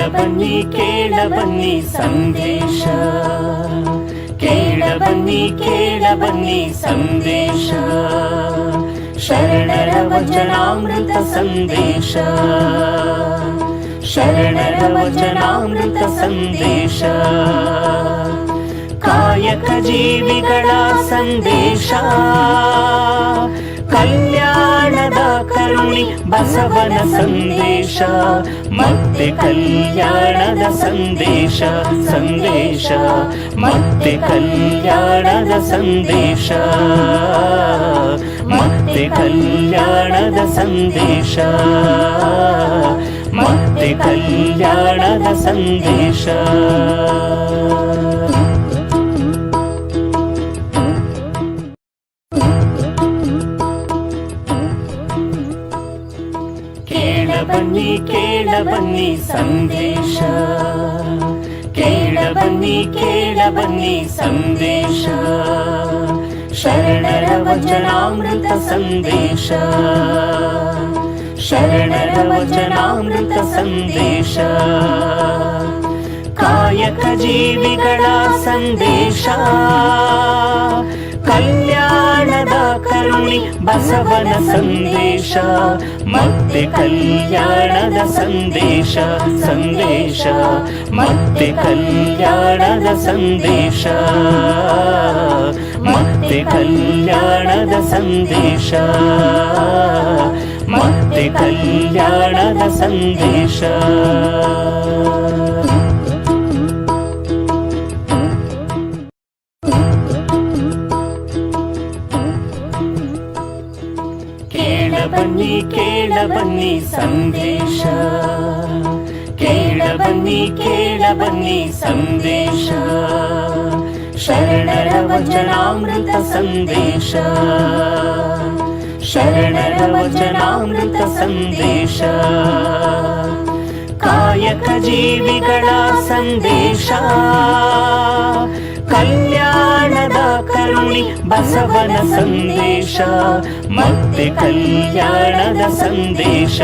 ಕೇಳ ಬನ್ನಿ ಸಂದೇಶ, ಕೇಳ ಬನ್ನಿ ಸಂದೇಶ, ಶರಣರ ವಚನಾಮೃತ ಸಂದೇಶ, ಶರಣರ ವಚನಾಮೃತ ಸಂದೇಶ, ಕಾಯಕ ಜೀವಿಗಳ ಸಂದೇಶ, ಕಲ್ಯಾಣದ ಕರುಣಿ ಬಸವನ ಸಂದೇಶ, ಮತ್ತೆ ಕಲ್ಯಾಣದ ಸಂದೇಶ, ಸಂದೇಶ ಮತ್ತೆ ಕಲ್ಯಾಣದ ಸಂದೇಶ, ಮತ್ತೆ ಕಲ್ಯಾಣದ ಸಂದೇಶ, ಮತ್ತೆ ಕಲ್ಯಾಣದ ಸಂದೇಶ. ಕೇಳ ಬನ್ನಿ ಸಂದೇಶ, ಕೇಳ ಬನ್ನಿ ಸಂದೇಶ, ಶರಣರ ವಚನಾಮೃತ ಸಂದೇಶ, ಶರಣರ ವಚನಾಮೃತ ಸಂದೇಶ, ಕಾಯಕ ಜೀವಿಗಳ ಸಂದೇಶ, ಕಲ್ಯಾಣದ ಕರುಣಿ ಬಸವನ ಸಂದೇಶ, ಮತ್ತೆ ಕಲ್ಯಾಣದ ಸಂದೇಶ, ಸಂದೇಶ ಮತ್ತೆ ಕಲ್ಯಾಣದ ಸಂದೇಶ, ಮತ್ತೆ ಕಲ್ಯಾಣದ ಸಂದೇಶ, ಮತ್ತೆ ಕಲ್ಯಾಣದ ಸಂದೇಶ. ಕೇಳ ಬನ್ನಿ ಸಂದೇಶ, ಕೇಳ ಬನ್ನಿ ಸಂದೇಶ, ಶರಣರ ವಚನಾಮೃತ ಸಂದೇಶ, ಶರಣರ ವಚನಾಮೃತ ಸಂದೇಶ, ಕಾಯಕ ಜೀವಿಗಳ ಸಂದೇಶ, ಕಲ್ಯಾಣದ ಕರುಣಿ ಬಸವನ ಸಂದೇಶ, ಮತ್ತೆ ಕಲ್ಯಾಣದ ಸಂದೇಶ,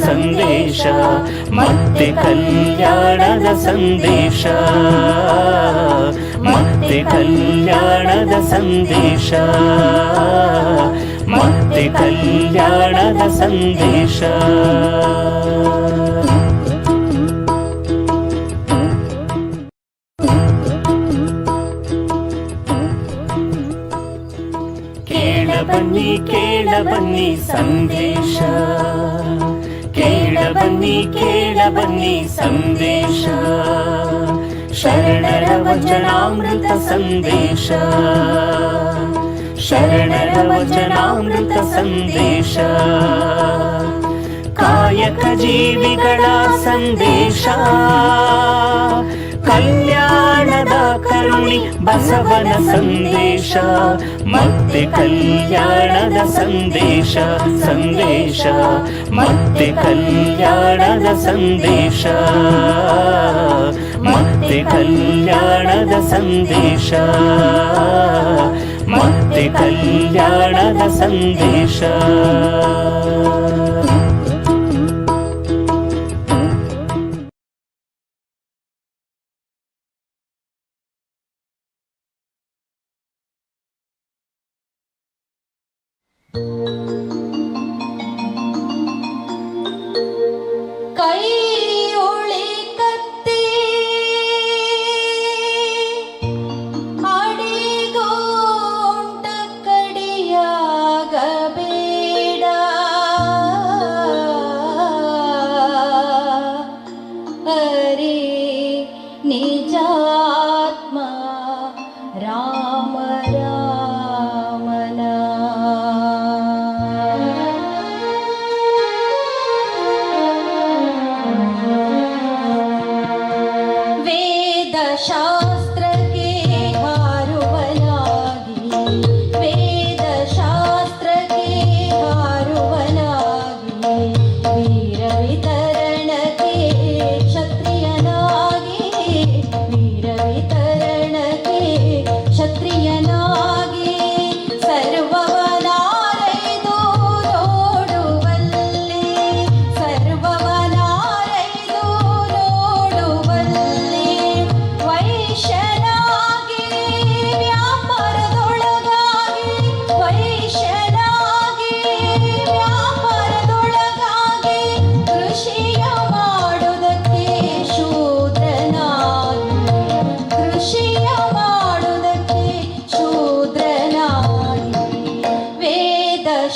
ಸಂದೇಶ ಮತ್ತೆ ಕಲ್ಯಾಣದ ಸಂದೇಶ, ಮತ್ತೆ ಕಲ್ಯಾಣದ ಸಂದೇಶ, ಮತ್ತೆ ಕಲ್ಯಾಣದ ಸಂದೇಶ. ಕೇಳ ಬನ್ನಿ ಸಂದೇಶ, ಕೇಳ ಬನ್ನಿ ಸಂದೇಶ, ಶರಣರ ವಚನಾಮೃತ ಸಂದೇಶ, ಶರಣರ ವಚನಾಮೃತ ಸಂದೇಶ, ಕಾಯಕ ಜೀವಿಗಳ ಸಂದೇಶ, ಕಲ್ಯಾಣದ ಕರುಣಿ ಬಸವನ ಸಂದೇಶ, ಮತ್ತೆ ಕಲ್ಯಾಣದ ಸಂದೇಶ, ಸಂದೇಶ ಮತ್ತೆ ಕಲ್ಯಾಣದ ಸಂದೇಶ, ಮತ್ತೆ ಕಲ್ಯಾಣದ ಸಂದೇಶ, ಮತ್ತೆ ಕಲ್ಯಾಣದ ಸಂದೇಶ. ಕೈ ಉಳಿ ಕತ್ತಿ ಅಡಿಗೋಂಟ ಕಡಿಯಾಗಬೇಡ,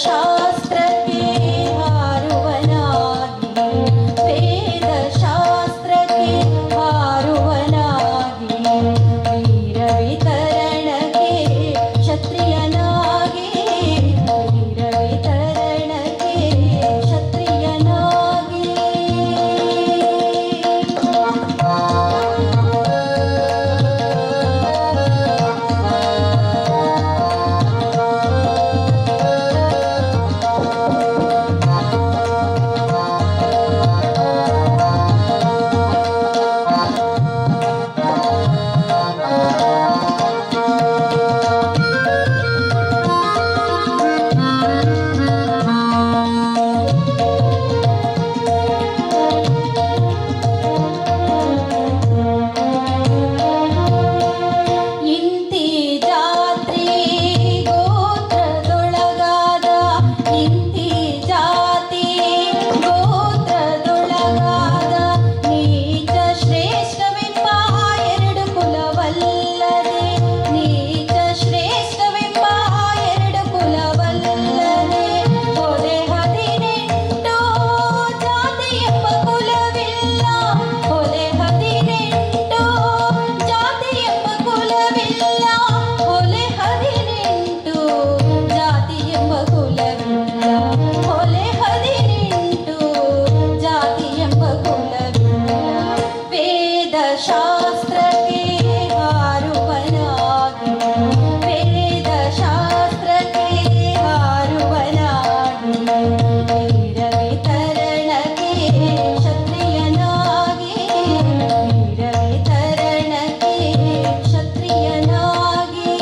ಶಾಸ್ತ್ರಕ್ಕೆ ಹಾರುವನಾಗಿ ವೇದ ಶಾಸ್ತ್ರಕ್ಕೆ ಹಾರುವನಾಗಿ ವೀರ ವಿತರಣಕ್ಕೆ ಕ್ಷತ್ರಿಯನಾಗಿ ವೀರ ವಿತರಣಕ್ಕೆ ಕ್ಷತ್ರಿಯನಾಗಿ ಇಂತಿ ಜಾತ್ರಿ ಗೋತ್ರದೊಳಗಾದ ಇಂತಿ ಜಾತಿ ಗೋತ್ರದೊಳಗಾದ ನೀಚ ಶ್ರೇಷ್ಠವೆಂಬ ಎರಡು ಕುಲವಲ್ಲದೆ ನೀಚ ಶ್ರೇಷ್ಠವೆಂಬ ಎರಡು ಕುಲವಲ್ಲದೆ ಹೊಲೆ 18 ಜಾತಿ ಎಂಬ ಕುಲವಿಲ್ಲ ಹೊಲೆ 18 ಜಾತಿ ಎಂಬ ಕುಲವಿಲ್ಲ ಹೊಲೆ 18 ಜಾತಿ ಎಂಬ ಕುಲವಿಲ್ಲ ಹೊಲೆ 18 ಜಾತಿ ಎಂಬ ಕುಲವಿಲ್ಲ ವೇದ ಶಾಸ್ತ್ರಕ್ಕೆ ಹಾರುವನಾಗಿ ವೇದ ಶಾಸ್ತ್ರಕ್ಕೆ ಹಾರುವನಾಗಿ ವೀರ ವಿತರಣಕ್ಕೆ ಕ್ಷತ್ರಿಯನಾಗಿ ವೀರ ವಿತರಣಕ್ಕೆ ಕ್ಷತ್ರಿಯನಾಗಿ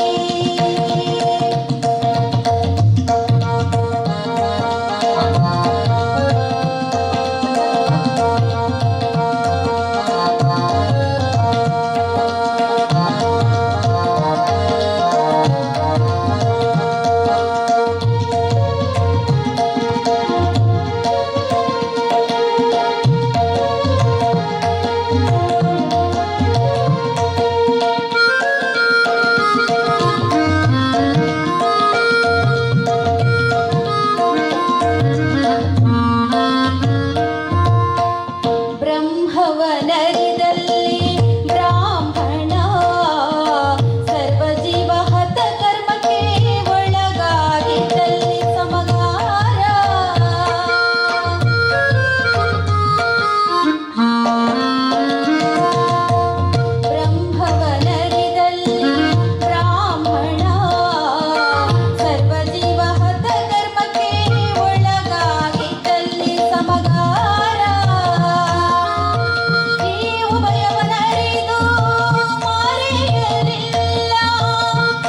ಬ್ರಹ್ಮವನರಿದಲ್ಲಿ ಬ್ರಾಹ್ಮಣ ಸರ್ವಜೀವ ಹತ ಕರ್ಮಕ್ಕೆ ಒಳಗಾಗಿದ್ದಲ್ಲಿ ಸಮಗಾರ ಬ್ರಹ್ಮವನರಿದಲ್ಲಿ ಬ್ರಾಹ್ಮಣ ಸರ್ವಜೀವ ಹತ ಕರ್ಮಕ್ಕೆ ಒಳಗಾಗಿದ್ದಲ್ಲಿ ಸಮಗಾರ ಈ ಉಭಯವನರಿದು ಮಾರೆಯಲಿಲ್ಲ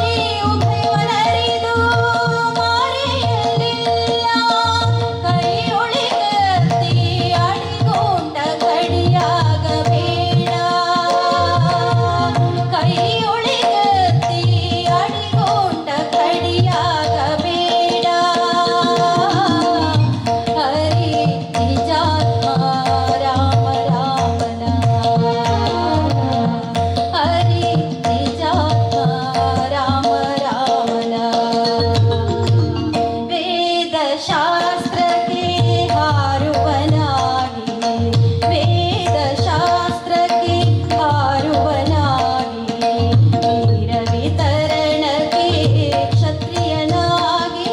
ಈ ಉಭಯವನರಿದು ಮಾರೆಯಲಿಲ್ಲ ಕೈ ಒಳಿಗತ್ತಿ ಅಡಿಗೊಂಡ ಕಡಿಯಾಗಬೇಡ ಕೈ ಒಳಿಗತ್ತಿ ಅಡಿಗೊಂಡ ಕಡಿಯಾಗಬೇಡ ಹರಿ ನಿಜಾತ್ಮ ರಾಮ ರಾಮನ ಹರಿ ನಿಜಾತ್ಮ ರಾಮ ರಾಮನ ವೇದ ಶಾಸ್ತ್ರಕ್ಕೆ ಹಾರುವನಾಗಿ ವೇದ ಶಾಸ್ತ್ರಕ್ಕೆ ಹಾರುವನಾಗಿ ವೀರ ವಿತರಣಕ್ಕೆ ಕ್ಷತ್ರಿಯನಾಗಿ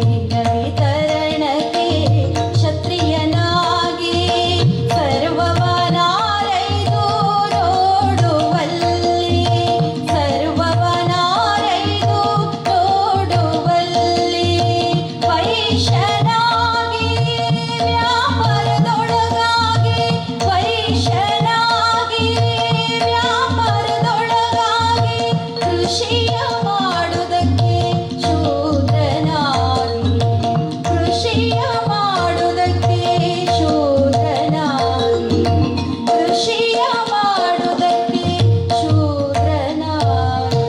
ವೀರ ವಿತರಣಕ್ಕೆ ಕ್ಷತ್ರಿಯನಾಗಿ ಸರ್ವವನಾರೈದು ನೋಡುವಲ್ಲಿ ಸರ್ವವನಾರೈದು ನೋಡುವಲ್ಲಿ ವೈಶ್ಯನಾಗಿ ವ್ಯಾಪಾರದೊಳಗಾಗಿ ವೈಶ್ಯನಾಗಿ ವ್ಯಾಪಾರದೊಳಗಾಗಿ ಕೃಷಿಯ ಮಾಡುವುದಕ್ಕೆ ಶೂದ್ರನಾಗಿ ಕೃಷಿಯ ಮಾಡುವುದಕ್ಕೆ ಶೂದ್ರನಾಗಿ ಕೃಷಿಯ ಮಾಡುವುದಕ್ಕೆ ಶೂದ್ರನಾಗಿ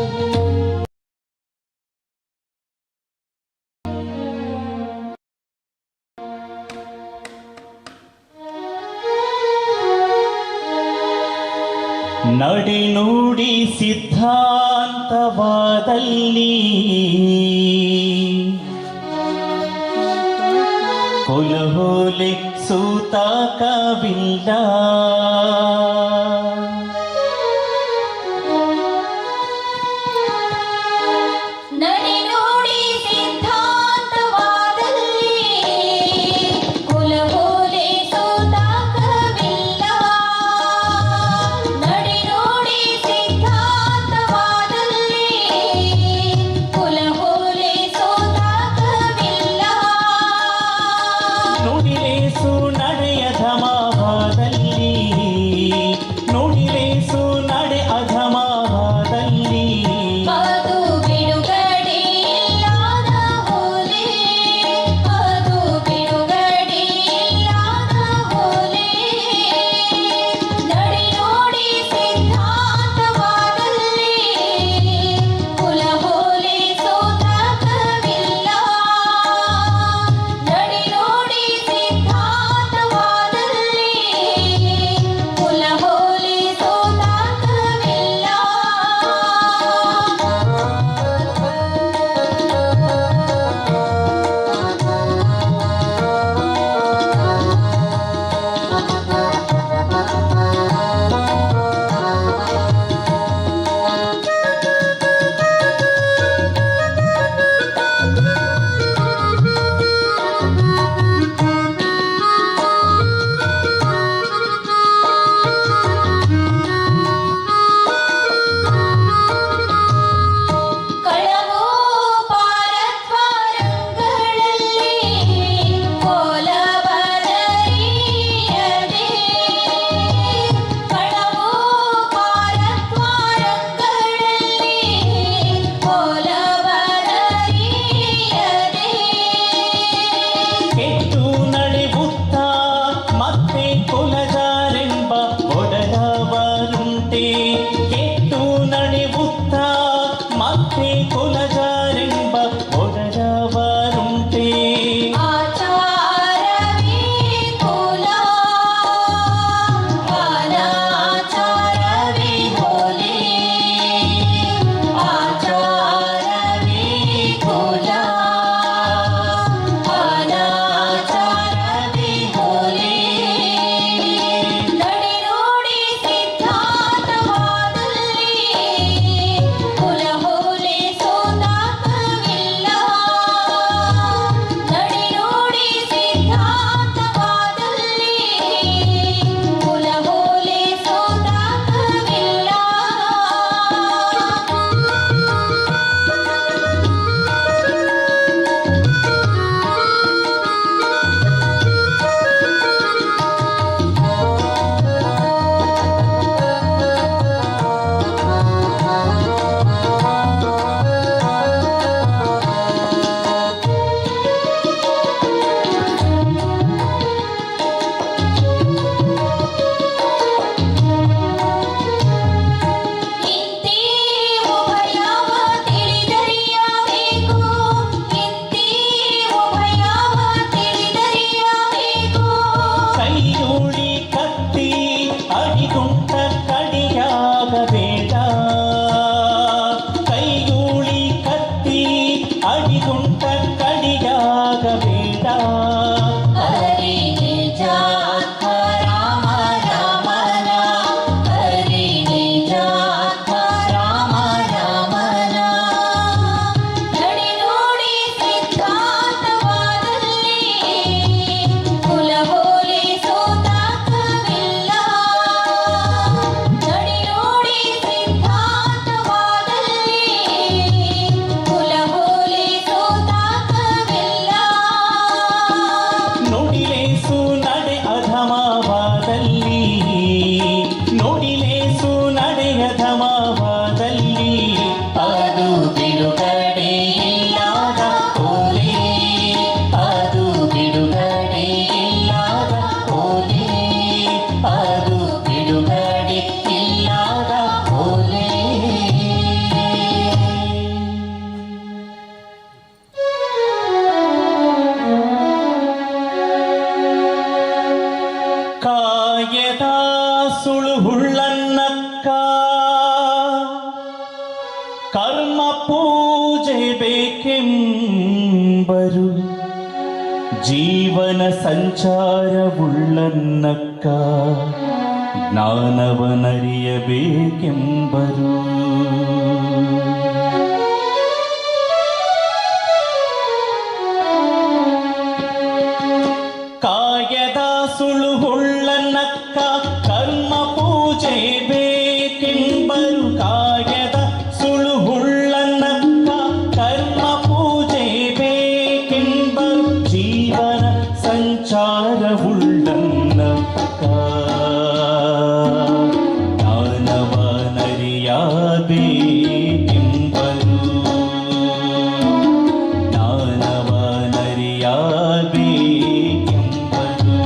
ನಡೆನುಡಿ ಸಿದ್ಧಾಂತವಾದಲ್ಲಿ ಕೊಲಹೋಲೆ ಸೂತಾಕವಿಲ್ಲ. ನಡೆ ನೋಡಿ ಸಿದ್ಧಾಂತವಾದಲ್ಲಿ ಕುಲಹೋಲೆ ಸೋತಾಕವಿಲ್ಲ. ನಡೆ ನೋಡಿ ಸಿದ್ಧಾಂತವಾದಲ್ಲಿ ಕುಲಹೋಲೆ ಸೋತಾಕವಿಲ್ಲ. ನುಡಿಲೇಸು ನಡೆಯ ಧಮಾವದಲ್ಲಿ, ನುಡಿಲೇಸು ನಡೆ ಅಧಮಾವದಲ್ಲಿ. ಅದು ಬಿಡುಗಡೆ ಇಲ್ಲದ ಹೋಲೆ, ಅದು ಬಿಡುಗಡೆ ಇಲ್ಲದ ಹೋಲೆ. ನಡೆ ನೋಡಿ ಸಿದ್ಧಾಂತವಾದಲ್ಲಿ ಕುಲಹೋಲೆ ಸೋತಾಕವಿಲ್ಲ. ನಡೆ ನೋಡಿ ಸಿದ್ಧಾಂತವಾದಲ್ಲಿ ಕುಲಹೋಲೆ ಸೋತಾಕವಿಲ್ಲ. ಕಳವು ಪಾರದ್ವಾರಗಳಲ್ಲಿ ಕೋಲಬದರಿಯದೆ, ಕಳವು ಪಾರದ್ವಾರಗಳಲ್ಲಿ ಕೋಲಬದರಿಯದೆ. ಕೆಟ್ಟು ನಡೆಯುತ್ತ ಮತ್ತೆ ಕುಲಜಾರೆಂಬ ಒಡಲವರುಂಟೆ. ಕೆಟ್ಟು ನಡೆಯುತ್ತ ಮತ್ತೆ ಕುಲಜಾರೆಂಬ ಒಡಲವರುಂಟೆ. ಆಚಾರವೇ ಕುಲ, ಅನಾಚಾರವೇ ಹೋಲೆ. ಆಚಾರವೇ ಕುಲ, ಅನಾಚಾರವೇ ಹೋಲೆ. ನಡೆ ನೋಡಿ ಸಿದ್ಧಾಂತವಾದಲ್ಲಿ ಕುಲಹೋಲೆ ಸೋತಾಕವಿಲ್ಲ. ನಡೆ ನೋಡಿ ಸಿದ್ಧಾಂತವಾದಲ್ಲಿ ಕುಲಹೋಲೆ ಸೋತಾಕವಿಲ್ಲ. ಇಂತಿ ಉಭಯವ ತಿಳಿದರಿಯಬೇಕು, ಇಂತಿ ಉಭಯವ ತಿಳಿದರಿಯಬೇಕು. ಕೈಯೂಳಿ ಕತ್ತಿ ಅಡಿಗುಂಟ ಕಡಿಯಾಗಬೇಡ. ಕೈಯೂಳಿ ಕತ್ತಿ ಅಡಿಗುಂಟ ಕಡಿಯಾಗಬೇಡ. ಹರಿ ನಿಜಾತ್ಮ ರಾಮ ರಾಮನ, ಹರಿ ನಿಜಾತ್ಮ ರಾಮ ರಾಮನ. ನಡೆ ನೋಡಿ ಸಿದ್ಧಾಂತವಾದಲ್ಲಿ ಕುಲಹೋಲೆ ಸೋತಾಕವಿಲ್ಲ. ನಡೆ ನೋಡಿ ಸಿದ್ಧಾಂತವಾದಲ್ಲಿ ಕುಲಹೋಲೆ ಸೋತಾಕವಿಲ್ಲ. ನುಡಿಲೇಸು ನಡೆ ಅಧಮಾವದಲ್ಲಿ, ನುಡಿಲೇಸು ನಡೆ ಅಧಮಾವದಲ್ಲಿ. ಅದು ಬಿಡುಗಡೆ ಇಲ್ಲದ ಹೋಲೆ, ಅದು ಬಿಡುಗಡೆ ಇಲ್ಲದ ಹೋಲೆ, ಅದು ಬಿಡುಗಡೆ ಇಲ್ಲದ ಹೋಲೆ. ಕಾಯದ ಸುಳುಹುಳ್ಳನ್ನಕ್ಕ ಕರ್ಮ ಪೂಜೆ ಬೇಕೆಂಬರು ಜೀವನ ಸಂಚಾರವುಳ್ಳನ್ನಕ್ಕ ಜ್ಞಾನವನರಿಯಬೇಕೆಂಬರು. ಕಾಯದ ಸುಳುಹುಳ್ಳನ್ನಕ್ಕ ಕರ್ಮ ಪೂಜೆ ಬೇಕೆಂಬರು. ಕಾಯದ ಸುಳುಹುಳ್ಳನ್ನಕ್ಕ ಕರ್ಮ ಪೂಜೆ ಬೇಕೆಂಬರು. ಜೀವನ ಸಂಚಾರವುಳ್ಳನ್ನಕ್ಕ ಜ್ಞಾನವನರಿಯಬೇಕೆಂಬರು. ಜ್ಞಾನವನರಿಯಬೇಕೆಂಬರು.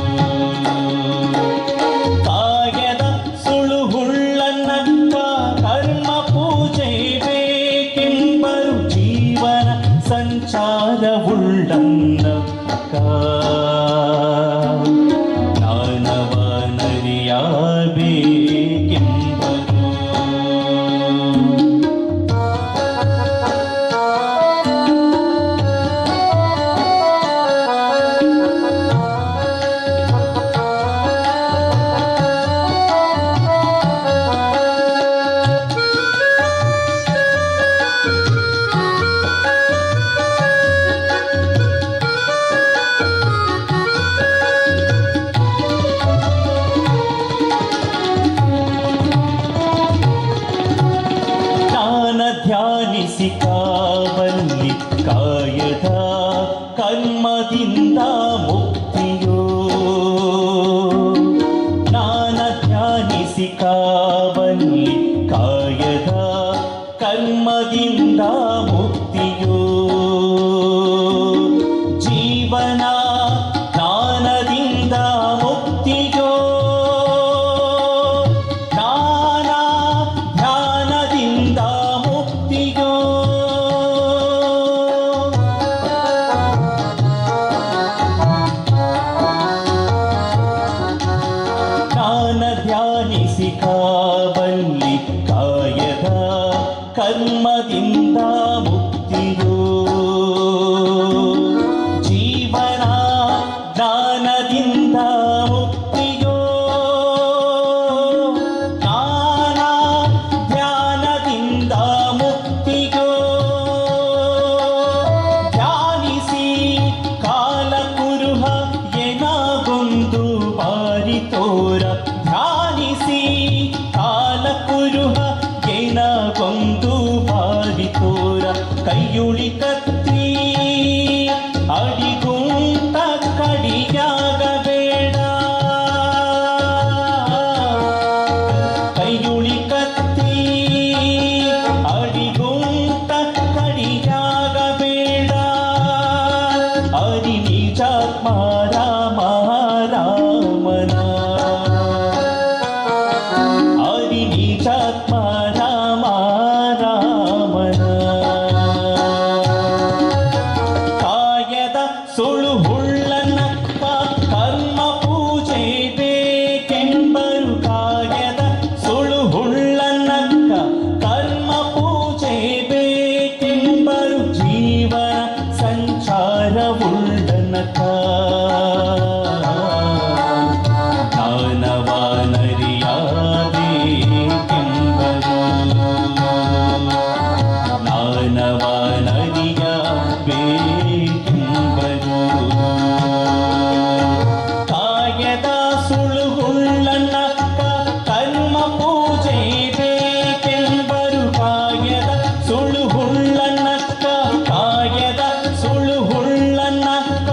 ಕಾಯದ ಸುಳುಹುಳ್ಳನ್ನಕ್ಕ ಕರ್ಮ ಪೂಜೆ ಬೇಕೆಂಬರು. ಜೀವನ ಸಂಚಾರವುಳ್ಳನ್ನಕ್ಕ ಜ್ಞಾನವನರಿಯಬೇಕೆಂಬರು. ಧ್ಯಾನಿಸಿ ಕಾವಲ್ಲಿ ಕಾಯದ ಕರ್ಮದಿಂದ ಮುಕ್ತಿಯೋ. ಜ್ಞಾನ ಧ್ಯಾನಿಸಿ ಕಾವಲ್ಲಿ ಕಾಯದ ಕರ್ಮದಿಂದ ಮುಕ್ತಿಯೋ. ಜೀವನ ಜ್ಞಾನದಿಂದ ಮುಕ್ತಿಯೋ. ಧ್ಯಾನಿಸಿ ಕಾವಲ್ಲಿ ಕಾಯದ ಕರ್ಮದಿಂದ ಮುಕ್ತಿಯೋ. ಜೀವನ ಜ್ಞಾನದಿಂದ ಮುಕ್ತಿಯೋ. ಜ್ಞಾನ ಧ್ಯಾನದಿಂದ ಮುಕ್ತಿಯೋ. ಧ್ಯಾನಿಸಿ ಕಾಲ ಕುರುಹ ಏನಾಗೊಂದು ಬಾರಿ ತೋರ. ಧ್ಯಾನಿಸಿ ಕಾಲ ಕುರುಹ ಏನಾಗೊಂದು ಬಾರಿ ತೋರ. ಕೈಯುಳಿ ಕತ್ತಿ ಅಡಿಗುಂಟ ಕಡಿಯಾಗಬೇಡ. ಕೈಯುಳಿ ಕತ್ತಿ ಅಡಿಗುಂಟ ಕಡಿಯಾಗಬೇಡ. ಅರಿ ನಿಜಾತ್ಮ ರಾಮ ರಾಮನ. ಅರಿ ನಿಜಾತ್ಮ ರಾಮ ರಾಮನ. ಕಾಯದ ಸುಳುಹುಳ್ಳನ್ನಕ್ಕ ಕರ್ಮ ಪೂಜೆ ಬೇಕೆಂಬರು. ಕಾಯದ ಸುಳುಹುಳ್ಳನ್ನಕ್ಕ ಕರ್ಮ ಪೂಜೆ ಬೇಕೆಂಬರು. ಜೀವನ ಸಂಚಾರವುಳ್ಳನಕ ಜ್ಞಾನವನರಿಯಬೇಕೆಂಬರು. ಜ್ಞಾನವನರಿಯಬೇಕೆಂಬರು. ಕಾಯದ ಸುಳುಹುಳ್ಳನ್ನಕ್ಕ ಕರ್ಮ ಪೂಜೆ ಬೇಕೆಂಬರು. ಕಾಯದ ಸುಳುಹುಳ್ಳನ್ನಕ್ಕ ಕಾಯದ ಸುಳುಹುಳ್ಳನ್ನಕ್ಕ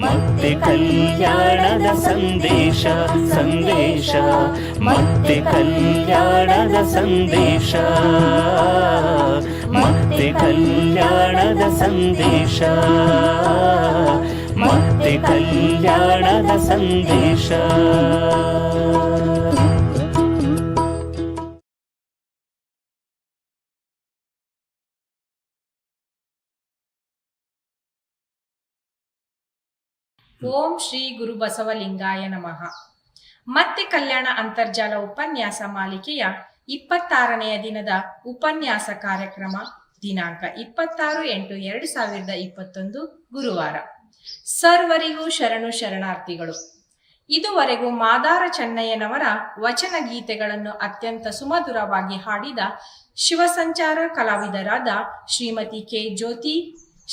ಮತ್ತೆ ಕಲ್ಯಾಣದ ಸಂದೇಶ ಸಂದೇಶ ಮತ್ತೆ ಕಲ್ಯಾಣದ ಸಂದೇಶ ಮತ್ತೆ ಕಲ್ಯಾಣದ ಸಂದೇಶ ಮತ್ತೆ ಕಲ್ಯಾಣದ ಸಂದೇಶ. ಓಂ ಶ್ರೀ ಗುರು ಬಸವಲಿಂಗಾಯ ನಮಃ. ಮತ್ತೆ ಕಲ್ಯಾಣ ಅಂತರ್ಜಾಲ ಉಪನ್ಯಾಸ ಮಾಲಿಕೆಯ 26ನೆಯ ದಿನದ ಉಪನ್ಯಾಸ ಕಾರ್ಯಕ್ರಮ ದಿನಾಂಕ 26/8/2021 ಗುರುವಾರ. ಸರ್ವರಿಗೂ ಶರಣು ಶರಣಾರ್ಥಿಗಳು. ಇದುವರೆಗೂ ಮಾದಾರ ಚೆನ್ನಯ್ಯನವರ ವಚನ ಗೀತೆಗಳನ್ನು ಅತ್ಯಂತ ಸುಮಧುರವಾಗಿ ಹಾಡಿದ ಶಿವಸಂಚಾರ ಕಲಾವಿದರಾದ ಶ್ರೀಮತಿ ಕೆ ಜ್ಯೋತಿ,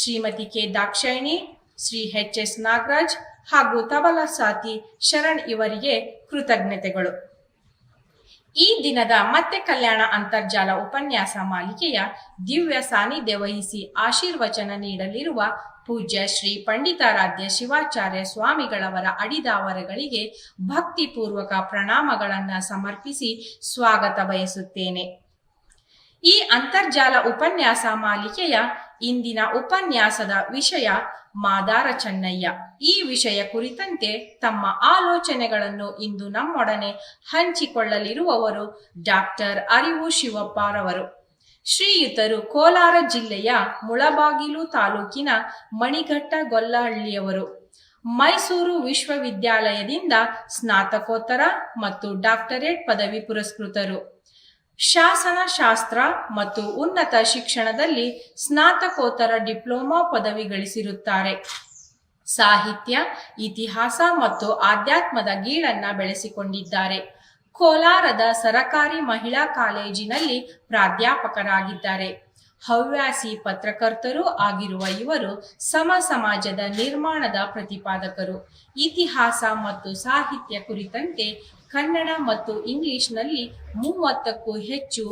ಶ್ರೀಮತಿ ಕೆ ದಾಕ್ಷಾಯಿಣಿ, ಶ್ರೀ ಎಚ್.ಎಸ್. ನಾಗರಾಜ್ ಹಾಗೂ ತಬಲಾ ಸಾತಿ ಶರಣ್ ಇವರಿಗೆ ಕೃತಜ್ಞತೆಗಳು. ಈ ದಿನದ ಮತ್ತೆ ಕಲ್ಯಾಣ ಅಂತರ್ಜಾಲ ಉಪನ್ಯಾಸ ಮಾಲಿಕೆಯ ದಿವ್ಯ ಸಾನ್ನಿಧ್ಯ ವಹಿಸಿ ಆಶೀರ್ವಚನ ನೀಡಲಿರುವ ಪೂಜ್ಯ ಶ್ರೀ ಪಂಡಿತಾರಾಧ್ಯ ಶಿವಾಚಾರ್ಯ ಸ್ವಾಮಿಗಳವರ ಅಡಿದಾವರಗಳಿಗೆ ಭಕ್ತಿಪೂರ್ವಕ ಪ್ರಣಾಮಗಳನ್ನು ಸಮರ್ಪಿಸಿ ಸ್ವಾಗತ ಬಯಸುತ್ತೇನೆ. ಈ ಅಂತರ್ಜಾಲ ಉಪನ್ಯಾಸ ಮಾಲಿಕೆಯ ಇಂದಿನ ಉಪನ್ಯಾಸದ ವಿಷಯ ಮಾದಾರ ಚೆನ್ನಯ್ಯ. ಈ ವಿಷಯ ಕುರಿತಂತೆ ತಮ್ಮ ಆಲೋಚನೆಗಳನ್ನು ಇಂದು ನಮ್ಮೊಡನೆ ಹಂಚಿಕೊಳ್ಳಲಿರುವವರು ಡಾಕ್ಟರ್ ಅರಿವು ಶಿವಪ್ಪರವರು. ಶ್ರೀಯುತರು ಕೋಲಾರ ಜಿಲ್ಲೆಯ ಮುಳಬಾಗಿಲು ತಾಲೂಕಿನ ಮಣಿಘಟ್ಟ ಗೊಲ್ಲಹಳ್ಳಿಯವರು. ಮೈಸೂರು ವಿಶ್ವವಿದ್ಯಾಲಯದಿಂದ ಸ್ನಾತಕೋತ್ತರ ಮತ್ತು ಡಾಕ್ಟರೇಟ್ ಪದವಿ ಪುರಸ್ಕೃತರು. ಶಾಸನಶಾಸ್ತ್ರ ಮತ್ತು ಉನ್ನತ ಶಿಕ್ಷಣದಲ್ಲಿ ಸ್ನಾತಕೋತ್ತರ ಡಿಪ್ಲೊಮಾ ಪದವಿ ಗಳಿಸಿರುತ್ತಾರೆ. ಸಾಹಿತ್ಯ, ಇತಿಹಾಸ ಮತ್ತು ಆಧ್ಯಾತ್ಮದ ಗೀಳನ್ನ ಬೆಳೆಸಿಕೊಂಡಿದ್ದಾರೆ. ಕೋಲಾರದ ಸರಕಾರಿ ಮಹಿಳಾ ಕಾಲೇಜಿನಲ್ಲಿ ಪ್ರಾಧ್ಯಾಪಕರಾಗಿದ್ದಾರೆ. ಹವ್ಯಾಸಿ ಪತ್ರಕರ್ತರೂ ಆಗಿರುವ ಇವರು ಸಮಾಜದ ನಿರ್ಮಾಣದ ಪ್ರತಿಪಾದಕರು. ಇತಿಹಾಸ ಮತ್ತು ಸಾಹಿತ್ಯ ಕುರಿತಂತೆ ಕನ್ನಡ ಮತ್ತು ಇಂಗ್ಲಿಷ್ನಲ್ಲಿ 30ಕ್ಕೂ ಹೆಚ್ಚು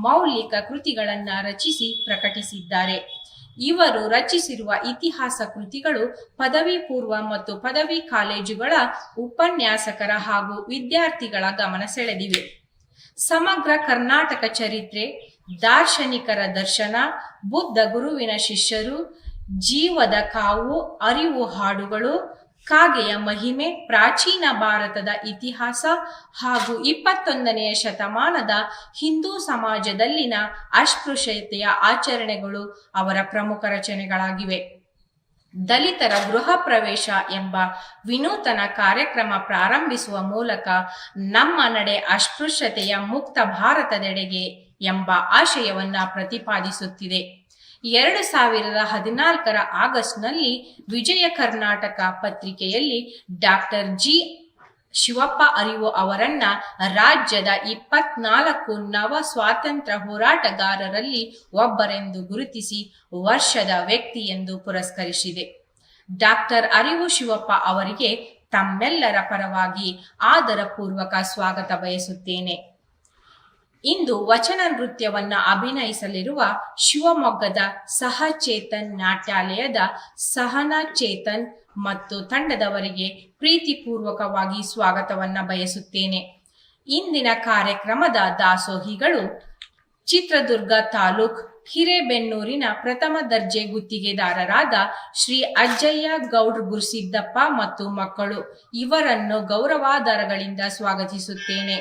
ಮೌಲಿಕ ಕೃತಿಗಳನ್ನು ರಚಿಸಿ ಪ್ರಕಟಿಸಿದ್ದಾರೆ. ಇವರು ರಚಿಸಿರುವ ಇತಿಹಾಸ ಕೃತಿಗಳು ಪದವಿ ಪೂರ್ವ ಮತ್ತು ಪದವಿ ಕಾಲೇಜುಗಳ ಉಪನ್ಯಾಸಕರ ಹಾಗೂ ವಿದ್ಯಾರ್ಥಿಗಳ ಗಮನ ಸೆಳೆದಿವೆ. ಸಮಗ್ರ ಕರ್ನಾಟಕ ಚರಿತ್ರೆ, ದಾರ್ಶನಿಕರ ದರ್ಶನ, ಬುದ್ಧ ಗುರುವಿನ ಶಿಷ್ಯರು, ಜೀವದ ಕಾವು, ಅರಿವು ಹಾಡುಗಳು, ಕಾಗೆಯ ಮಹಿಮೆ, ಪ್ರಾಚೀನ ಭಾರತದ ಇತಿಹಾಸ ಹಾಗೂ 21ನೇ ಶತಮಾನದ ಹಿಂದೂ ಸಮಾಜದಲ್ಲಿನ ಅಸ್ಪೃಶ್ಯತೆಯ ಆಚರಣೆಗಳು ಅವರ ಪ್ರಮುಖ ರಚನೆಗಳಾಗಿವೆ. ದಲಿತರ ಗೃಹ ಪ್ರವೇಶ ಎಂಬ ವಿನೂತನ ಕಾರ್ಯಕ್ರಮ ಪ್ರಾರಂಭಿಸುವ ಮೂಲಕ ನಮ್ಮ ನಡೆ ಅಸ್ಪೃಶ್ಯತೆಯ ಮುಕ್ತ ಭಾರತದೆಡೆಗೆ ಎಂಬ ಆಶಯವನ್ನ ಪ್ರತಿಪಾದಿಸುತ್ತಿದೆ. 2014 ಆಗಸ್ಟ್ನಲ್ಲಿ ವಿಜಯ ಕರ್ನಾಟಕ ಪತ್ರಿಕೆಯಲ್ಲಿ ಡಾಕ್ಟರ್ ಜಿ. ಶಿವಪ್ಪ ಅರಿವು ಅವರನ್ನ ರಾಜ್ಯದ 24 ನವ ಸ್ವಾತಂತ್ರ್ಯ ಹೋರಾಟಗಾರರಲ್ಲಿ ಒಬ್ಬರೆಂದು ಗುರುತಿಸಿ ವರ್ಷದ ವ್ಯಕ್ತಿ ಎಂದು ಪುರಸ್ಕರಿಸಿದೆ. ಡಾಕ್ಟರ್ ಅರಿವು ಶಿವಪ್ಪ ಅವರಿಗೆ ತಮ್ಮೆಲ್ಲರ ಪರವಾಗಿ ಆದರಪೂರ್ವಕ ಸ್ವಾಗತ ಬಯಸುತ್ತೇನೆ. ಇಂದು ವಚನ ನೃತ್ಯವನ್ನ ಅಭಿನಯಿಸಲಿರುವ ಶಿವಮೊಗ್ಗದ ಸಹಚೇತನ್ ನಾಟ್ಯಾಲಯದ ಸಹನಾ ಚೇತನ್ ಮತ್ತು ತಂಡದವರಿಗೆ ಪ್ರೀತಿಪೂರ್ವಕವಾಗಿ ಸ್ವಾಗತವನ್ನ ಬಯಸುತ್ತೇನೆ. ಇಂದಿನ ಕಾರ್ಯಕ್ರಮದ ದಾಸೋಹಿಗಳು ಚಿತ್ರದುರ್ಗ ತಾಲೂಕ್ ಹಿರೇಬೆನ್ನೂರಿನ ಪ್ರಥಮ ದರ್ಜೆ ಗುತ್ತಿಗೆದಾರರಾದ ಶ್ರೀ ಅಜ್ಜಯ್ಯ ಗೌಡ್ರ ಗುರುಸಿದ್ದಪ್ಪ ಮತ್ತು ಮಕ್ಕಳು. ಇವರನ್ನು ಗೌರವಾದರಗಳಿಂದ ಸ್ವಾಗತಿಸುತ್ತೇನೆ.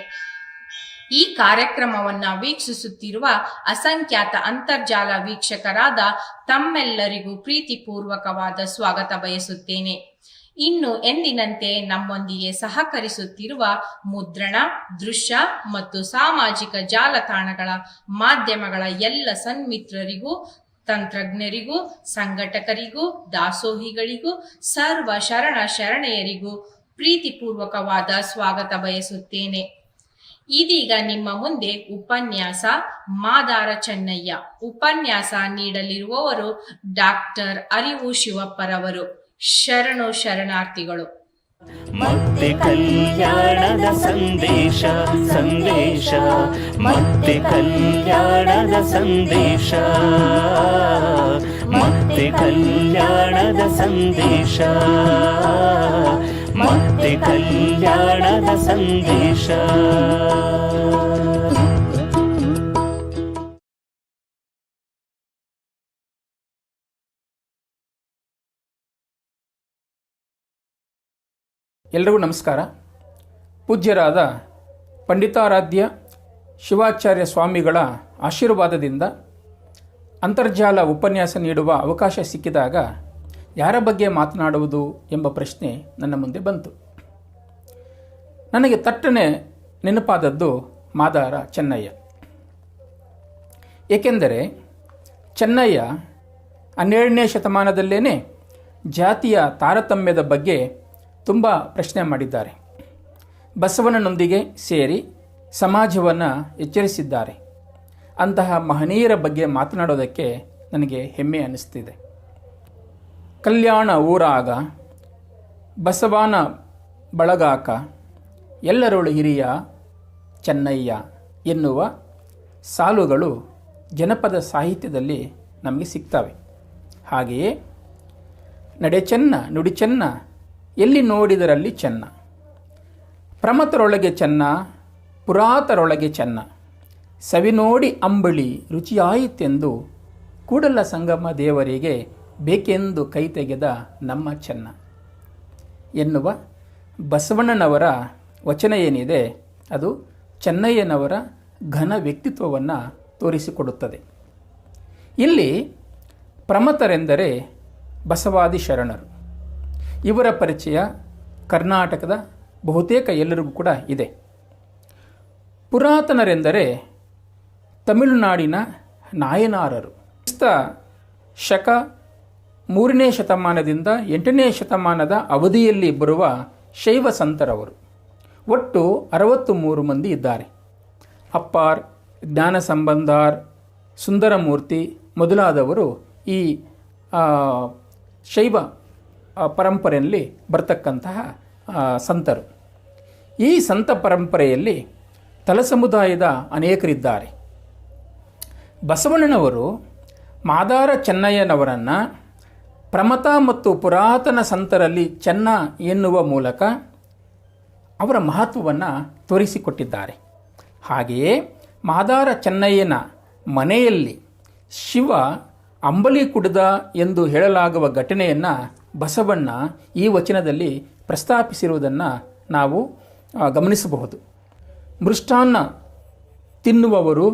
ಈ ಕಾರ್ಯಕ್ರಮವನ್ನ ವೀಕ್ಷಿಸುತ್ತಿರುವ ಅಸಂಖ್ಯಾತ ಅಂತರ್ಜಾಲ ವೀಕ್ಷಕರಾದ ತಮ್ಮೆಲ್ಲರಿಗೂ ಪ್ರೀತಿಪೂರ್ವಕವಾದ ಸ್ವಾಗತ ಬಯಸುತ್ತೇನೆ. ಇನ್ನು ಎಂದಿನಂತೆ ನಮ್ಮೊಂದಿಗೆ ಸಹಕರಿಸುತ್ತಿರುವ ಮುದ್ರಣ, ದೃಶ್ಯ ಮತ್ತು ಸಾಮಾಜಿಕ ಜಾಲತಾಣಗಳ ಮಾಧ್ಯಮಗಳ ಎಲ್ಲ ಸನ್ಮಿತ್ರರಿಗೂ, ತಂತ್ರಜ್ಞರಿಗೂ, ಸಂಘಟಕರಿಗೂ, ದಾಸೋಹಿಗಳಿಗೂ, ಸರ್ವ ಶರಣ ಶರಣೆಯರಿಗೂ ಪ್ರೀತಿಪೂರ್ವಕವಾದ ಸ್ವಾಗತ ಬಯಸುತ್ತೇನೆ. ಇದೀಗ ನಿಮ್ಮ ಮುಂದೆ ಉಪನ್ಯಾಸ ಮಾದಾರ ಚೆನ್ನಯ್ಯ. ಉಪನ್ಯಾಸ ನೀಡಲಿರುವವರು ಡಾಕ್ಟರ್ ಅರಿವು ಶಿವಪ್ಪರವರು. ಶರಣು ಶರಣಾರ್ಥಿಗಳು. ಮತ್ತೆ ಕಲ್ಯಾಣದ ಸಂದೇಶ ಸಂದೇಶ ಮತ್ತೆ ಕಲ್ಯಾಣದ ಸಂದೇಶ ಮತ್ತೆ ಕಲ್ಯಾಣದ ಸಂದೇಶ, ಮತ್ತೆ ಕಲ್ಯಾಣದ ಸಂದೇಶ. ಎಲ್ರಿಗೂ ನಮಸ್ಕಾರ. ಪೂಜ್ಯರಾದ ಪಂಡಿತಾರಾಧ್ಯ ಶಿವಾಚಾರ್ಯ ಸ್ವಾಮಿಗಳ ಆಶೀರ್ವಾದದಿಂದ ಅಂತರ್ಜಾಲ ಉಪನ್ಯಾಸ ನೀಡುವ ಅವಕಾಶ ಸಿಕ್ಕಿದಾಗ ಯಾರ ಬಗ್ಗೆ ಮಾತನಾಡುವುದು ಎಂಬ ಪ್ರಶ್ನೆ ನನ್ನ ಮುಂದೆ ಬಂತು. ನನಗೆ ತಟ್ಟನೆ ನೆನಪಾದದ್ದು ಮಾದಾರ ಚೆನ್ನಯ್ಯ. ಏಕೆಂದರೆ ಚೆನ್ನಯ್ಯ 12ನೇ ಶತಮಾನದಲ್ಲೇ ಜಾತಿಯ ತಾರತಮ್ಯದ ಬಗ್ಗೆ ತುಂಬ ಪ್ರಶ್ನೆ ಮಾಡಿದ್ದಾರೆ. ಬಸವಣ್ಣನೊಂದಿಗೆ ಸೇರಿ ಸಮಾಜವನ್ನು ಎಚ್ಚರಿಸಿದ್ದಾರೆ. ಅಂತಹ ಮಹನೀಯರ ಬಗ್ಗೆ ಮಾತನಾಡೋದಕ್ಕೆ ನನಗೆ ಹೆಮ್ಮೆ ಅನ್ನಿಸ್ತಿದೆ. ಕಲ್ಯಾಣ ಊರಾಗ ಬಸವನ ಬಳಗಾಕ ಎಲ್ಲರೊಳು ಹಿರಿಯ ಚೆನ್ನಯ್ಯ ಎನ್ನುವ ಸಾಲುಗಳು ಜನಪದ ಸಾಹಿತ್ಯದಲ್ಲಿ ನಮಗೆ ಸಿಗ್ತವೆ. ಹಾಗೆಯೇ ನಡೆ ಚೆನ್ನ ನುಡಿ ಚೆನ್ನ ಎಲ್ಲಿ ನೋಡಿದರಲ್ಲಿ ಚೆನ್ನ, ಪ್ರಮತರೊಳಗೆ ಚೆನ್ನ ಪುರಾತರೊಳಗೆ ಚೆನ್ನ, ಸವಿ ನೋಡಿ ಅಂಬಳಿ ರುಚಿಯಾಯಿತೆಂದು ಕೂಡಲ ಸಂಗಮ ದೇವರಿಗೆ ಬೇಕೆಂದು ಕೈ ತೆಗೆದ ನಮ್ಮ ಚೆನ್ನ ಎನ್ನುವ ಬಸವಣ್ಣನವರ ವಚನ ಏನಿದೆ ಅದು ಚೆನ್ನಯ್ಯನವರ ಘನ ವ್ಯಕ್ತಿತ್ವವನ್ನು ತೋರಿಸಿಕೊಡುತ್ತದೆ. ಇಲ್ಲಿ ಪ್ರಮತರೆಂದರೆ ಬಸವಾದಿ ಶರಣರು. ಇವರ ಪರಿಚಯ ಕರ್ನಾಟಕದ ಬಹುತೇಕ ಎಲ್ಲರಿಗೂ ಕೂಡ ಇದೆ. ಪುರಾತನರೆಂದರೆ ತಮಿಳುನಾಡಿನ ನಾಯನಾರರು. ಶಕ 3ನೇ ಶತಮಾನದಿಂದ 8ನೇ ಶತಮಾನದ ಅವಧಿಯಲ್ಲಿ ಬರುವ ಶೈವ ಸಂತರವರು. ಒಟ್ಟು 63 ಮಂದಿ ಇದ್ದಾರೆ. ಅಪ್ಪಾರ್, ಜ್ಞಾನ ಸಂಬಂಧಾರ್, ಸುಂದರಮೂರ್ತಿ ಮೊದಲಾದವರು ಈ ಶೈವ ಪರಂಪರೆಯಲ್ಲಿ ಬರ್ತಕ್ಕಂತಹ ಸಂತರು. ಈ ಸಂತ ಪರಂಪರೆಯಲ್ಲಿ ತಲಸಮುದಾಯದ ಅನೇಕರಿದ್ದಾರೆ. ಬಸವಣ್ಣನವರು ಮಾದಾರ ಚೆನ್ನಯ್ಯನವರನ್ನು ಪ್ರಮತ ಮತ್ತು ಪುರಾತನ ಸಂತರಲ್ಲಿ ಚೆನ್ನ ಎನ್ನುವ ಮೂಲಕ ಅವರ ಮಹತ್ವವನ್ನು ತೋರಿಸಿಕೊಟ್ಟಿದ್ದಾರೆ. ಹಾಗೆಯೇ ಮಾದಾರ ಚೆನ್ನಯ್ಯನ ಮನೆಯಲ್ಲಿ ಶಿವ ಅಂಬಲಿ ಕುಡಿದ ಎಂದು ಹೇಳಲಾಗುವ ಘಟನೆಯನ್ನು ಬಸವಣ್ಣ ಈ ವಚನದಲ್ಲಿ ಪ್ರಸ್ತಾಪಿಸಿರುವುದನ್ನು ನಾವು ಗಮನಿಸಬಹುದು. ಮೃಷ್ಟಾನ್ನ ತಿನ್ನುವವರು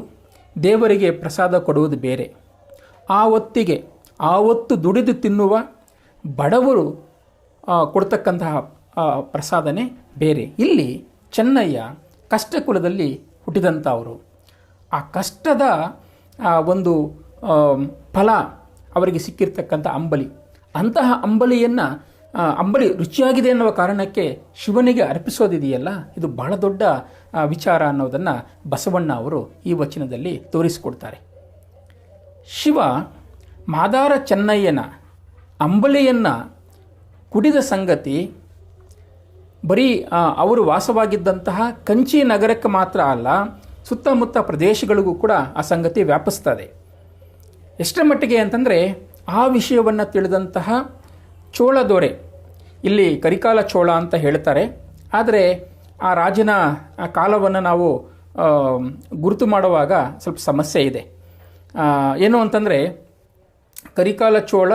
ದೇವರಿಗೆ ಪ್ರಸಾದ ಕೊಡುವುದು ಬೇರೆ, ಆ ಹೊತ್ತು ದುಡಿದು ತಿನ್ನುವ ಬಡವರು ಕೊಡ್ತಕ್ಕಂತಹ ಪ್ರಸಾದನೆ ಬೇರೆ. ಇಲ್ಲಿ ಚೆನ್ನಯ್ಯ ಕಷ್ಟ ಕುಲದಲ್ಲಿ ಹುಟ್ಟಿದಂಥವರು. ಆ ಕಷ್ಟದ ಒಂದು ಫಲ ಅವರಿಗೆ ಸಿಕ್ಕಿರ್ತಕ್ಕಂಥ ಅಂಬಲಿ, ಅಂತಹ ಅಂಬಲಿ ರುಚಿಯಾಗಿದೆ ಎನ್ನುವ ಕಾರಣಕ್ಕೆ ಶಿವನಿಗೆ ಅರ್ಪಿಸೋದಿದೆಯಲ್ಲ, ಇದು ಬಹಳ ದೊಡ್ಡ ವಿಚಾರ ಅನ್ನೋದನ್ನು ಬಸವಣ್ಣ ಅವರು ಈ ವಚನದಲ್ಲಿ ತೋರಿಸಿಕೊಡ್ತಾರೆ. ಶಿವ ಮಾದಾರ ಚೆನ್ನಯ್ಯನ ಅಂಬಲಿಯನ್ನು ಕುಡಿದ ಸಂಗತಿ ಬರೀ ಅವರು ವಾಸವಾಗಿದ್ದಂತಹ ಕಂಚಿ ನಗರಕ್ಕೆ ಮಾತ್ರ ಅಲ್ಲ, ಸುತ್ತಮುತ್ತ ಪ್ರದೇಶಗಳಿಗೂ ಕೂಡ ಆ ಸಂಗತಿ ವ್ಯಾಪಿಸ್ತದೆ. ಎಷ್ಟರ ಮಟ್ಟಿಗೆ ಅಂತಂದರೆ ಆ ವಿಷಯವನ್ನು ತಿಳಿದಂತಹ ಚೋಳ ದೊರೆ, ಇಲ್ಲಿ ಕರಿಕಾಲ ಚೋಳ ಅಂತ ಹೇಳ್ತಾರೆ, ಆದರೆ ಆ ರಾಜನ ಕಾಲವನ್ನು ನಾವು ಗುರುತು ಮಾಡುವಾಗ ಸ್ವಲ್ಪ ಸಮಸ್ಯೆ ಇದೆ. ಏನು ಅಂತಂದರೆ ಕರಿಕಾಲ ಚೋಳ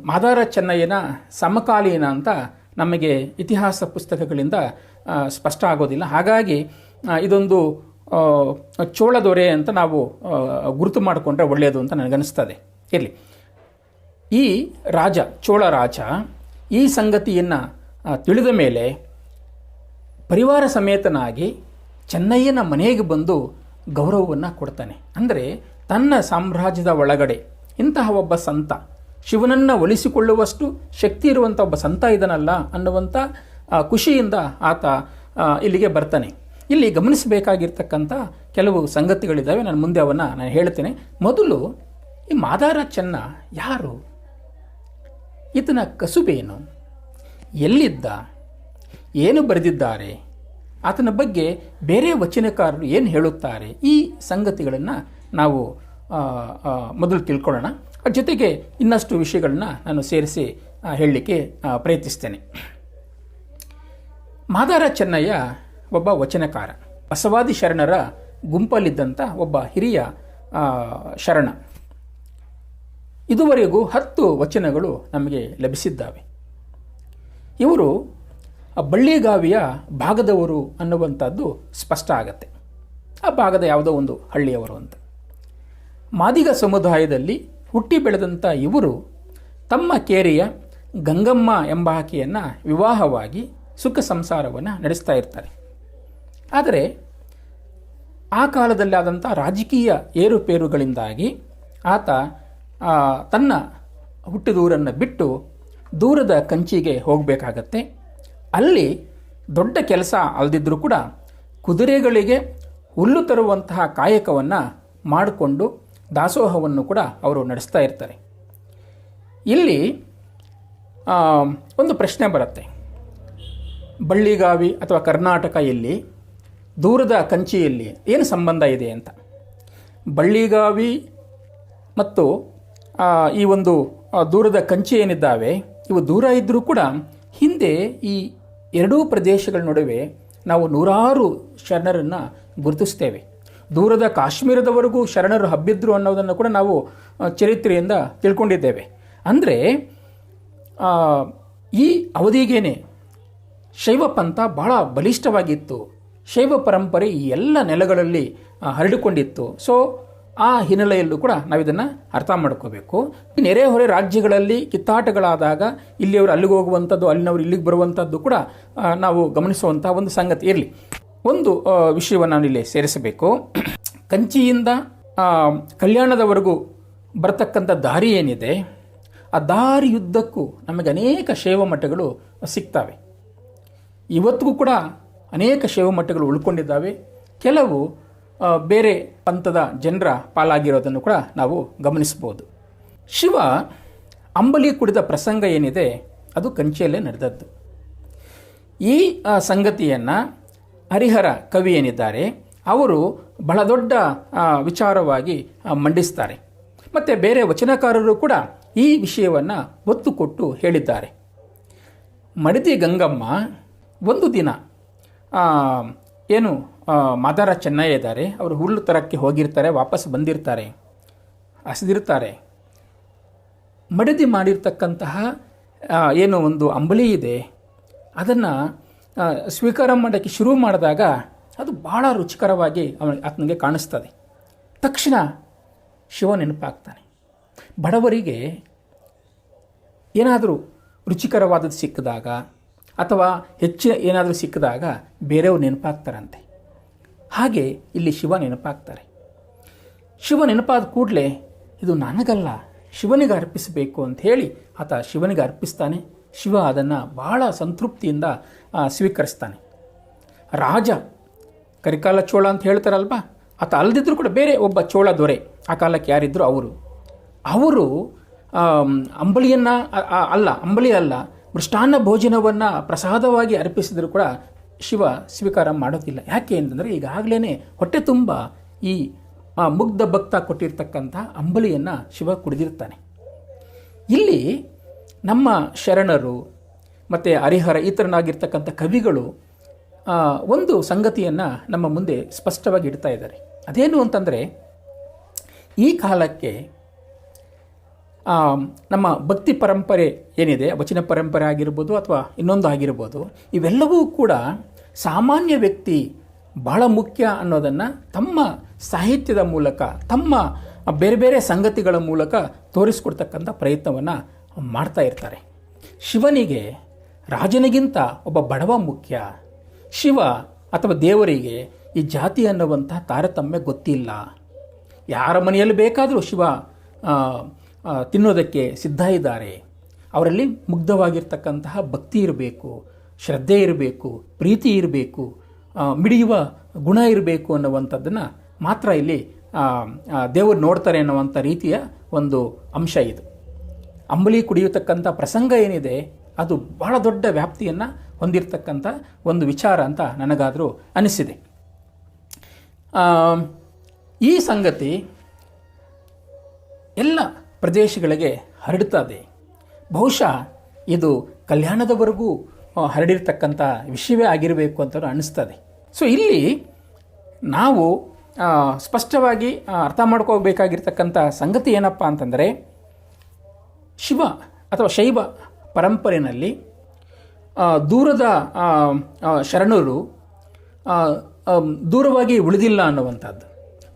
ಮಾದಾರ ಚೆನ್ನಯ್ಯನ ಸಮಕಾಲೀನ ಅಂತ ನಮಗೆ ಇತಿಹಾಸ ಪುಸ್ತಕಗಳಿಂದ ಸ್ಪಷ್ಟ ಆಗೋದಿಲ್ಲ. ಹಾಗಾಗಿ ಇದೊಂದು ಚೋಳ ದೊರೆ ಅಂತ ನಾವು ಗುರುತು ಮಾಡಿಕೊಂಡ್ರೆ ಒಳ್ಳೆಯದು ಅಂತ ನನಗನ್ನಿಸ್ತದೆ. ಇರಲಿ, ಈ ರಾಜ ಚೋಳ ರಾಜ ಈ ಸಂಗತಿಯನ್ನು ತಿಳಿದ ಮೇಲೆ ಪರಿವಾರ ಸಮೇತನಾಗಿ ಚೆನ್ನಯ್ಯನ ಮನೆಗೆ ಬಂದು ಗೌರವವನ್ನು ಕೊಡ್ತಾನೆ. ಅಂದರೆ ತನ್ನ ಸಾಮ್ರಾಜ್ಯದ ಒಳಗಡೆ ಇಂತಹ ಒಬ್ಬ ಸಂತ, ಶಿವನನ್ನು ಒಲಿಸಿಕೊಳ್ಳುವಷ್ಟು ಶಕ್ತಿ ಇರುವಂಥ ಒಬ್ಬ ಸಂತ ಇದನಲ್ಲ ಅನ್ನುವಂಥ ಖುಷಿಯಿಂದ ಆತ ಇಲ್ಲಿಗೆ ಬರ್ತಾನೆ. ಇಲ್ಲಿ ಗಮನಿಸಬೇಕಾಗಿರ್ತಕ್ಕಂಥ ಕೆಲವು ಸಂಗತಿಗಳಿದ್ದಾವೆ. ನಾನು ಮುಂದೆ ನಾನು ಹೇಳ್ತೇನೆ. ಮೊದಲು ಈ ಮಾದಾರ ಚೆನ್ನ ಯಾರು? ಈತನ ಕಸುಬೇನು? ಎಲ್ಲಿದ್ದ? ಏನು ಬರೆದಿದ್ದಾರೆ? ಆತನ ಬಗ್ಗೆ ಬೇರೆ ವಚನಕಾರರು ಏನು ಹೇಳುತ್ತಾರೆ? ಈ ಸಂಗತಿಗಳನ್ನು ನಾವು ಮೊದಲು ತಿಳ್ಕೊಳ್ಳೋಣ. ಜೊತೆಗೆ ಇನ್ನಷ್ಟು ವಿಷಯಗಳನ್ನ ನಾನು ಸೇರಿಸಿ ಹೇಳಲಿಕ್ಕೆ ಪ್ರಯತ್ನಿಸ್ತೇನೆ. ಮಾದಾರ ಚೆನ್ನಯ್ಯ ಒಬ್ಬ ವಚನಕಾರ, ಬಸವಾದಿ ಶರಣರ ಗುಂಪಲ್ಲಿದ್ದಂಥ ಒಬ್ಬ ಹಿರಿಯ ಶರಣ. ಇದುವರೆಗೂ 10 ವಚನಗಳು ನಮಗೆ ಲಭಿಸಿದ್ದಾವೆ. ಇವರು ಬಳ್ಳಿಗಾವಿಯ ಭಾಗದವರು ಅನ್ನುವಂಥದ್ದು ಸ್ಪಷ್ಟ ಆಗತ್ತೆ. ಆ ಭಾಗದ ಯಾವುದೋ ಒಂದು ಹಳ್ಳಿಯವರು ಅಂತ. ಮಾದಿಗ ಸಮುದಾಯದಲ್ಲಿ ಹುಟ್ಟಿ ಬೆಳೆದಂಥ ಇವರು ತಮ್ಮ ಕೇರಿಯ ಗಂಗಮ್ಮ ಎಂಬ ಆಕೆಯನ್ನು ವಿವಾಹವಾಗಿ ಸುಖ ಸಂಸಾರವನ್ನು ನಡೆಸ್ತಾ ಇರ್ತಾರೆ. ಆದರೆ ಆ ಕಾಲದಲ್ಲಿ ಆದಂಥ ರಾಜಕೀಯ ಏರುಪೇರುಗಳಿಂದಾಗಿ ಆತ ತನ್ನ ಹುಟ್ಟಿದೂರನ್ನು ಬಿಟ್ಟು ದೂರದ ಕಂಚಿಗೆ ಹೋಗಬೇಕಾಗತ್ತೆ. ಅಲ್ಲಿ ದೊಡ್ಡ ಕೆಲಸ ಅಲ್ಲದಿದ್ದರೂ ಕೂಡ ಕುದುರೆಗಳಿಗೆ ಹುಲ್ಲು ತರುವಂತಹ ಕಾಯಕವನ್ನು ಮಾಡಿಕೊಂಡು ದಾಸೋಹವನ್ನು ಕೂಡ ಅವರು ನಡೆಸ್ತಾ ಇರ್ತಾರೆ. ಇಲ್ಲಿ ಒಂದು ಪ್ರಶ್ನೆ ಬರುತ್ತೆ, ಬಳ್ಳಿಗಾವಿ ಅಥವಾ ಕರ್ನಾಟಕ ಎಲ್ಲಿ, ದೂರದ ಕಂಚಿಯಲ್ಲಿ ಏನು ಸಂಬಂಧ ಇದೆ ಅಂತ. ಬಳ್ಳಿಗಾವಿ ಮತ್ತು ಈ ಒಂದು ದೂರದ ಕಂಚಿ ಏನಿದ್ದಾವೆ ಇವು ದೂರ ಇದ್ದರೂ ಕೂಡ ಹಿಂದೆ ಈ ಎರಡೂ ಪ್ರದೇಶಗಳ ನಡುವೆ ನಾವು ನೂರಾರು ಶರಣರನ್ನು ಗುರುತಿಸ್ತೇವೆ. ದೂರದ ಕಾಶ್ಮೀರದವರೆಗೂ ಶರಣರು ಹಬ್ಬಿದ್ರು ಅನ್ನೋದನ್ನು ಕೂಡ ನಾವು ಚರಿತ್ರೆಯಿಂದ ತಿಳ್ಕೊಂಡಿದ್ದೇವೆ. ಅಂದರೆ ಈ ಅವಧಿಗೇನೆ ಶೈವ ಪಂಥ ಬಹಳ ಬಲಿಷ್ಠವಾಗಿತ್ತು. ಶೈವ ಪರಂಪರೆ ಈ ಎಲ್ಲ ನೆಲೆಗಳಲ್ಲಿ ಹರಡಿಕೊಂಡಿತ್ತು. ಸೊ ಆ ಹಿನ್ನೆಲೆಯಲ್ಲೂ ಕೂಡ ನಾವಿದನ್ನು ಅರ್ಥ ಮಾಡ್ಕೋಬೇಕು. ನೆರೆಹೊರೆ ರಾಜ್ಯಗಳಲ್ಲಿ ಕಿತ್ತಾಟಗಳಾದಾಗ ಇಲ್ಲಿಯವರು ಅಲ್ಲಿಗೆ ಹೋಗುವಂಥದ್ದು, ಅಲ್ಲಿನವರು ಇಲ್ಲಿಗೆ ಬರುವಂಥದ್ದು ಕೂಡ ನಾವು ಗಮನಿಸುವಂಥ ಒಂದು ಸಂಗತಿ ಇರಲಿ. ಒಂದು ವಿಷಯವನ್ನು ನಾನಿಲ್ಲಿ ಸೇರಿಸಬೇಕು. ಕಂಚಿಯಿಂದ ಕಲ್ಯಾಣದವರೆಗೂ ಬರತಕ್ಕಂಥ ದಾರಿ ಏನಿದೆ, ಆ ದಾರಿಯುದ್ದಕ್ಕೂ ನಮಗೆ ಅನೇಕ ಶೈವ ಮಠಗಳು ಸಿಗ್ತವೆ. ಇವತ್ತಿಗೂ ಕೂಡ ಅನೇಕ ಶೈವ ಮಠಗಳು ಉಳ್ಕೊಂಡಿದ್ದಾವೆ. ಕೆಲವು ಬೇರೆ ಪಂಥದ ಜನರ ಪಾಲಾಗಿರೋದನ್ನು ಕೂಡ ನಾವು ಗಮನಿಸ್ಬೋದು. ಶಿವ ಅಂಬಲಿ ಕುಡಿದ ಪ್ರಸಂಗ ಏನಿದೆ ಅದು ಕಂಚಿಯಲ್ಲೇ ನಡೆದದ್ದು. ಈ ಸಂಗತಿಯನ್ನು ಹರಿಹರ ಕವಿ ಏನಿದ್ದಾರೆ ಅವರು ಬಹಳ ದೊಡ್ಡ ವಿಚಾರವಾಗಿ ಮಂಡಿಸ್ತಾರೆ. ಮತ್ತು ಬೇರೆ ವಚನಕಾರರು ಕೂಡ ಈ ವಿಷಯವನ್ನು ಒತ್ತು ಕೊಟ್ಟು ಹೇಳಿದ್ದಾರೆ. ಮಡದಿ ಗಂಗಮ್ಮ ಒಂದು ದಿನ ಏನು ಮಾದಾರ ಚೆನ್ನಯ್ಯ ಇದ್ದಾರೆ, ಅವರು ಹುಲ್ಲು ತರಕ್ಕೆ ಹೋಗಿರ್ತಾರೆ, ವಾಪಸ್ ಬಂದಿರ್ತಾರೆ, ಹಸಿದಿರ್ತಾರೆ. ಮಡದಿ ಮಾಡಿರ್ತಕ್ಕಂತಹ ಏನು ಒಂದು ಅಂಬಲಿ ಇದೆ ಅದನ್ನು ಸ್ವೀಕಾರ ಮಾಡೋಕ್ಕೆ ಶುರು ಮಾಡಿದಾಗ ಅದು ಭಾಳ ರುಚಿಕರವಾಗಿ ಆತನಿಗೆ ಕಾಣಿಸ್ತದೆ. ತಕ್ಷಣ ಶಿವ ನೆನಪಾಗ್ತಾನೆ. ಬಡವರಿಗೆ ಏನಾದರೂ ರುಚಿಕರವಾದದ್ದು ಸಿಕ್ಕಿದಾಗ ಅಥವಾ ಹೆಚ್ಚಿನ ಏನಾದರೂ ಸಿಕ್ಕಿದಾಗ ಬೇರೆಯವ್ರು ನೆನಪಾಗ್ತಾರಂತೆ. ಹಾಗೆ ಇಲ್ಲಿ ಶಿವ ನೆನಪಾಗ್ತಾರೆ. ಶಿವ ನೆನಪಾದ ಕೂಡಲೇ ಇದು ನನಗಲ್ಲ ಶಿವನಿಗೆ ಅರ್ಪಿಸಬೇಕು ಅಂತ ಹೇಳಿ ಆತ ಶಿವನಿಗೆ ಅರ್ಪಿಸ್ತಾನೆ. ಶಿವ ಅದನ್ನು ಬಹಳ ಸಂತೃಪ್ತಿಯಿಂದ ಸ್ವೀಕರಿಸ್ತಾನೆ. ರಾಜ ಕರಿಕಾಲ ಚೋಳ ಅಂತ ಹೇಳ್ತಾರಲ್ವ, ಆತ ಅಲ್ಲದಿದ್ದರೂ ಕೂಡ ಬೇರೆ ಒಬ್ಬ ಚೋಳ ದೊರೆ ಆ ಕಾಲಕ್ಕೆ ಯಾರಿದ್ರು ಅವರು ಅಂಬಳಿಯನ್ನು ಅಂಬಳಿ ಅಲ್ಲ ಮೃಷ್ಟಾನ್ನ ಭೋಜನವನ್ನು ಪ್ರಸಾದವಾಗಿ ಅರ್ಪಿಸಿದರೂ ಕೂಡ ಶಿವ ಸ್ವೀಕಾರ ಮಾಡೋದಿಲ್ಲ. ಯಾಕೆ ಅಂತಂದರೆ ಈಗಾಗಲೇ ಹೊಟ್ಟೆ ತುಂಬ ಈ ಮುಗ್ಧ ಭಕ್ತ ಕೊಟ್ಟಿರ್ತಕ್ಕಂಥ ಅಂಬಲಿಯನ್ನು ಶಿವ ಕುಡಿದಿರ್ತಾನೆ. ಇಲ್ಲಿ ನಮ್ಮ ಶರಣರು ಮತ್ತು ಹರಿಹರ ಈತರನಾಗಿರ್ತಕ್ಕಂಥ ಕವಿಗಳು ಒಂದು ಸಂಗತಿಯನ್ನು ನಮ್ಮ ಮುಂದೆ ಸ್ಪಷ್ಟವಾಗಿ ಇಡ್ತಾ ಇದ್ದಾರೆ. ಅದೇನು ಅಂತಂದರೆ, ಈ ಕಾಲಕ್ಕೆ ನಮ್ಮ ಭಕ್ತಿ ಪರಂಪರೆ ಏನಿದೆ, ವಚನ ಪರಂಪರೆ ಆಗಿರ್ಬೋದು ಅಥವಾ ಇನ್ನೊಂದು ಆಗಿರ್ಬೋದು, ಇವೆಲ್ಲವೂ ಕೂಡ ಸಾಮಾನ್ಯ ವ್ಯಕ್ತಿ ಬಹಳ ಮುಖ್ಯ ಅನ್ನೋದನ್ನು ತಮ್ಮ ಸಾಹಿತ್ಯದ ಮೂಲಕ, ತಮ್ಮ ಬೇರೆ ಬೇರೆ ಸಂಗತಿಗಳ ಮೂಲಕ ತೋರಿಸ್ಕೊಡ್ತಕ್ಕಂಥ ಪ್ರಯತ್ನವನ್ನು ಮಾಡ್ತಾ ಇರ್ತಾರೆ. ಶಿವನಿಗೆ ರಾಜನಿಗಿಂತ ಒಬ್ಬ ಬಡವ ಮುಖ್ಯ. ಶಿವ ಅಥವಾ ದೇವರಿಗೆ ಈ ಜಾತಿ ಅನ್ನುವಂಥ ತಾರತಮ್ಯ ಗೊತ್ತಿಲ್ಲ. ಯಾರ ಮನೆಯಲ್ಲಿ ಬೇಕಾದರೂ ಶಿವ ತಿನ್ನೋದಕ್ಕೆ ಸಿದ್ಧ ಇದ್ದಾರೆ. ಅವರಲ್ಲಿ ಮುಗ್ಧವಾಗಿರ್ತಕ್ಕಂತಹ ಭಕ್ತಿ ಇರಬೇಕು, ಶ್ರದ್ಧೆ ಇರಬೇಕು, ಪ್ರೀತಿ ಇರಬೇಕು, ಮಿಡಿಯುವ ಗುಣ ಇರಬೇಕು ಅನ್ನುವಂಥದ್ದನ್ನು ಮಾತ್ರ ಇಲ್ಲಿ ದೇವರು ನೋಡ್ತಾರೆ ಅನ್ನುವಂಥ ರೀತಿಯ ಒಂದು ಅಂಶ ಇದು. ಅಂಬಲಿ ಕುಡಿಯತಕ್ಕಂಥ ಪ್ರಸಂಗ ಏನಿದೆ ಅದು ಬಹಳ ದೊಡ್ಡ ವ್ಯಾಪ್ತಿಯನ್ನು ಹೊಂದಿರತಕ್ಕಂಥ ಒಂದು ವಿಚಾರ ಅಂತ ನನಗಾದರೂ ಅನಿಸಿದೆ. ಈ ಸಂಗತಿ ಎಲ್ಲ ಪ್ರದೇಶಗಳಿಗೆ ಹರಡುತ್ತದೆ. ಬಹುಶಃ ಇದು ಕಲ್ಯಾಣದವರೆಗೂ ಹರಡಿರ್ತಕ್ಕಂಥ ವಿಷಯವೇ ಆಗಿರಬೇಕು ಅಂತ ಅನ್ನಿಸ್ತದೆ. ಸೊ ಇಲ್ಲಿ ನಾವು ಸ್ಪಷ್ಟವಾಗಿ ಅರ್ಥ ಮಾಡ್ಕೋಬೇಕಾಗಿರ್ತಕ್ಕಂಥ ಸಂಗತಿ ಏನಪ್ಪ ಅಂತಂದರೆ, ಶಿವ ಅಥವಾ ಶೈವ ಪರಂಪರೆಯಲ್ಲಿ ದೂರದ ಶರಣರು ದೂರವಾಗಿ ಉಳಿದಿಲ್ಲ ಅನ್ನುವಂಥದ್ದು.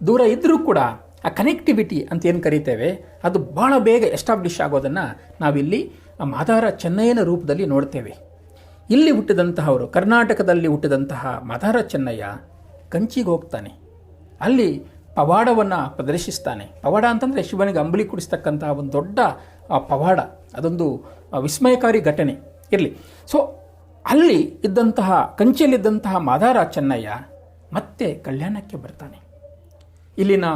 ದೂರ ಇದ್ದರೂ ಕೂಡ ಆ ಕನೆಕ್ಟಿವಿಟಿ ಅಂತ ಏನು ಕರಿತೇವೆ ಅದು ಭಾಳ ಬೇಗ ಎಸ್ಟಾಬ್ಲಿಷ್ ಆಗೋದನ್ನು ನಾವಿಲ್ಲಿ ಮಾದಾರ ಚೆನ್ನಯ್ಯನ ರೂಪದಲ್ಲಿ ನೋಡ್ತೇವೆ. ಇಲ್ಲಿ ಹುಟ್ಟಿದಂತಹವರು, ಕರ್ನಾಟಕದಲ್ಲಿ ಹುಟ್ಟಿದಂತಹ ಮಾದಾರ ಚೆನ್ನಯ್ಯ ಕಂಚಿಗೆ ಹೋಗ್ತಾನೆ. ಅಲ್ಲಿ ಪವಾಡವನ್ನು ಪ್ರದರ್ಶಿಸ್ತಾನೆ. ಪವಾಡ ಅಂತಂದರೆ ಶಿವನಿಗೆ ಅಂಬಲಿ ಕುಡಿಸ್ತಕ್ಕಂತಹ ಒಂದು ದೊಡ್ಡ ಪವಾಡ, ಅದೊಂದು ವಿಸ್ಮಯಕಾರಿ ಘಟನೆ ಇರಲಿ. ಸೊ ಅಲ್ಲಿ ಇದ್ದಂತಹ, ಕಂಚಿಯಲ್ಲಿದ್ದಂತಹ ಮಾದಾರ ಚೆನ್ನಯ್ಯ ಮತ್ತೆ ಕಲ್ಯಾಣಕ್ಕೆ ಬರ್ತಾನೆ. ಇಲ್ಲಿನ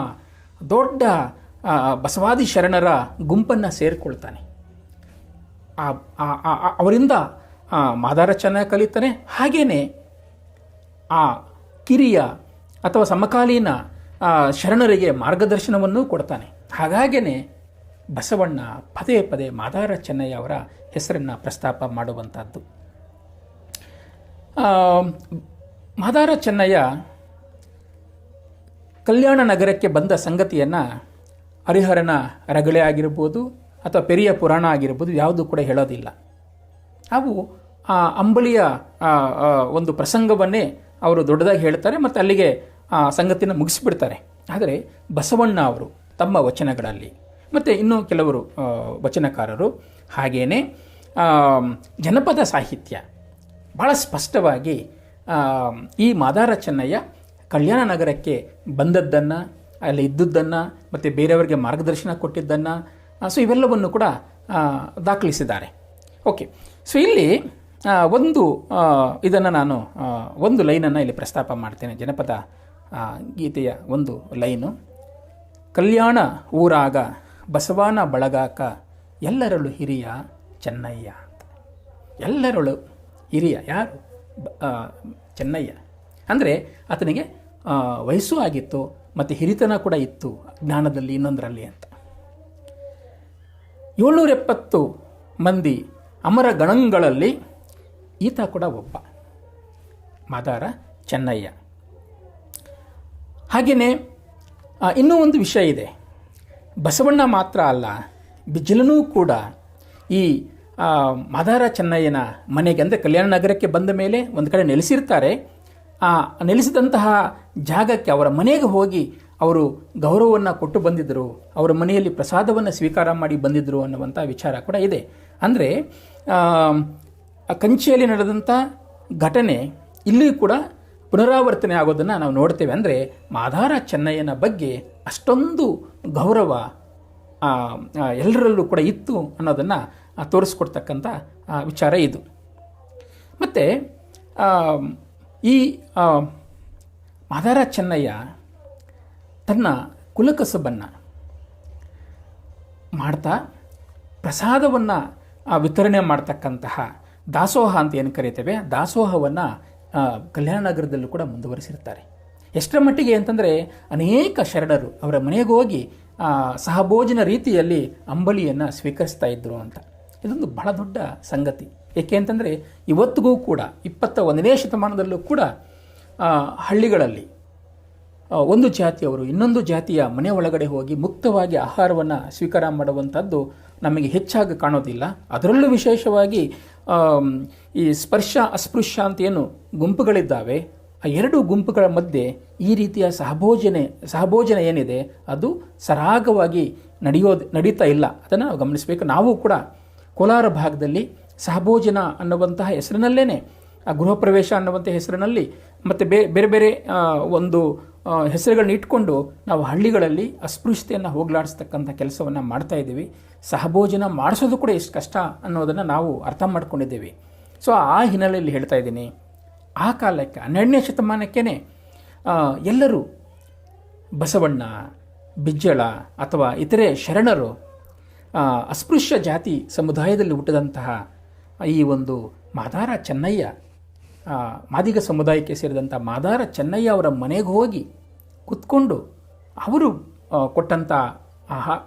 ದೊಡ್ಡ ಬಸವಾದಿ ಶರಣರ ಗುಂಪನ್ನು ಸೇರಿಕೊಳ್ತಾನೆ. ಅವರಿಂದ ಮಾದಾರ ಚೆನ್ನಯ್ಯ ಕಲಿತಾನೆ. ಹಾಗೆಯೇ ಆ ಕಿರಿಯ ಅಥವಾ ಸಮಕಾಲೀನ ಶರಣರಿಗೆ ಮಾರ್ಗದರ್ಶನವನ್ನು ಕೊಡ್ತಾನೆ. ಹಾಗಾಗೇ ಬಸವಣ್ಣ ಪದೇ ಪದೇ ಮಾದಾರ ಚೆನ್ನಯ್ಯ ಅವರ ಹೆಸರನ್ನು ಪ್ರಸ್ತಾಪ ಮಾಡುವಂಥದ್ದು. ಮಾದಾರ ಚೆನ್ನಯ್ಯ ಕಲ್ಯಾಣ ನಗರಕ್ಕೆ ಬಂದ ಸಂಗತಿಯನ್ನು ಹರಿಹರನ ರಗಳೆ ಆಗಿರ್ಬೋದು ಅಥವಾ ಪೆರಿಯ ಪುರಾಣ ಆಗಿರ್ಬೋದು ಯಾವುದೂ ಕೂಡ ಹೇಳೋದಿಲ್ಲ. ಅವು ಆ ಅಂಬಲಿಯ ಒಂದು ಪ್ರಸಂಗವನ್ನೇ ಅವರು ದೊಡ್ಡದಾಗಿ ಹೇಳ್ತಾರೆ ಮತ್ತು ಅಲ್ಲಿಗೆ ಸಂಗತಿನ ಮುಗಿಸಿಬಿಡ್ತಾರೆ. ಆದರೆ ಬಸವಣ್ಣ ಅವರು ತಮ್ಮ ವಚನಗಳಲ್ಲಿ ಮತ್ತು ಇನ್ನೂ ಕೆಲವರು ವಚನಕಾರರು ಹಾಗೆಯೇ ಜನಪದ ಸಾಹಿತ್ಯ ಭಾಳ ಸ್ಪಷ್ಟವಾಗಿ ಈ ಮಾದಾರ ಚೆನ್ನಯ್ಯ ಕಲ್ಯಾಣ ನಗರಕ್ಕೆ ಬಂದದ್ದನ್ನು, ಅಲ್ಲಿ ಇದ್ದುದನ್ನು ಮತ್ತು ಬೇರೆಯವರಿಗೆ ಮಾರ್ಗದರ್ಶನ ಕೊಟ್ಟಿದ್ದನ್ನು, ಸೊ ಇವೆಲ್ಲವನ್ನು ಕೂಡ ದಾಖಲಿಸಿದ್ದಾರೆ. ಓಕೆ, ಸೊ ಇಲ್ಲಿ ಇದನ್ನು ನಾನು ಒಂದು ಲೈನನ್ನು ಇಲ್ಲಿ ಪ್ರಸ್ತಾಪ ಮಾಡ್ತೇನೆ. ಜನಪದ ಗೀತೆಯ ಒಂದು ಲೈನು: ಕಲ್ಯಾಣ ಊರಾಗ ಬಸವನ ಬಳಗಾಕ ಎಲ್ಲರಳು ಹಿರಿಯ ಚೆನ್ನಯ್ಯ ಅಂತ. ಎಲ್ಲರಳು ಹಿರಿಯ ಯಾರು? ಚೆನ್ನಯ್ಯ. ಅಂದರೆ ಆತನಿಗೆ ವಯಸ್ಸು ಆಗಿತ್ತು ಮತ್ತು ಹಿರಿತನ ಕೂಡ ಇತ್ತು ಜ್ಞಾನದಲ್ಲಿ ಇನ್ನೊಂದರಲ್ಲಿ ಅಂತ. 770 ಮಂದಿ ಅಮರ ಗಣಗಳಲ್ಲಿ ಈತ ಕೂಡ ಒಬ್ಬ, ಮಾದಾರ ಚೆನ್ನಯ್ಯ. ಹಾಗೆಯೇ ಇನ್ನೂ ಒಂದು ವಿಷಯ ಇದೆ. ಬಸವಣ್ಣ ಮಾತ್ರ ಅಲ್ಲ, ಬಿಜ್ಜಲನೂ ಕೂಡ ಈ ಮಾದಾರ ಚೆನ್ನಯ್ಯನ ಮನೆಗೆ, ಅಂದರೆ ಕಲ್ಯಾಣ ನಗರಕ್ಕೆ ಬಂದ ಮೇಲೆ ಒಂದು ಕಡೆ ನೆಲೆಸಿರ್ತಾರೆ. ಆ ನೆಲೆಸಿದಂತಹ ಜಾಗಕ್ಕೆ, ಅವರ ಮನೆಗೆ ಹೋಗಿ ಅವರು ಗೌರವವನ್ನು ಕೊಟ್ಟು ಬಂದಿದ್ದರು, ಅವರ ಮನೆಯಲ್ಲಿ ಪ್ರಸಾದವನ್ನು ಸ್ವೀಕಾರ ಮಾಡಿ ಬಂದಿದ್ದರು ಅನ್ನುವಂಥ ವಿಚಾರ ಕೂಡ ಇದೆ. ಅಂದರೆ ಕಂಚಿಯಲ್ಲಿ ನಡೆದಂಥ ಘಟನೆ ಇಲ್ಲಿಯೂ ಕೂಡ ಪುನರಾವರ್ತನೆ ಆಗೋದನ್ನು ನಾವು ನೋಡ್ತೇವೆ. ಅಂದರೆ ಮಾದಾರ ಚೆನ್ನಯ್ಯನ ಬಗ್ಗೆ ಅಷ್ಟೊಂದು ಗೌರವ ಎಲ್ಲರಲ್ಲೂ ಕೂಡ ಇತ್ತು ಅನ್ನೋದನ್ನು ತೋರಿಸ್ಕೊಡ್ತಕ್ಕಂಥ ವಿಚಾರ ಇದು. ಮತ್ತು ಈ ಮಾದಾರ ಚೆನ್ನಯ್ಯ ತನ್ನ ಕುಲಕಸಬನ್ನು ಮಾಡ್ತಾ ಪ್ರಸಾದವನ್ನು ವಿತರಣೆ ಮಾಡ್ತಕ್ಕಂತಹ ದಾಸೋಹ ಅಂತ ಏನು ಕರೀತೇವೆ, ದಾಸೋಹವನ್ನು ಕಲ್ಯಾಣ ನಗರದಲ್ಲೂ ಕೂಡ ಮುಂದುವರಿಸಿರ್ತಾರೆ. ಎಷ್ಟರ ಮಟ್ಟಿಗೆ ಅಂತಂದರೆ ಅನೇಕ ಶರಣರು ಅವರ ಮನೆಗೆ ಹೋಗಿ ಸಹಭೋಜನ ರೀತಿಯಲ್ಲಿ ಅಂಬಲಿಯನ್ನು ಸ್ವೀಕರಿಸ್ತಾ ಇದ್ದರು ಅಂತ. ಇದೊಂದು ಬಹಳ ದೊಡ್ಡ ಸಂಗತಿ. ಏಕೆ ಅಂತಂದರೆ ಇವತ್ತಿಗೂ ಕೂಡ 21ನೇ ಶತಮಾನದಲ್ಲೂ ಕೂಡ ಹಳ್ಳಿಗಳಲ್ಲಿ ಒಂದು ಜಾತಿಯವರು ಇನ್ನೊಂದು ಜಾತಿಯ ಮನೆ ಒಳಗಡೆ ಹೋಗಿ ಮುಕ್ತವಾಗಿ ಆಹಾರವನ್ನು ಸ್ವೀಕಾರ ಮಾಡುವಂಥದ್ದು ನಮಗೆ ಹೆಚ್ಚಾಗಿ ಕಾಣೋದಿಲ್ಲ. ಅದರಲ್ಲೂ ವಿಶೇಷವಾಗಿ ಈ ಸ್ಪರ್ಶ ಅಸ್ಪೃಶ್ಯ ಅಂತ ಏನು ಗುಂಪುಗಳಿದ್ದಾವೆ, ಆ ಎರಡು ಗುಂಪುಗಳ ಮಧ್ಯೆ ಈ ರೀತಿಯ ಸಹಭೋಜನ ಏನಿದೆ ಅದು ಸರಾಗವಾಗಿ ನಡೀತಾ ಇಲ್ಲ. ಅದನ್ನು ನಾವು ಗಮನಿಸಬೇಕು. ನಾವು ಕೂಡ ಕೋಲಾರ ಭಾಗದಲ್ಲಿ ಸಹಭೋಜನ ಅನ್ನುವಂತಹ ಹೆಸರಿನಲ್ಲೇ, ಗೃಹ ಪ್ರವೇಶ ಅನ್ನುವಂಥ ಹೆಸರಿನಲ್ಲಿ ಮತ್ತು ಬೇರೆ ಬೇರೆ ಒಂದು ಹೆಸರುಗಳನ್ನ ಇಟ್ಕೊಂಡು ನಾವು ಹಳ್ಳಿಗಳಲ್ಲಿ ಅಸ್ಪೃಶ್ಯತೆಯನ್ನು ಹೋಗಲಾಡಿಸ್ತಕ್ಕಂಥ ಕೆಲಸವನ್ನು ಮಾಡ್ತಾ ಇದ್ದೀವಿ. ಸಹಭೋಜನ ಮಾಡಿಸೋದು ಕೂಡ ಎಷ್ಟು ಕಷ್ಟ ಅನ್ನೋದನ್ನು ನಾವು ಅರ್ಥ ಮಾಡ್ಕೊಂಡಿದ್ದೇವೆ. ಸೊ ಆ ಹಿನ್ನೆಲೆಯಲ್ಲಿ ಹೇಳ್ತಾ ಇದ್ದೀನಿ, ಆ ಕಾಲಕ್ಕೆ 12ನೇ ಶತಮಾನಕ್ಕೇ ಎಲ್ಲರೂ ಬಸವಣ್ಣ, ಬಿಜ್ಜಳ ಅಥವಾ ಇತರೆ ಶರಣರು ಅಸ್ಪೃಶ್ಯ ಜಾತಿ ಸಮುದಾಯದಲ್ಲಿ ಹುಟ್ಟಿದಂತಹ ಈ ಒಂದು ಮಾದಾರ ಚೆನ್ನಯ್ಯ, ಮಾದಿಗ ಸಮುದಾಯಕ್ಕೆ ಸೇರಿದಂಥ ಮಾದಾರ ಚೆನ್ನಯ್ಯ ಅವರ ಮನೆಗೆ ಹೋಗಿ ಕೂತ್ಕೊಂಡು ಅವರು ಕೊಟ್ಟಂಥ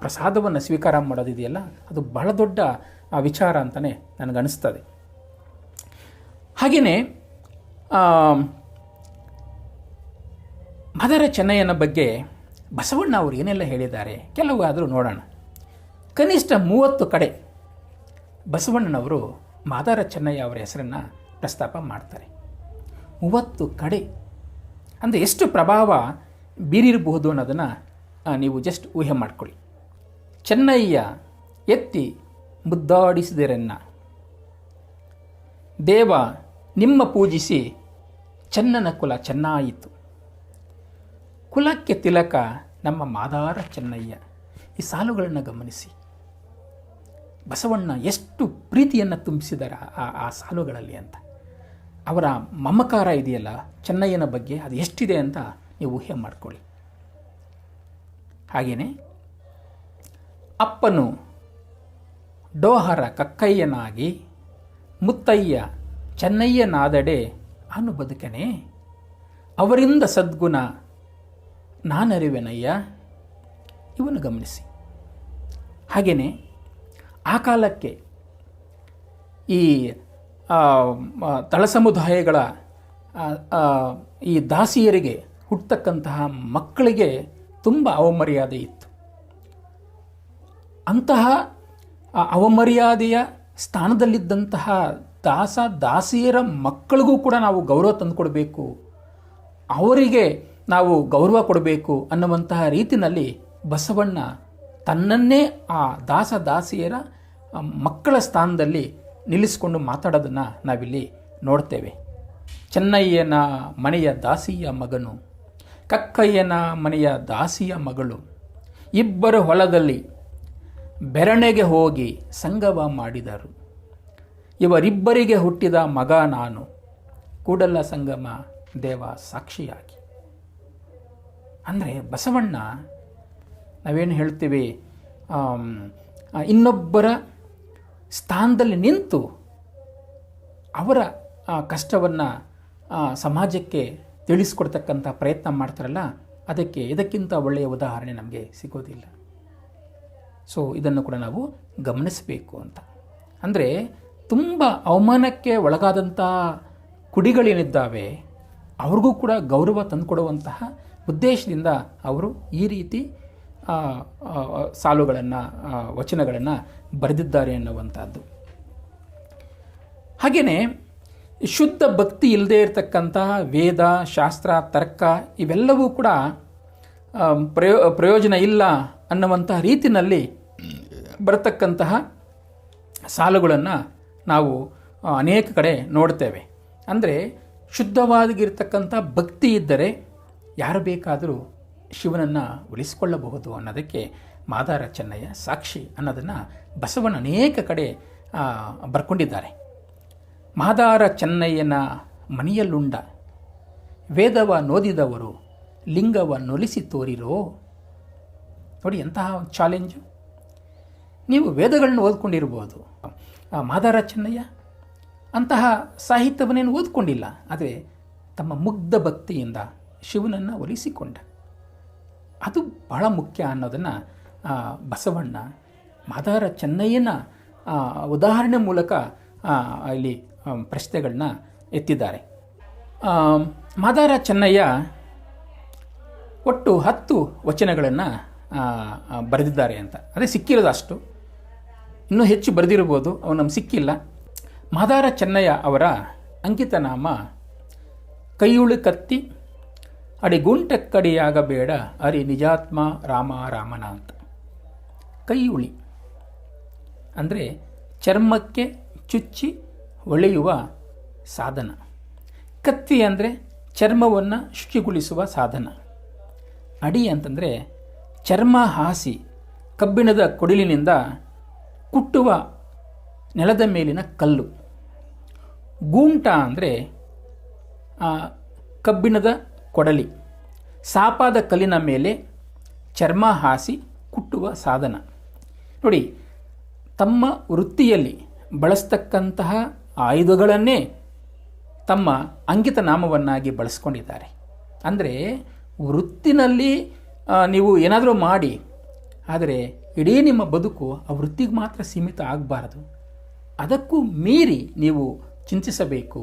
ಪ್ರಸಾದವನ್ನು ಸ್ವೀಕಾರ ಮಾಡೋದಿದೆಯಲ್ಲ, ಅದು ಬಹಳ ದೊಡ್ಡ ವಿಚಾರ ಅಂತಲೇ ನನಗನ್ನಿಸ್ತದೆ. ಹಾಗೆಯೇ ಮಾದಾರ ಚೆನ್ನಯ್ಯನ ಬಗ್ಗೆ ಬಸವಣ್ಣ ಅವರು ಏನೆಲ್ಲ ಹೇಳಿದ್ದಾರೆ ಕೆಲವು ಆದರೂ ನೋಡೋಣ. ಕನಿಷ್ಠ 30 ಕಡೆ ಬಸವಣ್ಣನವರು ಮಾದಾರ ಚೆನ್ನಯ್ಯ ಅವರ ಹೆಸರನ್ನು ಪ್ರಸ್ತಾಪ ಮಾಡ್ತಾರೆ. 30 ಕಡೆ ಅಂದರೆ ಎಷ್ಟು ಪ್ರಭಾವ ಬೀರಿರಬಹುದು ಅನ್ನೋದನ್ನು ನೀವು ಜಸ್ಟ್ ಊಹೆ ಮಾಡಿಕೊಳ್ಳಿ. ಚೆನ್ನಯ್ಯ ಎತ್ತಿ ಮುದ್ದಾಡಿಸಿದರೆನ್ನ, ದೇವ ನಿಮ್ಮ ಪೂಜಿಸಿ ಚೆನ್ನನ ಕುಲ ಚೆನ್ನಾಯಿತು, ಕುಲಕ್ಕೆ ತಿಲಕ ನಮ್ಮ ಮಾದಾರ ಚೆನ್ನಯ್ಯ. ಈ ಸಾಲುಗಳನ್ನು ಗಮನಿಸಿ, ಬಸವಣ್ಣ ಎಷ್ಟು ಪ್ರೀತಿಯನ್ನು ತುಂಬಿಸಿದ್ದಾರೆ ಆ ಸಾಲುಗಳಲ್ಲಿ ಅಂತ. ಅವರ ಮಮಕಾರ ಇದೆಯಲ್ಲ ಚೆನ್ನಯ್ಯನ ಬಗ್ಗೆ, ಅದು ಎಷ್ಟಿದೆ ಅಂತ ನೀವು ಊಹೆ ಮಾಡಿಕೊಳ್ಳಿ. ಹಾಗೆಯೇ ಅಪ್ಪನು ಡೋಹರ ಕಕ್ಕಯ್ಯನಾಗಿ ಮುತ್ತಯ್ಯ ಚೆನ್ನಯ್ಯನಾದಡೆ ಅನು ಬದುಕನೆ, ಅವರಿಂದ ಸದ್ಗುಣ ನಾನರಿವೆನಯ್ಯ. ಇವನ್ನು ಗಮನಿಸಿ. ಹಾಗೆಯೇ ಆ ಕಾಲಕ್ಕೆ ಈ ತಳ ಸಮುದಾಯಗಳ ಈ ದಾಸಿಯರಿಗೆ ಹುಟ್ಟತಕ್ಕಂತಹ ಮಕ್ಕಳಿಗೆ ತುಂಬ ಅವಮರ್ಯಾದೆ ಇತ್ತು. ಅಂತಹ ಅವಮರ್ಯಾದೆಯ ಸ್ಥಾನದಲ್ಲಿದ್ದಂತಹ ದಾಸಿಯರ ಮಕ್ಕಳಿಗೂ ಕೂಡ ನಾವು ಗೌರವ ತಂದುಕೊಡಬೇಕು, ಅವರಿಗೆ ನಾವು ಗೌರವ ಕೊಡಬೇಕು ಅನ್ನುವಂತಹ ರೀತಿಯಲ್ಲಿ ಬಸವಣ್ಣ ತನ್ನನ್ನೇ ಆ ದಾಸಿಯರ ಮಕ್ಕಳ ಸ್ಥಾನದಲ್ಲಿ ನಿಲ್ಲಿಸಿಕೊಂಡು ಮಾತಾಡೋದನ್ನು ನಾವಿಲ್ಲಿ ನೋಡ್ತೇವೆ. ಚೆನ್ನಯ್ಯನ ಮನೆಯ ದಾಸಿಯ ಮಗನು, ಕಕ್ಕಯ್ಯನ ಮನೆಯ ದಾಸಿಯ ಮಗಳು, ಇಬ್ಬರು ಹೊಲದಲ್ಲಿ ಬೆರಣೆಗೆ ಹೋಗಿ ಸಂಗವ ಮಾಡಿದರು, ಇವರಿಬ್ಬರಿಗೆ ಹುಟ್ಟಿದ ಮಗ ನಾನು, ಕೂಡಲ ಸಂಗಮ ದೇವ ಸಾಕ್ಷಿಯಾಗಿ. ಅಂದರೆ ಬಸವಣ್ಣ ನಾವೇನು ಹೇಳ್ತೀವಿ, ಇನ್ನೊಬ್ಬರ ಸ್ಥಾನದಲ್ಲಿ ನಿಂತು ಅವರ ಕಷ್ಟವನ್ನು ಸಮಾಜಕ್ಕೆ ತಿಳಿಸ್ಕೊಡ್ತಕ್ಕಂಥ ಪ್ರಯತ್ನ ಮಾಡ್ತಾರಲ್ಲ, ಇದಕ್ಕಿಂತ ಒಳ್ಳೆಯ ಉದಾಹರಣೆ ನಮಗೆ ಸಿಗೋದಿಲ್ಲ. ಸೊ ಇದನ್ನು ಕೂಡ ನಾವು ಗಮನಿಸಬೇಕು ಅಂತ. ಅಂದರೆ ತುಂಬ ಅವಮಾನಕ್ಕೆ ಒಳಗಾದಂಥ ಕುಡಿಗಳೇನಿದ್ದಾವೆ ಅವ್ರಿಗೂ ಕೂಡ ಗೌರವ ತಂದುಕೊಡುವಂತಹ ಉದ್ದೇಶದಿಂದ ಅವರು ಈ ರೀತಿ ಸಾಲುಗಳನ್ನು ವಚನಗಳನ್ನು ಬರೆದಿದ್ದಾರೆ ಅನ್ನುವಂಥದ್ದು. ಹಾಗೆಯೇ ಶುದ್ಧ ಭಕ್ತಿ ಇಲ್ಲದೆ ಇರತಕ್ಕಂತಹ ವೇದ, ಶಾಸ್ತ್ರ, ತರ್ಕ ಇವೆಲ್ಲವೂ ಕೂಡ ಪ್ರಯೋಜನ ಇಲ್ಲ ಅನ್ನುವಂತಹ ರೀತಿಯಲ್ಲಿ ಬರತಕ್ಕಂತಹ ಸಾಲುಗಳನ್ನು ನಾವು ಅನೇಕ ಕಡೆ ನೋಡ್ತೇವೆ. ಅಂದರೆ ಶುದ್ಧವಾಗಿರ್ತಕ್ಕಂಥ ಭಕ್ತಿ ಇದ್ದರೆ ಯಾರು ಬೇಕಾದರೂ ಶಿವನನ್ನು ಉಳಿಸಿಕೊಳ್ಳಬಹುದು ಅನ್ನೋದಕ್ಕೆ ಮಾದಾರ ಚೆನ್ನಯ್ಯ ಸಾಕ್ಷಿ ಅನ್ನೋದನ್ನು ಬಸವಣ್ಣ ಅನೇಕ ಕಡೆ ಬರ್ಕೊಂಡಿದ್ದಾರೆ. ಮಾದಾರ ಚೆನ್ನಯ್ಯನ ಮನೆಯಲ್ಲುಂಡ ವೇದವ ನೋದಿದವರು ಲಿಂಗವ ನೊಲಿಸಿ ತೋರಿರೋ. ನೋಡಿ ಎಂತಹ ಒಂದು ಚಾಲೆಂಜು. ನೀವು ವೇದಗಳನ್ನ ಓದ್ಕೊಂಡಿರ್ಬೋದು, ಮಾದಾರ ಚೆನ್ನಯ್ಯ ಅಂತಹ ಸಾಹಿತ್ಯವನ್ನೇನು ಓದ್ಕೊಂಡಿಲ್ಲ, ಆದರೆ ತಮ್ಮ ಮುಗ್ಧ ಭಕ್ತಿಯಿಂದ ಶಿವನನ್ನು ಒಲಿಸಿಕೊಂಡ. ಅದು ಬಹಳ ಮುಖ್ಯ ಅನ್ನೋದನ್ನು ಬಸವಣ್ಣ ಮಾದಾರ ಚೆನ್ನಯ್ಯನ ಉದಾಹರಣೆ ಮೂಲಕ ಇಲ್ಲಿ ಪ್ರಶ್ನೆಗಳನ್ನ ಎತ್ತಿದ್ದಾರೆ. ಮಾದಾರ ಚೆನ್ನಯ್ಯ ಒಟ್ಟು 10 ವಚನಗಳನ್ನು ಬರೆದಿದ್ದಾರೆ ಅಂತ. ಅದೇ ಸಿಕ್ಕಿರೋದು ಅಷ್ಟು, ಇನ್ನೂ ಹೆಚ್ಚು ಬರೆದಿರ್ಬೋದು, ಅವು ನಮ್ಗೆ ಸಿಕ್ಕಿಲ್ಲ. ಮಾದಾರ ಚೆನ್ನಯ್ಯ ಅವರ ಅಂಕಿತ ನಾಮ ಕೈಯುಳು ಕತ್ತಿ ಅಡಿಗುಂಟ ಕಡಿಯಾಗಬೇಡ ಅರಿ ನಿಜಾತ್ಮ ರಾಮ ರಾಮನ ಅಂತ. ಕೈಯುಳಿ ಅಂದರೆ ಚರ್ಮಕ್ಕೆ ಚುಚ್ಚಿ ಹೊಳೆಯುವ ಸಾಧನ. ಕತ್ತಿ ಅಂದರೆ ಚರ್ಮವನ್ನು ಶುಚಿಗೊಳಿಸುವ ಸಾಧನ. ಅಡಿ ಅಂತಂದರೆ ಚರ್ಮ ಹಾಸಿ ಕಬ್ಬಿಣದ ಕೊಡಿಲಿನಿಂದ ಕುಟ್ಟುವ ನೆಲದ ಮೇಲಿನ ಕಲ್ಲು. ಗೂಂಟ ಅಂದರೆ ಕಬ್ಬಿಣದ ಕೊಡಲಿ, ಸಾಪಾದ ಕಲ್ಲಿನ ಮೇಲೆ ಚರ್ಮ ಹಾಸಿ ಕುಟ್ಟುವ ಸಾಧನ. ನೋಡಿ, ತಮ್ಮ ವೃತ್ತಿಯಲ್ಲಿ ಬಳಸ್ತಕ್ಕಂತಹ ಆಯುಧಗಳನ್ನೇ ತಮ್ಮ ಅಂಕಿತ ನಾಮವನ್ನಾಗಿ ಬಳಸ್ಕೊಂಡಿದ್ದಾರೆ. ಅಂದರೆ ವೃತ್ತಿನಲ್ಲಿ ನೀವು ಏನಾದರೂ ಮಾಡಿ ಆದರೆ ಇಡೀ ನಿಮ್ಮ ಬದುಕು ಆ ವೃತ್ತಿಗೆ ಮಾತ್ರ ಸೀಮಿತ ಆಗಬಾರದು. ಅದಕ್ಕೂ ಮೀರಿ ನೀವು ಚಿಂತಿಸಬೇಕು,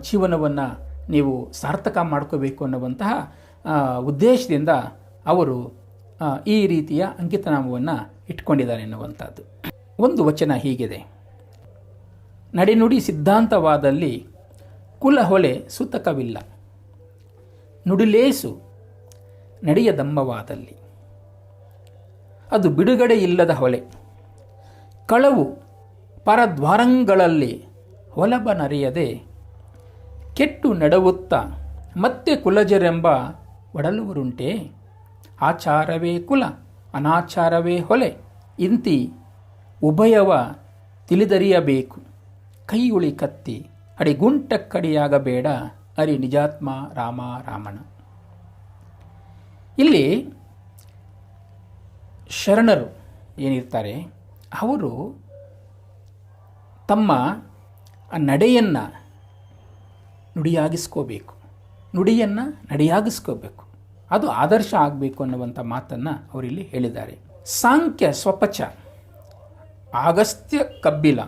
ಜೀವನವನ್ನು ನೀವು ಸಾರ್ಥಕ ಮಾಡ್ಕೋಬೇಕು ಅನ್ನುವಂತಹ ಉದ್ದೇಶದಿಂದ ಅವರು ಈ ರೀತಿಯ ಅಂಕಿತನಾಮವನ್ನು ಇಟ್ಕೊಂಡಿದ್ದಾರೆ ಎನ್ನುವಂಥದ್ದು. ಒಂದು ವಚನ ಹೀಗಿದೆ: ನಡೆನುಡಿ ಸಿದ್ಧಾಂತವಾದಲ್ಲಿ ಕುಲ ಹೊಲೆ ಸೂತಕವಿಲ್ಲ, ನುಡಿಲೇಸು ನಡೆಯದಮ್ಮವಾದಲ್ಲಿ ಅದು ಬಿಡುಗಡೆ ಇಲ್ಲದ ಹೊಲೆ, ಕಳವು ಪರದ್ವಾರಂಗಳಲ್ಲಿ ಹೊಲಬ ನರೆಯದೆ ಕೆಟ್ಟು ನಡವುತ್ತ ಮತ್ತೆ ಕುಲಜರೆಂಬ ಒಡಲುವರುಂಟೆ, ಆಚಾರವೇ ಕುಲ ಅನಾಚಾರವೇ ಹೊಲೆ, ಇಂತಿ ಉಭಯವ ತಿಳಿದರಿಯಬೇಕು, ಕೈ ಉಳಿ ಕತ್ತಿ ಅಡಿಗುಂಟಕ್ಕಡಿಯಾಗಬೇಡ, ಅರಿ ನಿಜಾತ್ಮ ರಾಮ ರಾಮಣ. ಇಲ್ಲಿ ಶರಣರು ಏನಿರ್ತಾರೆ ಅವರು ತಮ್ಮ ನಡೆಯನ್ನು ನುಡಿಯಾಗಿಸ್ಕೋಬೇಕು, ನುಡಿಯನ್ನು ನಡೆಯಾಗಿಸ್ಕೋಬೇಕು, ಅದು ಆದರ್ಶ ಆಗಬೇಕು ಅನ್ನುವಂಥ ಮಾತನ್ನು ಅವರಿಲ್ಲಿ ಹೇಳಿದ್ದಾರೆ. ಸಾಂಖ್ಯ ಸ್ವಪಚ ಆಗಸ್ತ್ಯ ಕಬ್ಬಿಲ,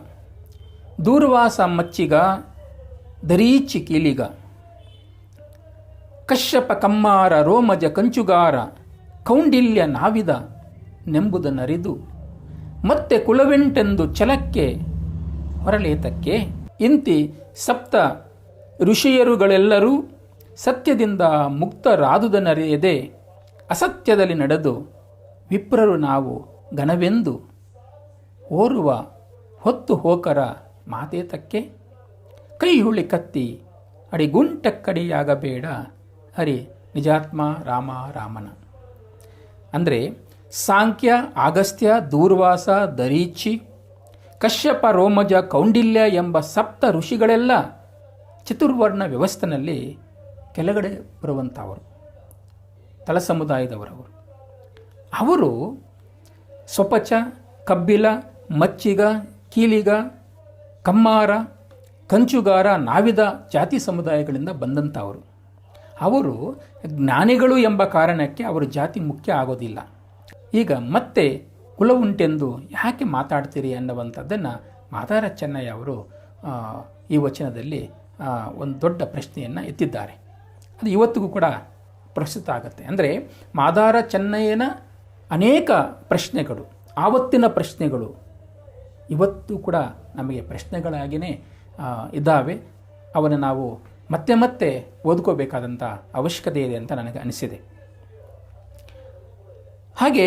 ದೂರ್ವಾಸ ಮಚ್ಚಿಗ ದರೀಚಿ ಕೀಲಿಗ, ಕಶ್ಯಪ ಕಮ್ಮಾರ ರೋಮಜ ಕಂಚುಗಾರ, ಕೌಂಡಿಲ್ಯ ನಾವಿದ ನೆಂಬುದನ್ನರಿದು ಮತ್ತೆ ಕುಲವೆಂಟೆಂದು ಛಲಕ್ಕೆ ಹೊರಲೇತಕ್ಕೆ, ಇಂತಿ ಸಪ್ತ ಋಷಿಯರುಗಳೆಲ್ಲರೂ ಸತ್ಯದಿಂದ ಮುಕ್ತರಾದುದನ್ನರಿಯದೆ ಅಸತ್ಯದಲ್ಲಿ ನಡೆದು ವಿಪ್ರರು ನಾವು ಘನವೆಂದು ಓರುವ ಹೊತ್ತು ಹೋಕರ ಮಾತೇತಕ್ಕೆ, ಕೈ ಹುಳಿ ಕತ್ತಿ ಅಡಿಗುಂಟಕ್ಕಡಿಯಾಗಬೇಡ, ಹರಿ ನಿಜಾತ್ಮ ರಾಮ ರಾಮನ. ಅಂದರೆ ಸಾಂಖ್ಯ, ಅಗಸ್ತ್ಯ, ದೂರ್ವಾಸ, ದರೀಚಿ, ಕಶ್ಯಪ, ರೋಮಜ, ಕೌಂಡಿಲ್ಯ ಎಂಬ ಸಪ್ತ ಋಷಿಗಳೆಲ್ಲ ಚತುರ್ವರ್ಣ ವ್ಯವಸ್ಥೆಯಲ್ಲಿ ಕೆಳಗಡೆ ಬರುವಂಥವರು, ತಳ ಸಮುದಾಯದವರವರು. ಅವರು ಸ್ವಪಚ, ಕಬ್ಬಿಲ, ಮಚ್ಚಿಗ, ಕೀಲಿಗ, ಕಮ್ಮಾರ, ಕಂಚುಗಾರ, ನಾವಿದ ಜಾತಿ ಸಮುದಾಯಗಳಿಂದ ಬಂದಂಥವರು. ಅವರು ಜ್ಞಾನಿಗಳು ಎಂಬ ಕಾರಣಕ್ಕೆ ಅವರು ಜಾತಿ ಮುಖ್ಯ ಆಗೋದಿಲ್ಲ. ಈಗ ಮತ್ತೆ ಕುಲ ಉಂಟೆಂದು ಯಾಕೆ ಮಾತಾಡ್ತೀರಿ ಅನ್ನುವಂಥದ್ದನ್ನು ಮಾದಾರ ಚೆನ್ನಯ್ಯ ಅವರು ಈ ವಚನದಲ್ಲಿ ಒಂದು ದೊಡ್ಡ ಪ್ರಶ್ನೆಯನ್ನು ಎತ್ತಿದ್ದಾರೆ. ಅದು ಇವತ್ತಿಗೂ ಕೂಡ ಪ್ರಸ್ತುತ ಆಗುತ್ತೆ. ಅಂದರೆ ಮಾದಾರ ಚೆನ್ನಯ್ಯನ ಅನೇಕ ಪ್ರಶ್ನೆಗಳು, ಆವತ್ತಿನ ಪ್ರಶ್ನೆಗಳು ಇವತ್ತು ಕೂಡ ನಮಗೆ ಪ್ರಶ್ನೆಗಳಾಗಿಯೇ ಇದ್ದಾವೆ. ಅವನ್ನು ನಾವು ಮತ್ತೆ ಮತ್ತೆ ಓದ್ಕೋಬೇಕಾದಂಥ ಅವಶ್ಯಕತೆ ಇದೆ ಅಂತ ನನಗೆ ಅನಿಸಿದೆ. ಹಾಗೆ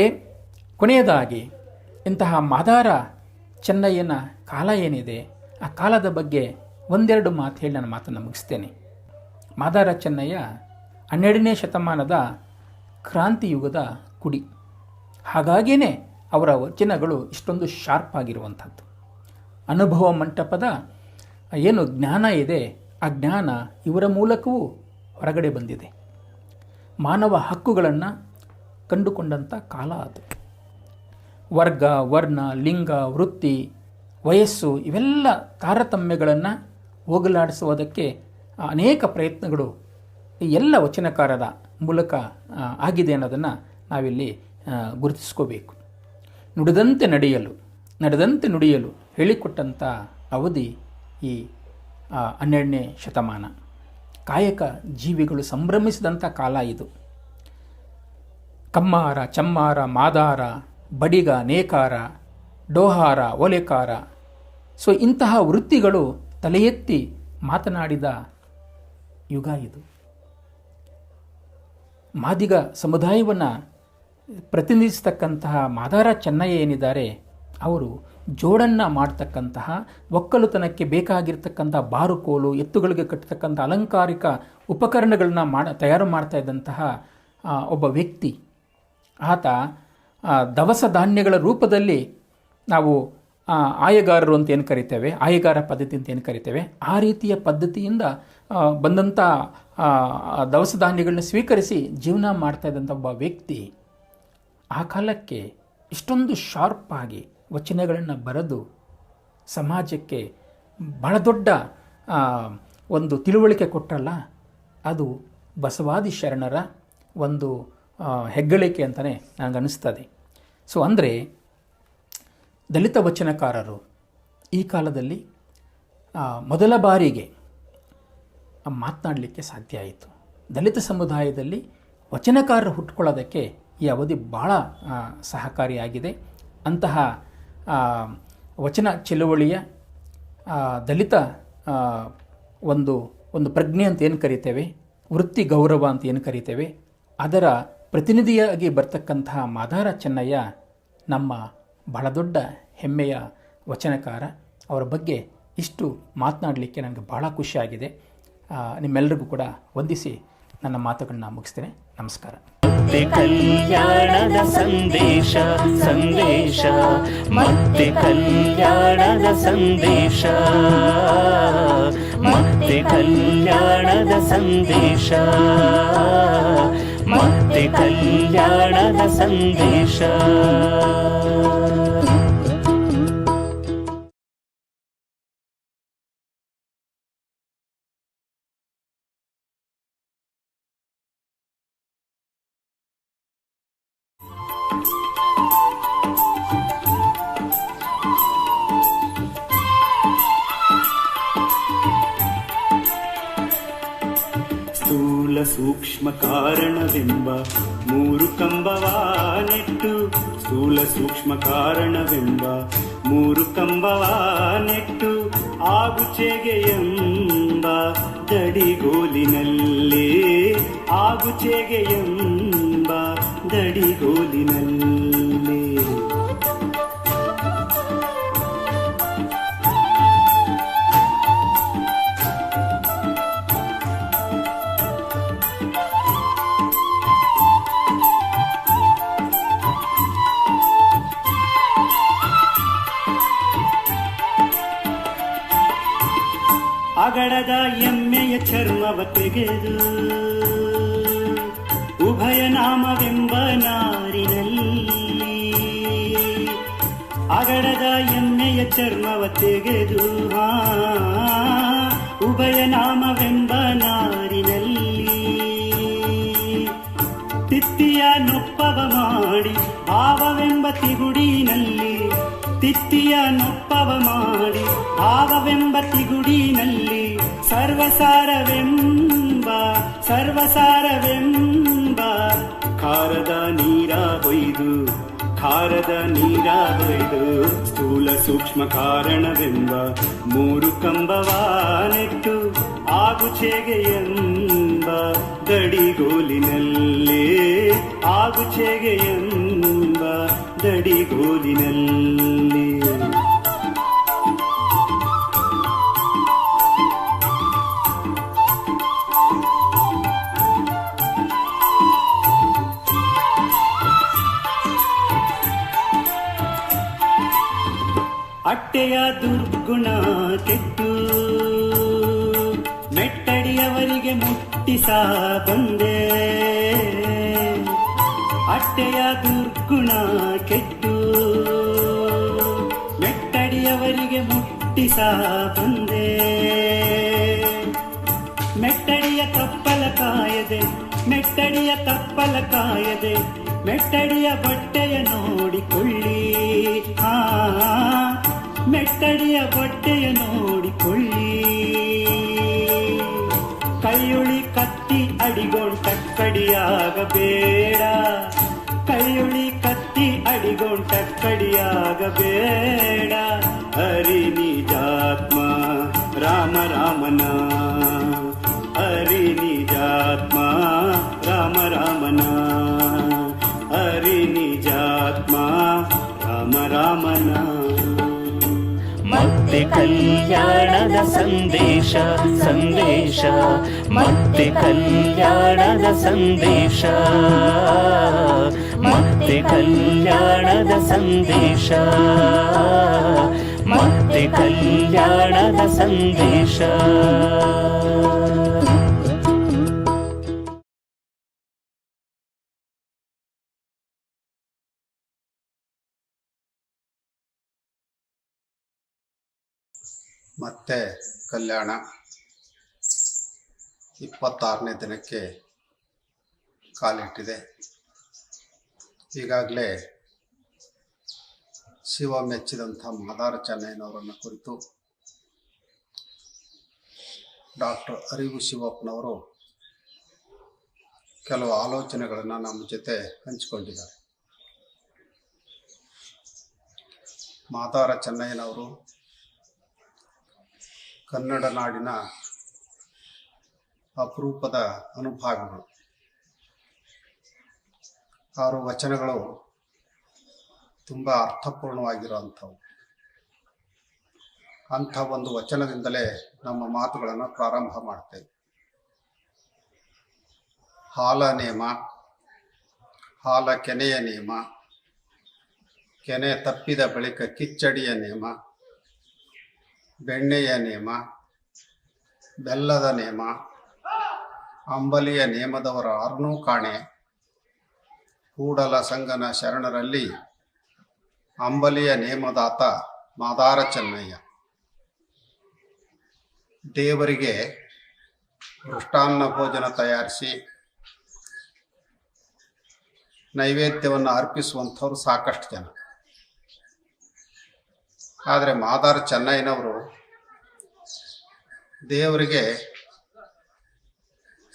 ಕೊನೆಯದಾಗಿ ಇಂತಹ ಮಾದಾರ ಚೆನ್ನಯ್ಯನ ಕಾಲ ಏನಿದೆ ಆ ಕಾಲದ ಬಗ್ಗೆ ಒಂದೆರಡು ಮಾತು ಹೇಳಿ ನಾನು ಮಾತನ್ನು ಮುಗಿಸ್ತೇನೆ. ಮಾದಾರ ಚೆನ್ನಯ್ಯ 12ನೇ ಶತಮಾನದ ಕ್ರಾಂತಿಯುಗದ ಕುಡಿ. ಹಾಗಾಗಿಯೇ ಅವರ ವಚನಗಳು ಇಷ್ಟೊಂದು ಶಾರ್ಪ್ ಆಗಿರುವಂಥದ್ದು. ಅನುಭವ ಮಂಟಪದ ಏನು ಜ್ಞಾನ ಇದೆ ಆ ಜ್ಞಾನ ಇವರ ಮೂಲಕವೂ ಹೊರಗಡೆ ಬಂದಿದೆ. ಮಾನವ ಹಕ್ಕುಗಳನ್ನು ಕಂಡುಕೊಂಡಂಥ ಕಾಲ ಅದು. ವರ್ಗ, ವರ್ಣ, ಲಿಂಗ, ವೃತ್ತಿ, ವಯಸ್ಸು ಇವೆಲ್ಲ ತಾರತಮ್ಯಗಳನ್ನು ಹೋಗಲಾಡಿಸುವುದಕ್ಕೆ ಅನೇಕ ಪ್ರಯತ್ನಗಳು ಈ ಎಲ್ಲ ವಚನಕಾರರ ಮೂಲಕ ಆಗಿದೆ ಅನ್ನೋದನ್ನು ನಾವಿಲ್ಲಿ ಗುರುತಿಸ್ಕೋಬೇಕು. ನುಡಿದಂತೆ ನಡೆಯಲು, ನಡೆದಂತೆ ನುಡಿಯಲು ಹೇಳಿಕೊಟ್ಟಂಥ ಅವಧಿ ಈ 12ನೇ ಶತಮಾನ. ಕಾಯಕ ಜೀವಿಗಳು ಸಂಭ್ರಮಿಸಿದಂಥ ಕಾಲ ಇದು. ಕಮ್ಮಾರ, ಚಮ್ಮಾರ, ಮಾದಾರ, ಬಡಿಗ, ನೇಕಾರ, ಡೋಹಾರ, ಓಲೆಕಾರ, ಸೊ ಇಂತಹ ವೃತ್ತಿಗಳು ತಲೆ ಎತ್ತಿ ಮಾತನಾಡಿದ ಯುಗ ಇದು. ಮಾದಿಗ ಸಮುದಾಯವನ್ನು ಪ್ರತಿನಿಧಿಸ್ತಕ್ಕಂತಹ ಮಾದಾರ ಚೆನ್ನಯ್ಯ ಏನಿದ್ದಾರೆ ಅವರು ಜೋಡನ್ನು ಮಾಡ್ತಕ್ಕಂತಹ, ಒಕ್ಕಲುತನಕ್ಕೆ ಬೇಕಾಗಿರ್ತಕ್ಕಂಥ ಬಾರುಕೋಲು, ಎತ್ತುಗಳಿಗೆ ಕಟ್ಟತಕ್ಕಂಥ ಅಲಂಕಾರಿಕ ಉಪಕರಣಗಳನ್ನ ತಯಾರು ಮಾಡ್ತಾ ಇದ್ದಂತಹ ಒಬ್ಬ ವ್ಯಕ್ತಿ. ಆತ ದವಸ ಧಾನ್ಯಗಳ ರೂಪದಲ್ಲಿ ನಾವು ಆಯಗಾರರು ಅಂತ ಏನು ಕರಿತೇವೆ, ಆಯಗಾರ ಪದ್ಧತಿ ಅಂತ ಏನು ಕರಿತೇವೆ, ಆ ರೀತಿಯ ಪದ್ಧತಿಯಿಂದ ಬಂದಂಥ ದವಸ ಧಾನ್ಯಗಳನ್ನ ಸ್ವೀಕರಿಸಿ ಜೀವನ ಮಾಡ್ತಾ ಇದ್ದಂಥ ಒಬ್ಬ ವ್ಯಕ್ತಿ ಆ ಕಾಲಕ್ಕೆ ಇಷ್ಟೊಂದು ಶಾರ್ಪ್ ಆಗಿ ವಚನಗಳನ್ನು ಬರೆದು ಸಮಾಜಕ್ಕೆ ಬಹಳ ದೊಡ್ಡ ಒಂದು ತಿಳುವಳಿಕೆ ಕೊಟ್ಟರಲ್ಲ, ಅದು ಬಸವಾದಿ ಶರಣರ ಒಂದು ಹೆಗ್ಗಳಿಕೆ ಅಂತಲೇ ನನಗನ್ನಿಸ್ತದೆ. ಸೊ ಅಂದರೆ ದಲಿತ ವಚನಕಾರರು ಈ ಕಾಲದಲ್ಲಿ ಮೊದಲ ಬಾರಿಗೆ ಮಾತನಾಡಲಿಕ್ಕೆ ಸಾಧ್ಯ ಆಯಿತು. ದಲಿತ ಸಮುದಾಯದಲ್ಲಿ ವಚನಕಾರರು ಹುಟ್ಕೊಳ್ಳೋದಕ್ಕೆ ಈ ಅವಧಿ ಭಾಳ ಸಹಕಾರಿಯಾಗಿದೆ. ಅಂತಹ ವಚನ ಚಳುವಳಿಯ ದಲಿತ ಒಂದು ಪ್ರಜ್ಞೆ ಅಂತ ಏನು ಕರಿತೇವೆ, ವೃತ್ತಿ ಗೌರವ ಅಂತ ಏನು ಕರಿತೇವೆ, ಅದರ ಪ್ರತಿನಿಧಿಯಾಗಿ ಬರ್ತಕ್ಕಂತಹ ಮಾದಾರ ಚೆನ್ನಯ್ಯ ನಮ್ಮ ಬಹಳ ದೊಡ್ಡ ಹೆಮ್ಮೆಯ ವಚನಕಾರ. ಅವರ ಬಗ್ಗೆ ಇಷ್ಟು ಮಾತನಾಡಲಿಕ್ಕೆ ನನಗೆ ಬಹಳ ಖುಷಿಯಾಗಿದೆ. ನಿಮ್ಮೆಲ್ಲರಿಗೂ ಕೂಡ ವಂದಿಸಿ ನನ್ನ ಮಾತುಗಳನ್ನ ಮುಗಿಸ್ತೇನೆ. ನಮಸ್ಕಾರ. ಮತ್ತೆ ಕಲ್ಯಾಣದ ಸಂದೇಶ ಸಂದೇಶ ಮತ್ತೆ ಕಲ್ಯಾಣದ ಸಂದೇಶ ಮತ್ತೆ ಕಲ್ಯಾಣದ ಸಂದೇಶ ಮತ್ತೆ ಕಲ್ಯಾಣದ ಸಂದೇಶ. ಸ್ಥೂಲ ಸೂಕ್ಷ್ಮ ಕಾರಣವೆಂಬ ಮೂರು ಕಂಬವ ನೆಟ್ಟು ಸ್ಥೂಲ ಸೂಕ್ಷ್ಮ ಕಾರಣವೆಂಬ ಮೂರು ಕಂಬವ ನೆಟ್ಟು ಆಗುಚೆಗೆ ಎಂಬ ದಡಿಗೋಲಿನಲ್ಲೇ ಆಗುಚೆಗೆ ಎಂಬ ದಡಿಗೋಲಿನಲ್ಲೇ ಅಗಡದ ಎಮ್ಮೆಯ ಚರ್ಮವ ತೆಗೆದು ಉಭಯ ನಾಮವೆಂಬ ನಾರಿನಲ್ಲಿ ಅಗಡದ ಎಮ್ಮೆಯ ಚರ್ಮವ ತೆಗೆದು ಉಭಯ ನಾಮವೆಂಬ ನಾರಿನಲ್ಲಿ ತಿತ್ತಿಯ ನೊಪ್ಪವ ಮಾಡಿ ಭಾವವೆಂಬ ತಿಗುಡಿನಲ್ಲಿ ತಿತ್ತಿಯ ನೊಪ್ಪವ ಮಾಡಿ ಭಾವವೆಂಬ ತಿಗುಡಿನಲ್ಲಿ ಸರ್ವಸಾರವೆಂಬ ಖಾರದ ನೀರ ಹೊಯ್ದು ಸ್ಥೂಲ ಸೂಕ್ಷ್ಮ ಕಾರಣವೆಂಬ ಮೂರು ಕಂಬವ ನೆಟ್ಟು ಆಗುಚೆಗೆ ಎಂಬ ದಡಿಗೋಲಿನಲ್ಲೇ ಆಗುಚೆಗೆ ಎಂಬ ದಡಿಗೋಲಿನಲ್ಲಿ ಅಟ್ಟೆಯ ದುರ್ಗುಣ ಕೆಟ್ಟು ಮೆಟ್ಟಡಿಯವರಿಗೆ ಮುಟ್ಟಿಸ ಬಂದೆ ಅಟ್ಟೆಯ ದುರ್ಗುಣ ಕೆಟ್ಟು ಮೆಟ್ಟಡಿಯವರಿಗೆ ಮುಟ್ಟಿಸ ಬಂದೆ ಮೆಟ್ಟಡಿಯ ತಪ್ಪಲ ಕಾಯದೆ ಮೆಟ್ಟಡಿಯ ತಪ್ಪಲ ಕಾಯದೆ ಮೆಟ್ಟಡಿಯ ಬಟ್ಟೆಯ ನೋಡಿಕೊಳ್ಳಿ ಮೆಟ್ಟಡಿಯ ಬಟ್ಟೆಯ ನೋಡಿಕೊಳ್ಳಿ ಕೈಯುಳಿ ಕತ್ತಿ ಅಡಿಗೊಂಟಕ್ಕಡಿಯಾಗಬೇಡ ಕೈಯುಳಿ ಕತ್ತಿ ಅಡಿಗೊಂಟಕ್ಕಡಿಯಾಗಬೇಡ ಹರಿ ನಿಜಾತ್ಮ ರಾಮ ರಾಮನ ಹರಿ ನಿಜಾತ್ಮ ರಾಮ ರಾಮನ ಹರಿ ನಿಜಾತ್ಮ ರಾಮ ರಾಮನ ಮತ್ತೆ ಕಲ್ಯಾಣದ ಸಂದೇಶ ಸಂದೇಶ ಮತ್ತೆ ಕಲ್ಯಾಣದ ಸಂದೇಶ ಮತ್ತೆ ಕಲ್ಯಾಣದ ಸಂದೇಶ ಮತ್ತೆ ಕಲ್ಯಾಣದ ಸಂದೇಶ. ಮತ್ತೆ ಕಲ್ಯಾಣ 26ನೇ ದಿನಕ್ಕೆ ಕಾಲಿಟ್ಟಿದೆ. ಈಗಾಗಲೇ ಶಿವ ಮೆಚ್ಚಿದಂಥ ಮಾದಾರ ಚೆನ್ನಯ್ಯನವರನ್ನು ಕುರಿತು ಡಾಕ್ಟರ್ ಅರಿವು ಶಿವಪ್ಪನವರು ಕೆಲವು ಆಲೋಚನೆಗಳನ್ನು ನಮ್ಮ ಜೊತೆ ಹಂಚಿಕೊಂಡಿದ್ದಾರೆ. ಮಾದಾರ ಚೆನ್ನಯ್ಯನವರು ಕನ್ನಡ ನಾಡಿನ ಅಪರೂಪದ ಅನುಭಾವಿಗಳು. 6 ವಚನಗಳು ತುಂಬ ಅರ್ಥಪೂರ್ಣವಾಗಿರುವಂಥವು. ಅಂಥ ಒಂದು ವಚನದಿಂದಲೇ ನಮ್ಮ ಮಾತುಗಳನ್ನು ಪ್ರಾರಂಭ ಮಾಡ್ತೇವೆ. ಹಾಲ ನೇಮ, ಹಾಲ ಕೆನೆಯ ನೇಮ, ಕೆನೆ ತಪ್ಪಿದ ಬಳಿಕ ಕಿಚ್ಚಡಿಯ ನೇಮ, ಬೆಣ್ಣೆಯ ನೇಮ, ಬೆಲ್ಲದ ನೇಮ, ಅಂಬಲಿಯ ನೇಮದವರ ಅರ್ನೂ ಕಾಣೆ, ಕೂಡಲ ಸಂಗನ ಶರಣರಲ್ಲಿ ಅಂಬಲಿಯ ನೇಮದಾತ ಮಾದಾರ ಚೆನ್ನಯ್ಯ. ದೇವರಿಗೆ ಮೃಷ್ಟಾನ್ನ ಭೋಜನ ತಯಾರಿಸಿ ನೈವೇದ್ಯವನ್ನು ಅರ್ಪಿಸುವಂಥವ್ರು ಸಾಕಷ್ಟು ಜನ. ಆದರೆ ಮಾದಾರ ಚೆನ್ನಯ್ಯನವರು ದೇವರಿಗೆ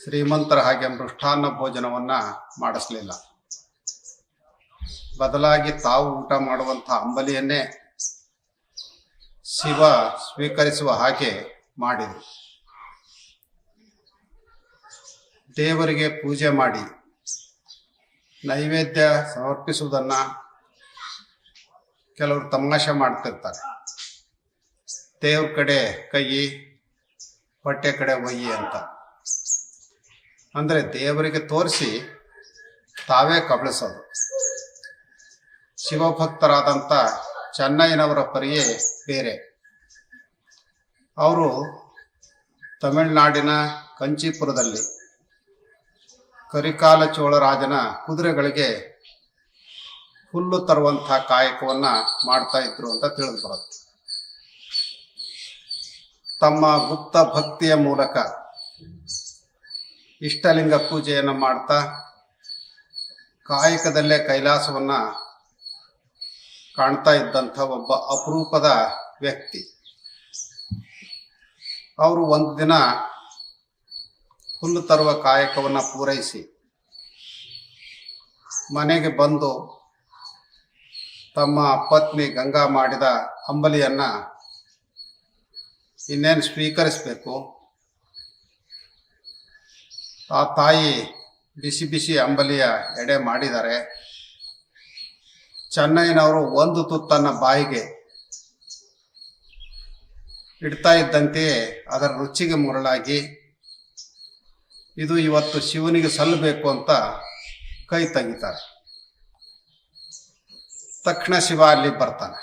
ಶ್ರೀಮಂತರ ಹಾಗೆ ಮೃಷ್ಟಾನ್ನ ಭೋಜನವನ್ನು ಮಾಡಿಸಲಿಲ್ಲ. ಬದಲಾಗಿ ತಾವು ಊಟ ಮಾಡುವಂಥ ಅಂಬಲಿಯನ್ನೇ ಶಿವ ಸ್ವೀಕರಿಸುವ ಹಾಗೆ ಮಾಡಿದರು. ದೇವರಿಗೆ ಪೂಜೆ ಮಾಡಿ ನೈವೇದ್ಯ ಸಮರ್ಪಿಸುವುದನ್ನು ಕೆಲವರು ತಮಾಷೆ ಮಾಡ್ತಿರ್ತಾರೆ. ದೇವ್ರ ಕಡೆ ಕೈ, ಹೊಟ್ಟೆ ಕಡೆ ಒಯ್ಯಿ ಅಂತ. ಅಂದರೆ ದೇವರಿಗೆ ತೋರಿಸಿ ತಾವೇ ಕಬಳಿಸೋದು. ಶಿವಭಕ್ತರಾದಂಥ ಚೆನ್ನಯ್ಯನವರ ಪರಿಯೇ ಬೇರೆ. ಅವರು ತಮಿಳುನಾಡಿನ ಕಂಚೀಪುರದಲ್ಲಿ ಕರಿಕಾಲ ಚೋಳ ರಾಜನ ಕುದುರೆಗಳಿಗೆ ಹುಲ್ಲು ತರುವಂಥ ಕಾಯಕವನ್ನು ಮಾಡ್ತಾ ಇದ್ರು ಅಂತ ತಿಳಿದು ಬರುತ್ತೆ. ತಮ್ಮ ಗುಪ್ತ ಭಕ್ತಿಯ ಮೂಲಕ ಇಷ್ಟಲಿಂಗ ಪೂಜೆಯನ್ನು ಮಾಡ್ತಾ ಕಾಯಕದಲ್ಲೇ ಕೈಲಾಸವನ್ನು ಕಾಣ್ತಾ ಇದ್ದಂಥ ಒಬ್ಬ ಅಪರೂಪದ ವ್ಯಕ್ತಿ. ಅವರು ಒಂದು ದಿನ ಹುಲ್ಲು ತರುವ ಕಾಯಕವನ್ನು ಪೂರೈಸಿ ಮನೆಗೆ ಬಂದು ತಮ್ಮ ಪತ್ನಿ ಗಂಗಾ ಮಾಡಿದ ಅಂಬಲಿಯನ್ನು ಇನ್ನೇನು ಸ್ವೀಕರಿಸಬೇಕು. ಆ ತಾಯಿ ಬಿಸಿ ಬಿಸಿ ಅಂಬಲಿಯ ಎಡೆ ಮಾಡಿದ್ದಾರೆ. ಚೆನ್ನಯ್ಯನವರು ಒಂದು ತುತ್ತನ್ನ ಬಾಯಿಗೆ ಇಡ್ತಾ ಇದ್ದಂತೆಯೇ ಅದರ ರುಚಿಗೆ ಮುರಳಾಗಿ ಇದು ಇವತ್ತು ಶಿವನಿಗೆ ಸಲ್ಲಬೇಕು ಅಂತ ಕೈ ತೆಗಿತಾರೆ. ತಕ್ಷಣ ಶಿವ ಅಲ್ಲಿ ಬರ್ತಾನೆ.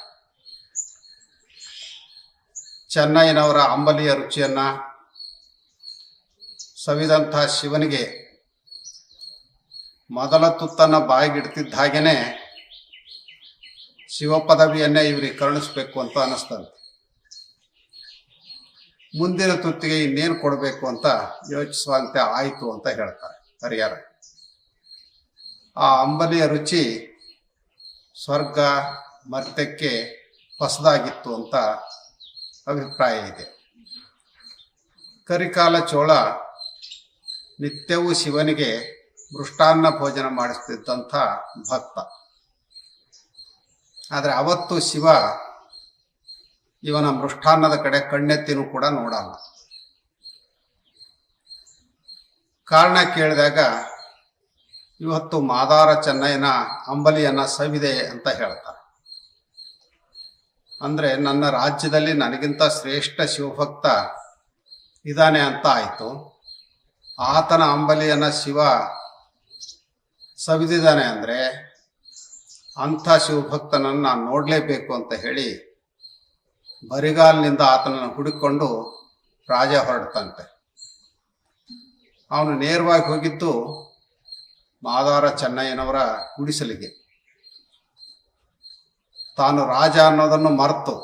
ಚೆನ್ನಯ್ಯನವರ ಅಂಬಲಿಯ ರುಚಿಯನ್ನು ಸವಿದಂಥ ಶಿವನಿಗೆ ಮೊದಲ ತುತ್ತನ್ನು ಬಾಯಿಗಿಡ್ತಿದ್ದ ಹಾಗೇನೆ ಶಿವ ಪದವಿಯನ್ನೇ ಇವರಿಗೆ ಕರುಣಿಸ್ಬೇಕು ಅಂತ ಅನ್ನಿಸ್ತಂತೆ. ಮುಂದಿನ ತುತ್ತಿಗೆ ಇನ್ನೇನು ಕೊಡಬೇಕು ಅಂತ ಯೋಚಿಸುವಂತೆ ಆಯಿತು ಅಂತ ಹೇಳ್ತಾರೆ ಹರಿಹರ. ಆ ಅಂಬಲಿಯ ರುಚಿ ಸ್ವರ್ಗ ಮರ್ತ್ಯಕ್ಕೆ ಹೊಸದಾಗಿತ್ತು ಅಂತ ಅಭಿಪ್ರಾಯ ಇದೆ. ಕರಿಕಾಲ ಚೋಳ ನಿತ್ಯವೂ ಶಿವನಿಗೆ ಮೃಷ್ಟಾನ್ನ ಭೋಜನ ಮಾಡಿಸ್ತಿದ್ದಂಥ ಭಕ್ತ. ಆದರೆ ಅವತ್ತು ಶಿವ ಇವನ ಮೃಷ್ಟಾನ್ನದ ಕಡೆ ಕಣ್ಣೆತ್ತಿನೂ ಕೂಡ ನೋಡಲ್ಲ. ಕಾರಣ ಕೇಳಿದಾಗ ಇವತ್ತು ಮಾದಾರ ಚೆನ್ನಯ್ಯನ ಅಂಬಲಿಯನ್ನು ಸವಿದೆ ಅಂತ ಹೇಳ್ತಾರೆ. ಅಂದರೆ ನನ್ನ ರಾಜ್ಯದಲ್ಲಿ ನನಗಿಂತ ಶ್ರೇಷ್ಠ ಶಿವಭಕ್ತ ಇದ್ದಾನೆ ಅಂತ ಆಯಿತು. ಆತನ ಅಂಬಲಿಯನ್ನು ಶಿವ ಸವಿದಿದ್ದಾನೆ ಅಂದರೆ ಅಂಥ ಶಿವಭಕ್ತನನ್ನು ನಾನು ನೋಡಲೇಬೇಕು ಅಂತ ಹೇಳಿ ಬರಿಗಾಲಿನಿಂದ ಆತನನ್ನು ಹುಡುಕೊಂಡು ರಾಜ ಹೊರಡ್ತಂತೆ. ಅವನು ನೇರವಾಗಿ ಹೋಗಿದ್ದು ಮಾದಾರ ಚೆನ್ನಯ್ಯನವರ ಗುಡಿಸಲಿಗೆ. ತಾನು ರಾಜ ಅನ್ನೋದನ್ನು ಮರೆತು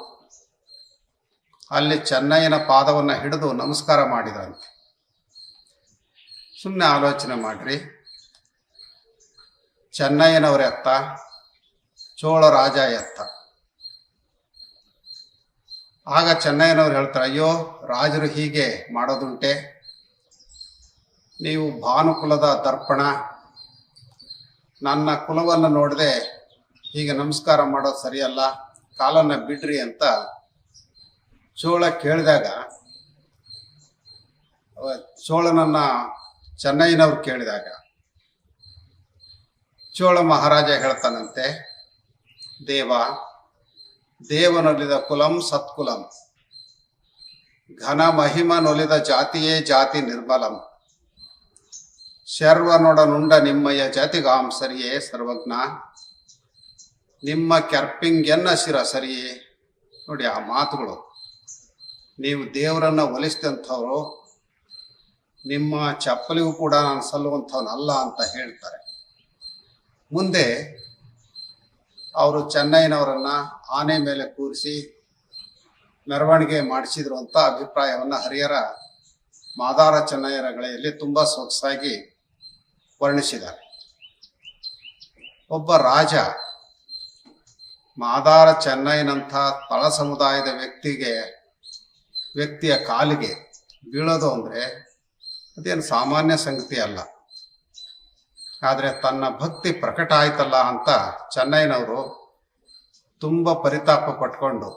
ಅಲ್ಲಿ ಚೆನ್ನಯ್ಯನ ಪಾದವನ್ನು ಹಿಡಿದು ನಮಸ್ಕಾರ ಮಾಡಿದಂತೆ. ಸುಮ್ಮನೆ ಆಲೋಚನೆ ಮಾಡ್ರಿ, ಚೆನ್ನಯ್ಯನವರ ಎತ್ತ, ಚೋಳ ರಾಜ ಎತ್ತ, ಆಗ ಚೆನ್ನಯ್ಯನವ್ರು ಹೇಳ್ತಾರೆ, ಅಯ್ಯೋ ರಾಜರು ಹೀಗೆ ಮಾಡೋದುಂಟೆ, ನೀವು ಭಾನುಕುಲದ ದರ್ಪಣ, ನನ್ನ ಕುಲವನ್ನು ನೋಡದೆ ಹೀಗೆ ನಮಸ್ಕಾರ ಮಾಡೋದು ಸರಿಯಲ್ಲ, ಕಾಲನ್ನು ಬಿಡ್ರಿ ಅಂತ ಚೋಳ ಕೇಳಿದಾಗ, ಚೋಳನನ್ನ ಚೆನ್ನಯ್ಯನವ್ರು ಕೇಳಿದಾಗ ಚೋಳ ಮಹಾರಾಜ ಹೇಳ್ತಾನಂತೆ, ದೇವನೊಲಿದ ಕುಲಂ ಸತ್ಕುಲಂ, ಘನ ಮಹಿಮನೊಲಿದ ಜಾತಿಯೇ ಜಾತಿ ನಿರ್ಮಲಂ, ಶರ್ವನೊಡನುಂಡ ನಿಮ್ಮಯ್ಯ ಜಾತಿಗಾಂ ಸರಿಯೇ ಸರ್ವಜ್ಞ, ನಿಮ್ಮ ಕೆರ್ಪಿಂಗೆನ್ನ ಶಿರ ಸರಿಯೇ. ನೋಡಿ ಆ ಮಾತುಗಳು, ನೀವು ದೇವರನ್ನ ಒಲಿಸಿದಂಥವ್ರು, ನಿಮ್ಮ ಚಪ್ಪಲಿಗೂ ಕೂಡ ನಾನು ಸಲ್ಲುವಂಥವನಲ್ಲ ಅಂತ ಹೇಳ್ತಾರೆ. ಮುಂದೆ ಅವರು ಚೆನ್ನಯ್ಯನವರನ್ನ ಆನೆ ಮೇಲೆ ಕೂರಿಸಿ ಮೆರವಣಿಗೆ ಮಾಡಿಸಿದ್ರು ಅಂತ ಅಭಿಪ್ರಾಯವನ್ನು ಹರಿಹರ ಮಾದಾರ ಚೆನ್ನಯ್ಯನಗಳಲ್ಲಿ ತುಂಬ ಸೊಗಸಾಗಿ ವರ್ಣಿಸಿದ್ದಾರೆ. ಒಬ್ಬ ರಾಜ ಮಾದಾರ ಚೆನ್ನಯ್ಯನಂಥ ತಳ ಸಮುದಾಯದ ವ್ಯಕ್ತಿಯ ಕಾಲಿಗೆ ಬೀಳೋದು ಅಂದರೆ ಅದೇನು ಸಾಮಾನ್ಯ ಸಂಗತಿ ಅಲ್ಲ. ಆದರೆ ತನ್ನ ಭಕ್ತಿ ಪ್ರಕಟ ಆಯ್ತಲ್ಲ ಅಂತ ಚೆನ್ನಯ್ಯನವರು ತುಂಬ ಪರಿತಾಪ ಪಟ್ಕೊಂಡು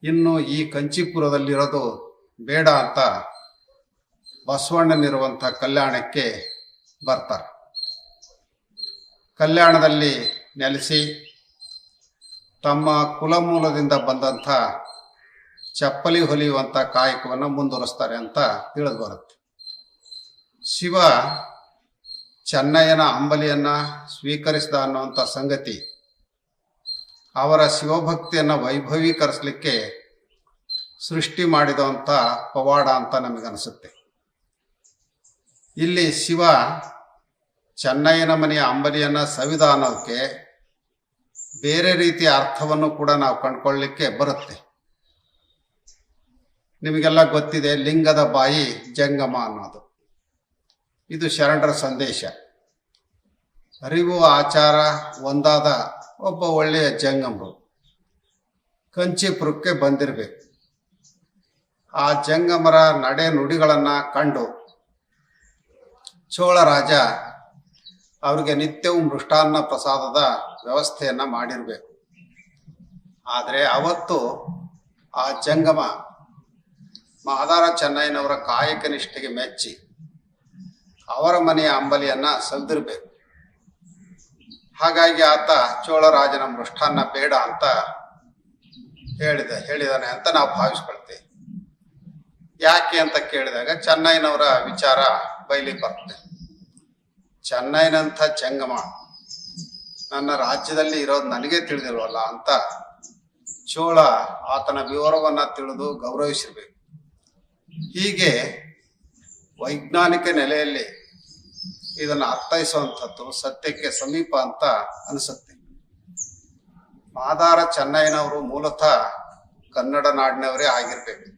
ಇನ್ನು ಈ ಕಂಚೀಪುರದಲ್ಲಿರೋದು ಬೇಡ ಅಂತ ಬಸವಣ್ಣನಿರುವಂಥ ಕಲ್ಯಾಣಕ್ಕೆ ಬರ್ತಾರೆ. ಕಲ್ಯಾಣದಲ್ಲಿ ನೆಲೆಸಿ ತಮ್ಮ ಕುಲಮೂಲದಿಂದ ಬಂದಂಥ ಚಪ್ಪಲಿ ಹೊಲಿಯುವಂಥ ಕಾಯಕವನ್ನು ಮುಂದುವರಿಸ್ತಾರೆ ಅಂತ ತಿಳಿದು ಬರುತ್ತೆ. ಶಿವ ಚೆನ್ನಯ್ಯನ ಅಂಬಲಿಯನ್ನು ಸ್ವೀಕರಿಸಿದ ಅನ್ನುವಂಥ ಸಂಗತಿ ಅವರ ಶಿವಭಕ್ತಿಯನ್ನು ವೈಭವೀಕರಿಸಲಿಕ್ಕೆ ಸೃಷ್ಟಿ ಮಾಡಿದಂಥ ಪವಾಡ ಅಂತ ನಮಗನಿಸುತ್ತೆ. ಇಲ್ಲಿ ಶಿವ ಚೆನ್ನಯ್ಯನ ಮನೆಯ ಅಂಬಲಿಯನ್ನು ಸವಿದ ಅನ್ನೋದಕ್ಕೆ ಬೇರೆ ರೀತಿಯ ಅರ್ಥವನ್ನು ಕೂಡ ನಾವು ಕಂಡುಕೊಳ್ಳಲಿಕ್ಕೆ ಬರುತ್ತೆ. ನಿಮಗೆಲ್ಲ ಗೊತ್ತಿದೆ, ಲಿಂಗದ ಬಾಯಿ ಜಂಗಮ ಅನ್ನೋದು. ಇದು ಶರಣರ ಸಂದೇಶ. ಅರಿವು ಆಚಾರ ಒಂದಾದ ಒಬ್ಬ ಒಳ್ಳೆಯ ಜಂಗಮರು ಕಂಚೀಪುರಕ್ಕೆ ಬಂದಿರಬೇಕು. ಆ ಜಂಗಮರ ನಡೆ ನುಡಿಗಳನ್ನು ಕಂಡು ಚೋಳ ರಾಜ ಅವರಿಗೆ ನಿತ್ಯವೂ ಮೃಷ್ಟಾನ್ನ ಪ್ರಸಾದದ ವ್ಯವಸ್ಥೆಯನ್ನು ಮಾಡಿರಬೇಕು. ಆದರೆ ಅವತ್ತು ಆ ಜಂಗಮ ಮಾದಾರ ಚೆನ್ನಯ್ಯನವರ ಕಾಯಕ ನಿಷ್ಠೆಗೆ ಮೆಚ್ಚಿ ಅವರ ಮನೆಯ ಅಂಬಲಿಯನ್ನು ಸವಿದಿರಬೇಕು. ಹಾಗಾಗಿ ಆತ ಚೋಳರಾಜನ ಮೃಷ್ಟಾನ್ನ ಬೇಡ ಅಂತ ಹೇಳಿದಾನೆ ಅಂತ ನಾವು ಭಾವಿಸ್ಕೊಳ್ತೇವೆ. ಯಾಕೆ ಅಂತ ಕೇಳಿದಾಗ ಚೆನ್ನಯ್ಯನವರ ವಿಚಾರ ಬಯಲಿಗೆ ಬರುತ್ತೆ. ಚೆನ್ನಯ್ಯನಂಥ ಜಂಗಮ ನನ್ನ ರಾಜ್ಯದಲ್ಲಿ ಇರೋದು ನನಗೆ ತಿಳಿದಿಲ್ವಲ್ಲ ಅಂತ ಚೋಳ ಆತನ ವಿವರವನ್ನು ತಿಳಿದು ಗೌರವಿಸಿರ್ಬೇಕು. ಹೀಗೆ ವೈಜ್ಞಾನಿಕ ನೆಲೆಯಲ್ಲಿ ಇದನ್ನು ಅರ್ಥೈಸುವಂಥದ್ದು ಸತ್ಯಕ್ಕೆ ಸಮೀಪ ಅಂತ ಅನಿಸುತ್ತೆ. ಮಾದಾರ ಚೆನ್ನಯ್ಯನವರು ಮೂಲತಃ ಕನ್ನಡ ನಾಡಿನವರೇ ಆಗಿರ್ಬೇಕು.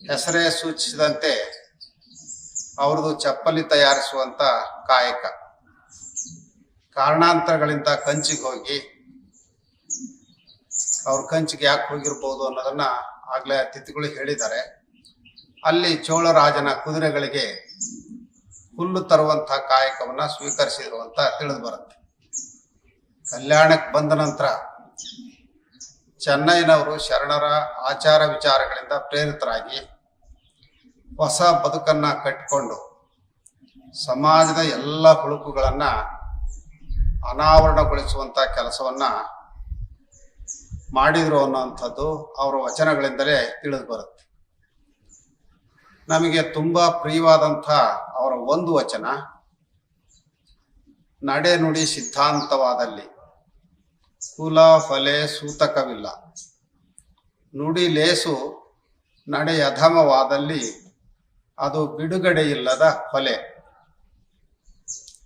ಹೆಸರೇ ಸೂಚಿಸಿದಂತೆ ಅವ್ರದ್ದು ಚಪ್ಪಲಿ ತಯಾರಿಸುವಂಥ ಕಾಯಕ. ಕಾರಣಾಂತರಗಳಿಂದ ಕಂಚಿಗೆ ಹೋಗಿ ಅವ್ರ ಕಂಚಿಗೆ ಯಾಕೆ ಹೋಗಿರ್ಬೋದು ಅನ್ನೋದನ್ನ ಆಗ್ಲೇ ಅತಿಥಿಗಳು ಹೇಳಿದ್ದಾರೆ. ಅಲ್ಲಿ ಚೋಳರಾಜನ ಕುದುರೆಗಳಿಗೆ ಹುಲ್ಲು ತರುವಂತಹ ಕಾಯಕವನ್ನ ಸ್ವೀಕರಿಸಿದ್ರು ಅಂತ ತಿಳಿದು ಬರುತ್ತೆ. ಕಲ್ಯಾಣಕ್ಕೆ ಬಂದ ನಂತರ ಚೆನ್ನಯ್ಯನವರು ಶರಣರ ಆಚಾರ ವಿಚಾರಗಳಿಂದ ಪ್ರೇರಿತರಾಗಿ ಹೊಸ ಬದುಕನ್ನ ಕಟ್ಟಿಕೊಂಡು ಸಮಾಜದ ಎಲ್ಲ ಹುಳುಕುಗಳನ್ನ ಅನಾವರಣಗೊಳಿಸುವಂತ ಕೆಲಸವನ್ನ ಮಾಡಿದ್ರು ಅನ್ನೋಂಥದ್ದು ಅವರ ವಚನಗಳಿಂದಲೇ ತಿಳಿದು ಬರುತ್ತೆ. ನಮಗೆ ತುಂಬಾ ಪ್ರಿಯವಾದಂಥ ಅವರ ಒಂದು ವಚನ, ನಡೆ ನುಡಿ ಸಿದ್ಧಾಂತವಾದಲ್ಲಿ ಕುಲ ಫಲೆ ಸೂತಕವಿಲ್ಲ, ನುಡಿ ಲೇಸು ನಡೆ ಅಧಮವಾದಲ್ಲಿ ಅದು ಬಿಡುಗಡೆಯಿಲ್ಲದ ಹೊಲೆ,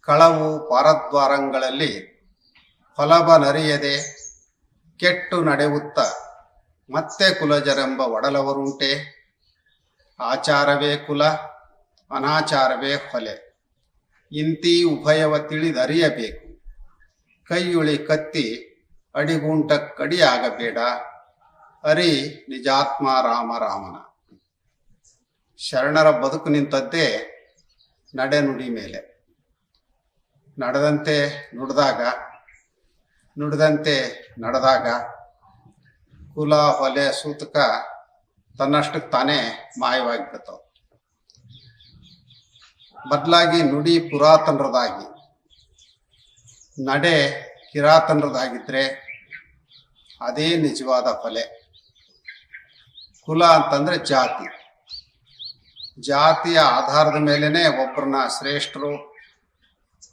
ಕಳವು ಪಾರದ್ವಾರಂಗಳಲ್ಲಿ ಫಲಭ ನರಿಯದೆ ಕೆಟ್ಟು ನಡೆಯುತ್ತ ಮತ್ತೆ ಕುಲಜರೆಂಬ ಒಡಲವರುಂಟೆ, ಆಚಾರವೇ ಕುಲ ಅನಾಚಾರವೇ ಹೊಲೆ, ಇಂತಿ ಉಭಯವ ತಿಳಿದರಿಯಬೇಕು, ಕೈಯುಳಿ ಕತ್ತಿ ಅಡಿಗುಂಟ ಕಡಿಯಾಗಬೇಡ, ಹರಿ ನಿಜಾತ್ಮ ರಾಮ ರಾಮನ. ಶರಣರ ಬದುಕು ನಿಂತದ್ದೇ ನಡೆ ನುಡಿ ಮೇಲೆ. ನಡೆದಂತೆ ನುಡಿದಾಗ, ನುಡಿದಂತೆ ನಡೆದಾಗ ಕುಲ ಹೊಲೆ ಸೂತಕ ತನ್ನಷ್ಟಕ್ಕೆ ತಾನೇ ಮಾಯವಾಗಿಬಿಡ್ತಾವ. ಬದಲಾಗಿ ನುಡಿ ಪುರಾತನರದಾಗಿ, ನಡೆ ಕಿರಾತನರದಾಗಿದ್ರೆ ಅದೇ ನಿಜವಾದ ಫಲೆ. ಕುಲ ಅಂತಂದ್ರೆ ಜಾತಿ. ಜಾತಿಯ ಆಧಾರದ ಮೇಲೇನೆ ಒಬ್ಬರನ್ನ ಶ್ರೇಷ್ಠರು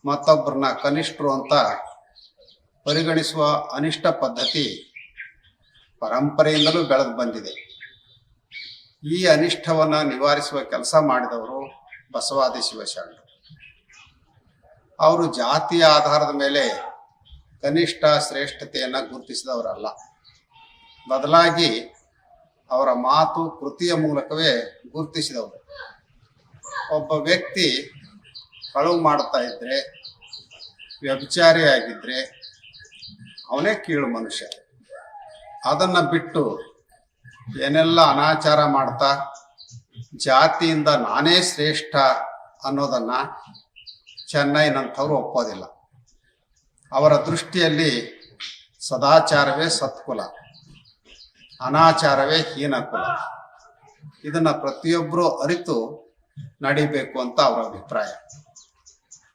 ಮತ್ತೊಬ್ಬರನ್ನ ಕನಿಷ್ಠರು ಅಂತ ಪರಿಗಣಿಸುವ ಅನಿಷ್ಟ ಪದ್ಧತಿ ಪರಂಪರೆಯಿಂದಲೂ ಬೆಳೆದು ಬಂದಿದೆ. ಈ ಅನಿಷ್ಟವನ್ನ ನಿವಾರಿಸುವ ಕೆಲಸ ಮಾಡಿದವರು ಬಸವಾದಿ ಶಿವಶರಣರು. ಅವರು ಜಾತಿಯ ಆಧಾರದ ಮೇಲೆ ಕನಿಷ್ಠ ಶ್ರೇಷ್ಠತೆಯನ್ನ ಗುರುತಿಸಿದವರಲ್ಲ. ಬದಲಾಗಿ ಅವರ ಮಾತು ಕೃತಿಯ ಮೂಲಕವೇ ಗುರುತಿಸಿದವರು. ಒಬ್ಬ ವ್ಯಕ್ತಿ ಕಳುವು ಮಾಡ್ತಾ ಇದ್ರೆ, ವ್ಯಭಿಚಾರಿಯಾಗಿದ್ರೆ ಅವನೇ ಕೀಳು ಮನುಷ್ಯ. ಅದನ್ನ ಬಿಟ್ಟು ಏನೆಲ್ಲ ಅನಾಚಾರ ಮಾಡ್ತಾ ಜಾತಿಯಿಂದ ನಾನೇ ಶ್ರೇಷ್ಠ ಅನ್ನೋದನ್ನ ಚೆನ್ನೈನಂಥವ್ರು ಒಪ್ಪೋದಿಲ್ಲ. ಅವರ ದೃಷ್ಟಿಯಲ್ಲಿ ಸದಾಚಾರವೇ ಸತ್ಕುಲ, ಅನಾಚಾರವೇ ಹೀನಕುಲ. ಇದನ್ನ ಪ್ರತಿಯೊಬ್ಬರು ಅರಿತು ನಡಿಬೇಕು ಅಂತ ಅವರ ಅಭಿಪ್ರಾಯ.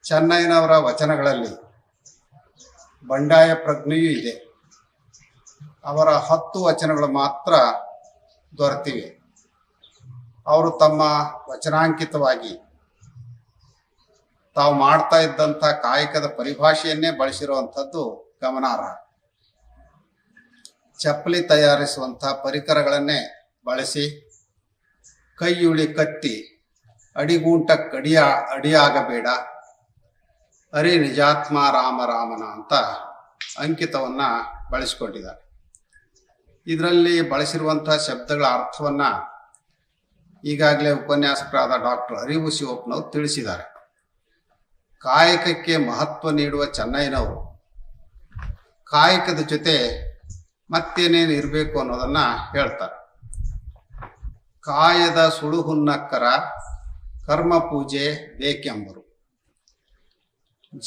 ಚೆನ್ನೈನವರ ವಚನಗಳಲ್ಲಿ ಬಂಡಾಯ ಪ್ರಜ್ಞೆಯೂ ಇದೆ. ಅವರ 10 ವಚನಗಳು ಮಾತ್ರ ದೊರೆತಿವೆ. ಅವರು ತಮ್ಮ ವಚನಾಂಕಿತವಾಗಿ ತಾವು ಮಾಡ್ತಾ ಇದ್ದಂಥ ಕಾಯಕದ ಪರಿಭಾಷೆಯನ್ನೇ ಬಳಸಿರುವಂಥದ್ದು ಗಮನಾರ್ಹ. ಚಪ್ಪಲಿ ತಯಾರಿಸುವಂಥ ಪರಿಕರಗಳನ್ನೇ ಬಳಸಿ ಕೈಯುಳಿ ಕತ್ತಿ ಅಡಿಗೂಂಟಕ್ಕೆ ಅಡಿಯಾಗಬೇಡ, ಹರಿ ನಿಜಾತ್ಮ ರಾಮ ರಾಮನ ಅಂತ ಅಂಕಿತವನ್ನ ಬಳಸಿಕೊಂಡಿದ್ದಾರೆ. ಇದರಲ್ಲಿ ಬಳಸಿರುವಂತಹ ಶಬ್ದಗಳ ಅರ್ಥವನ್ನ ಈಗಾಗಲೇ ಉಪನ್ಯಾಸಕರಾದ ಡಾಕ್ಟರ್ ಅರಿವು ಶಿವಪ್ಪನವರು ತಿಳಿಸಿದ್ದಾರೆ. ಕಾಯಕಕ್ಕೆ ಮಹತ್ವ ನೀಡುವ ಚೆನ್ನೈನವರು ಕಾಯಕದ ಜೊತೆ ಮತ್ತೇನೇನು ಇರಬೇಕು ಅನ್ನೋದನ್ನ ಹೇಳ್ತಾರೆ. ಕಾಯದ ಸುಳುಹುನ್ನಕ್ಕರ ಕರ್ಮ ಪೂಜೆ ಬೇಕೆಂಬರು,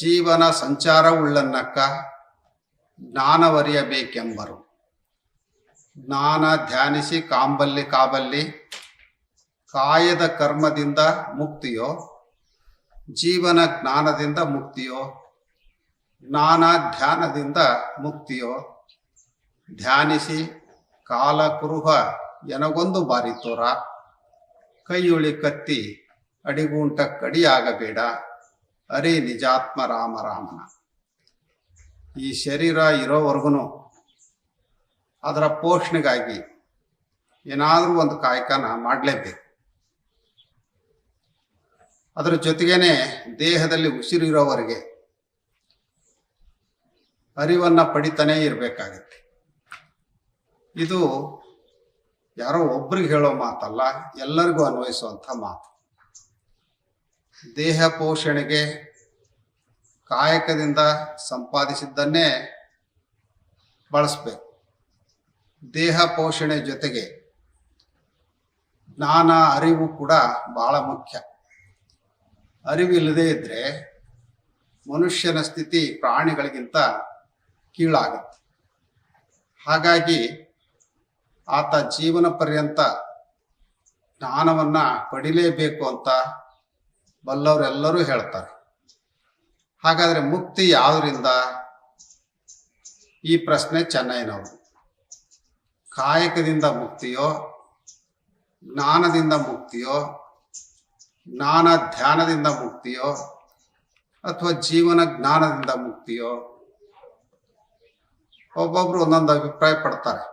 ಜೀವನ ಸಂಚಾರವುಳ್ಳನ್ನಕ್ಕ ಜ್ಞಾನವರಿಯಬೇಕೆಂಬರು, ಜ್ಞಾನ ಧ್ಯಾನಿಸಿ ಕಾಬಲ್ಲಿ ಕಾಯದ ಕರ್ಮದಿಂದ ಮುಕ್ತಿಯೋ ಜೀವನ ಜ್ಞಾನದಿಂದ ಮುಕ್ತಿಯೋ, ಜ್ಞಾನ ಧ್ಯಾನದಿಂದ ಮುಕ್ತಿಯೋ, ಧ್ಯಾನಿಸಿ ಕಾಲ ಕುರುಹ ಎನಗೊಂದು ಬಾರಿ ತೋರ, ಕೈಯುಳಿ ಕತ್ತಿ ಅಡಿಗೂಂಟಕ್ಕಡಿಯಾಗಬೇಡ, ಹರಿ ನಿಜಾತ್ಮ ರಾಮ ರಾಮನ. ಈ ಶರೀರ ಇರೋವರೆಗೂ ಅದರ ಪೋಷಣೆಗಾಗಿ ಏನಾದರೂ ಒಂದು ಕಾಯಕನ ಮಾಡಲೇಬೇಕು. ಅದರ ಜೊತೆಗೇನೆ ದೇಹದಲ್ಲಿ ಉಸಿರಿರೋವರೆಗೆ ಅರಿವನ್ನ ಪಡಿತಾನೇ ಇರಬೇಕಾಗತ್ತೆ. ಇದು ಯಾರೋ ಒಬ್ರಿಗೆ ಹೇಳೋ ಮಾತಲ್ಲ, ಎಲ್ಲರಿಗೂ ಅನ್ವಯಿಸುವಂಥ ಮಾತು. ದೇಹ ಪೋಷಣೆಗೆ ಕಾಯಕದಿಂದ ಸಂಪಾದಿಸಿದ್ದನ್ನೇ ಬಳಸಬೇಕು. ದೇಹ ಪೋಷಣೆ ಜೊತೆಗೆ ಜ್ಞಾನ ಅರಿವು ಕೂಡ ಬಹಳ ಮುಖ್ಯ. ಅರಿವಿಲ್ಲದೆ ಇದ್ರೆ ಮನುಷ್ಯನ ಸ್ಥಿತಿ ಪ್ರಾಣಿಗಳಿಗಿಂತ ಕೀಳಾಗುತ್ತೆ. ಹಾಗಾಗಿ ಆತ ಜೀವನ ಪರ್ಯಂತ ಜ್ಞಾನವನ್ನ ಪಡಿಲೇಬೇಕು ಅಂತ ಬಲ್ಲವರೆಲ್ಲರೂ ಹೇಳ್ತಾರೆ. ಹಾಗಾದ್ರೆ ಮುಕ್ತಿ ಯಾವುದರಿಂದ? ಈ ಪ್ರಶ್ನೆ ಚೆನ್ನೈನವರು. ಕಾಯಕದಿಂದ ಮುಕ್ತಿಯೋ, ಜ್ಞಾನದಿಂದ ಮುಕ್ತಿಯೋ, ಜ್ಞಾನ ಧ್ಯಾನದಿಂದ ಮುಕ್ತಿಯೋ, ಅಥವಾ ಜೀವನ ಜ್ಞಾನದಿಂದ ಮುಕ್ತಿಯೋ? ಒಬ್ಬೊಬ್ರು ಒಂದೊಂದು ಅಭಿಪ್ರಾಯ ಪಡ್ತಾರೆ.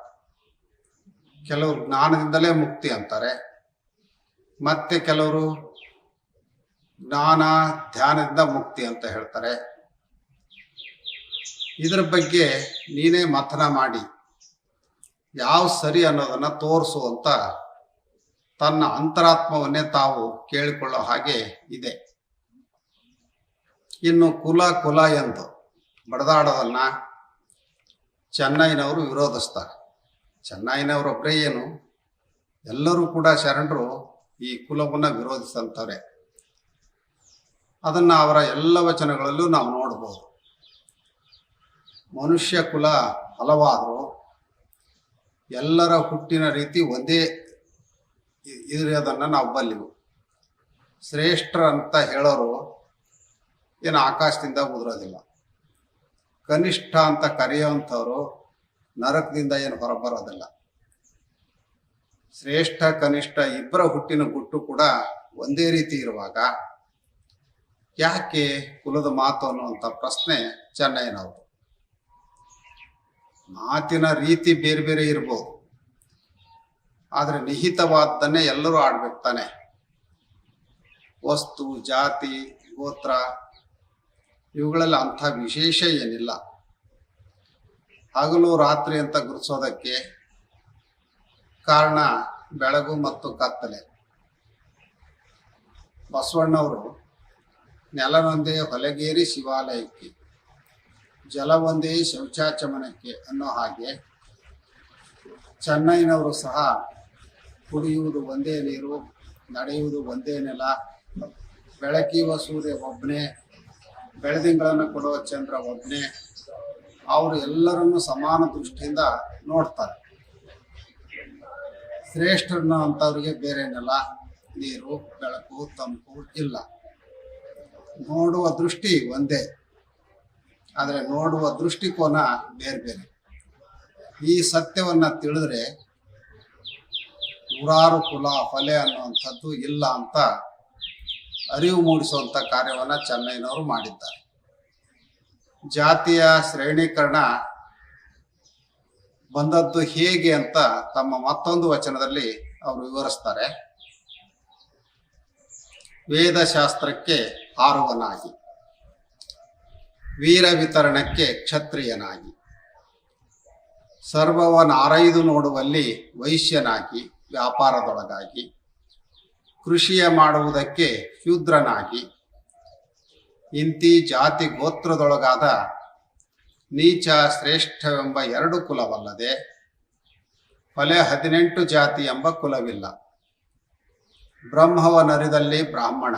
ಕೆಲವರು ಜ್ಞಾನದಿಂದಲೇ ಮುಕ್ತಿ ಅಂತಾರೆ, ಮತ್ತೆ ಕೆಲವರು ಜ್ಞಾನ ಧ್ಯಾನದಿಂದ ಮುಕ್ತಿ ಅಂತ ಹೇಳ್ತಾರೆ. ಇದರ ಬಗ್ಗೆ ನೀನೇ ಮಥನ ಮಾಡಿ ಯಾವ ಸರಿ ಅನ್ನೋದನ್ನ ತೋರಿಸು ಅಂತ ತನ್ನ ಅಂತರಾತ್ಮವನ್ನೇ ತಾವು ಕೇಳಿಕೊಳ್ಳೋ ಹಾಗೆ ಇದೆ. ಇನ್ನು ಕುಲ ಎಂದು ಬಡದಾಡೋದನ್ನ ಚೆನ್ನೈನವರು ವಿರೋಧಿಸ್ತಾರೆ. ಚೆನ್ನೈನವರೊಬ್ಬರೇ ಏನು, ಎಲ್ಲರೂ ಕೂಡ ಶರಣರು ಈ ಕುಲವನ್ನು ವಿರೋಧಿಸಂತವ್ರೆ. ಅದನ್ನು ಅವರ ಎಲ್ಲ ವಚನಗಳಲ್ಲೂ ನಾವು ನೋಡ್ಬೋದು. ಮನುಷ್ಯ ಕುಲ ಹಲವಾದರೂ ಎಲ್ಲರ ಹುಟ್ಟಿನ ರೀತಿ ಒಂದೇ ಇರೋದನ್ನು ನಾವು ಬಲ್ಲಿವು. ಶ್ರೇಷ್ಠರ ಅಂತ ಹೇಳೋರು ಏನು ಆಕಾಶದಿಂದ ಉದುರೋದಿಲ್ಲ. ಕನಿಷ್ಠ ಅಂತ ಕರೆಯುವಂಥವ್ರು ನರಕದಿಂದ ಏನು ಹೊರಬರೋದಿಲ್ಲ. ಶ್ರೇಷ್ಠ ಕನಿಷ್ಠ ಇಬ್ಬರ ಹುಟ್ಟಿನ ಗುಟ್ಟು ಕೂಡ ಒಂದೇ ರೀತಿ ಇರುವಾಗ ಯಾಕೆ ಕುಲದ ಮಾತು ಅನ್ನುವಂಥ ಪ್ರಶ್ನೆ ಚೆನ್ನೈನವರು. ಮಾತಿನ ರೀತಿ ಬೇರೆ ಬೇರೆ ಇರ್ಬೋದು, ಆದರೆ ನಿಹಿತವಾದ್ದನ್ನೇ ಎಲ್ಲರೂ ಆಡ್ಬೇಕು ತಾನೆ. ವಸ್ತು, ಜಾತಿ, ಗೋತ್ರ ಇವುಗಳಲ್ಲಿ ಅಂಥ ವಿಶೇಷ ಏನಿಲ್ಲ. ಹಗಲು ರಾತ್ರಿ ಅಂತ ಗುರುತಿಸೋದಕ್ಕೆ ಕಾರಣ ಬೆಳಗು ಮತ್ತು ಕತ್ತಲೆ. ಬಸವಣ್ಣವರು ನೆಲನೊಂದೇ ಹೊಲಗೇರಿ ಶಿವಾಲಯಕ್ಕೆ, ಜಲವೊಂದೇ ಶೌಚಾಚಮನಕ್ಕೆ ಅನ್ನೋ ಹಾಗೆ ಚೆನ್ನೈನವರು ಸಹ ಕುಡಿಯುವುದು ಒಂದೇ ನೀರು, ನಡೆಯುವುದು ಒಂದೇ ನೆಲ, ಬೆಳಕಿಯುವ ಸೂರ್ಯ ಒಬ್ಬನೇ, ಬೆಳದಿಂಗಳನ್ನು ಕೊಡುವ ಚಂದ್ರ ಒಬ್ಬನೇ, ಅವರು ಎಲ್ಲರನ್ನು ಸಮಾನ ದೃಷ್ಟಿಯಿಂದ ನೋಡ್ತಾರೆ. ಶ್ರೇಷ್ಠರನ್ನ ಅಂಥವ್ರಿಗೆ ಬೇರೆ ನೆಲ, ನೀರು, ಬೆಳಕು, ತಂಪು ಇಲ್ಲ. ನೋಡುವ ದೃಷ್ಟಿ ಒಂದೇ, ಆದರೆ ನೋಡುವ ದೃಷ್ಟಿಕೋನ ಬೇರೆ ಬೇರೆ. ಈ ಸತ್ಯವನ್ನು ತಿಳಿದ್ರೆ ನೂರಾರು ಕುಲ ಹೊಲೆ ಅನ್ನುವಂಥದ್ದು ಇಲ್ಲ ಅಂತ ಅರಿವು ಮೂಡಿಸುವಂಥ ಕಾರ್ಯವನ್ನು ಚೆನ್ನೈನವರು ಮಾಡಿದ್ದಾರೆ. ಜಾತಿಯ ಶ್ರೇಣೀಕರಣ ಬಂದದ್ದು ಹೇಗೆ ಅಂತ ತಮ್ಮ ಮತ್ತೊಂದು ವಚನದಲ್ಲಿ ಅವರು ವಿವರಿಸ್ತಾರೆ. ವೇದಶಾಸ್ತ್ರಕ್ಕೆ ಹಾರುವನಾಗಿ, ವೀರ ವಿತರಣಕ್ಕೆ ಕ್ಷತ್ರಿಯನಾಗಿ, ಸರ್ವವನಾರೈದು ನೋಡುವಲ್ಲಿ ವೈಶ್ಯನಾಗಿ, ವ್ಯಾಪಾರದೊಳಗಾಗಿ, ಕೃಷಿಯ ಮಾಡುವುದಕ್ಕೆ ಶೂದ್ರನಾಗಿ, ಇಂತಿ ಜಾತಿ ಗೋತ್ರದೊಳಗಾದ ನೀಚ ಶ್ರೇಷ್ಠವೆಂಬ ಎರಡು ಕುಲವಲ್ಲದೆ ಹೊಲೆ 18 ಜಾತಿ ಎಂಬ ಕುಲವಿಲ್ಲ. ಬ್ರಹ್ಮವನರಿದಲ್ಲಿ ಬ್ರಾಹ್ಮಣ,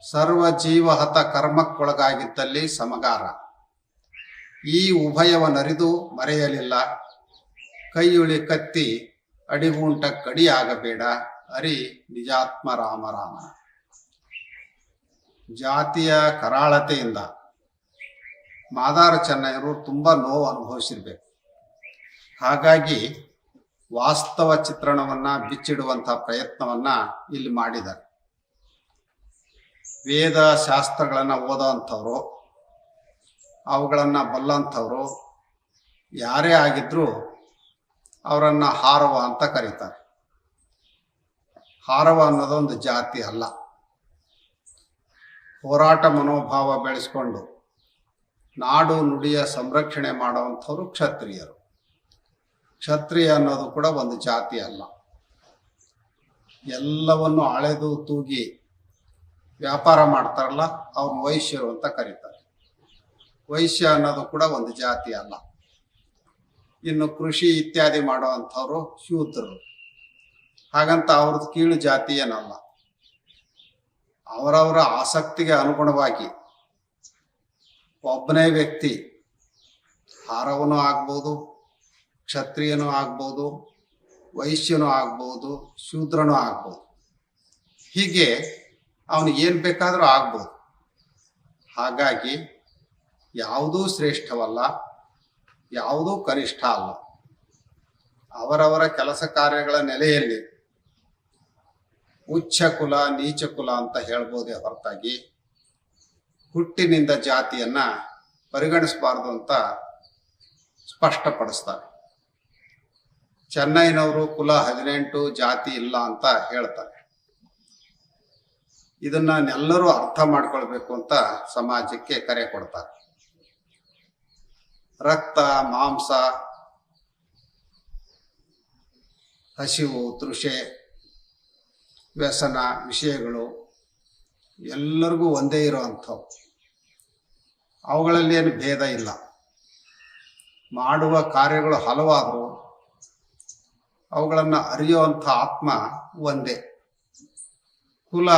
ಸರ್ವ ಜೀವಹತ ಕರ್ಮಕ್ಕೊಳಗಾಗಿದ್ದಲ್ಲಿ ಸಮಗಾರ. ಈ ಉಭಯವನರಿದು ಮರೆಯಲಿಲ್ಲ, ಕೈಯುಳಿ ಕತ್ತಿ ಅಡಿಗೂಂಟ ಕಡಿಯಾಗಬೇಡ, ಅರಿ ನಿಜಾತ್ಮ ರಾಮ ರಾಮ. ಜಾತಿಯ ಕರಾಳತೆಯಿಂದ ಮಾದಾರ ಚೆನ್ನೈಯವರು ತುಂಬ ನೋವು ಅನುಭವಿಸಿರ್ಬೇಕು. ಹಾಗಾಗಿ ವಾಸ್ತವ ಚಿತ್ರಣವನ್ನು ಬಿಚ್ಚಿಡುವಂಥ ಪ್ರಯತ್ನವನ್ನು ಇಲ್ಲಿ ಮಾಡಿದ್ದಾರೆ. ವೇದ ಶಾಸ್ತ್ರಗಳನ್ನು ಓದೋವಂಥವ್ರು, ಅವುಗಳನ್ನು ಬಲ್ಲಂಥವ್ರು ಯಾರೇ ಆಗಿದ್ರೂ ಅವರನ್ನು ಹಾರವ ಅಂತ ಕರೀತಾರೆ. ಹಾರವ ಅನ್ನೋದೊಂದು ಜಾತಿ ಅಲ್ಲ. ಹೋರಾಟ ಮನೋಭಾವ ಬೆಳೆಸ್ಕೊಂಡು ನಾಡು ನುಡಿಯ ಸಂರಕ್ಷಣೆ ಮಾಡುವಂಥವ್ರು ಕ್ಷತ್ರಿಯರು. ಕ್ಷತ್ರಿಯ ಅನ್ನೋದು ಕೂಡ ಒಂದು ಜಾತಿ ಅಲ್ಲ. ಎಲ್ಲವನ್ನು ಅಳೆದು ತೂಗಿ ವ್ಯಾಪಾರ ಮಾಡ್ತಾರಲ್ಲ, ಅವ್ರು ವೈಶ್ಯರು ಅಂತ ಕರೀತಾರೆ. ವೈಶ್ಯ ಅನ್ನೋದು ಕೂಡ ಒಂದು ಜಾತಿ ಅಲ್ಲ. ಇನ್ನು ಕೃಷಿ ಇತ್ಯಾದಿ ಮಾಡುವಂಥವ್ರು ಶೂದ್ರರು. ಹಾಗಂತ ಅವ್ರದ್ದು ಕೀಳು ಜಾತಿ ಏನಲ್ಲ. ಅವರವರ ಆಸಕ್ತಿಗೆ ಅನುಗುಣವಾಗಿ ಒಬ್ಬನೇ ವ್ಯಕ್ತಿ ಹಾರವನೂ ಆಗ್ಬೋದು, ಕ್ಷತ್ರಿಯನೂ ಆಗ್ಬೋದು, ವೈಶ್ಯನೂ ಆಗ್ಬೋದು, ಶೂದ್ರನೂ ಆಗ್ಬೋದು. ಹೀಗೆ ಅವನು ಏನು ಬೇಕಾದರೂ ಆಗ್ಬೋದು. ಹಾಗಾಗಿ ಯಾವುದೂ ಶ್ರೇಷ್ಠವಲ್ಲ, ಯಾವುದೂ ಕನಿಷ್ಠ ಅಲ್ಲ. ಅವರವರ ಕೆಲಸ ಕಾರ್ಯಗಳ ನೆಲೆಯಲ್ಲಿ ಉಚ್ಚ ಕುಲ ನೀಚ ಕುಲ ಅಂತ ಹೇಳ್ಬೋದೇ ಹೊರತಾಗಿ ಹುಟ್ಟಿನಿಂದ ಜಾತಿಯನ್ನ ಪರಿಗಣಿಸಬಾರ್ದು ಅಂತ ಸ್ಪಷ್ಟಪಡಿಸ್ತಾರೆ. ಚೆನ್ನೈನವರು ಕುಲ 18 ಜಾತಿ ಇಲ್ಲ ಅಂತ ಹೇಳ್ತಾರೆ. ಇದನ್ನೆಲ್ಲರೂ ಅರ್ಥ ಮಾಡ್ಕೊಳ್ಬೇಕು ಅಂತ ಸಮಾಜಕ್ಕೆ ಕರೆ ಕೊಡ್ತಾರೆ. ರಕ್ತ, ಮಾಂಸ, ಹಸಿವು, ತೃಷೆ, ವ್ಯಸನ, ವಿಷಯಗಳು ಎಲ್ಲರಿಗೂ ಒಂದೇ ಇರೋವಂಥವು. ಅವುಗಳಲ್ಲಿ ಏನು ಭೇದ ಇಲ್ಲ. ಮಾಡುವ ಕಾರ್ಯಗಳು ಹಲವಾದರೂ ಅವುಗಳನ್ನು ಅರಿಯುವಂಥ ಆತ್ಮ ಒಂದೇ. ಕುಲ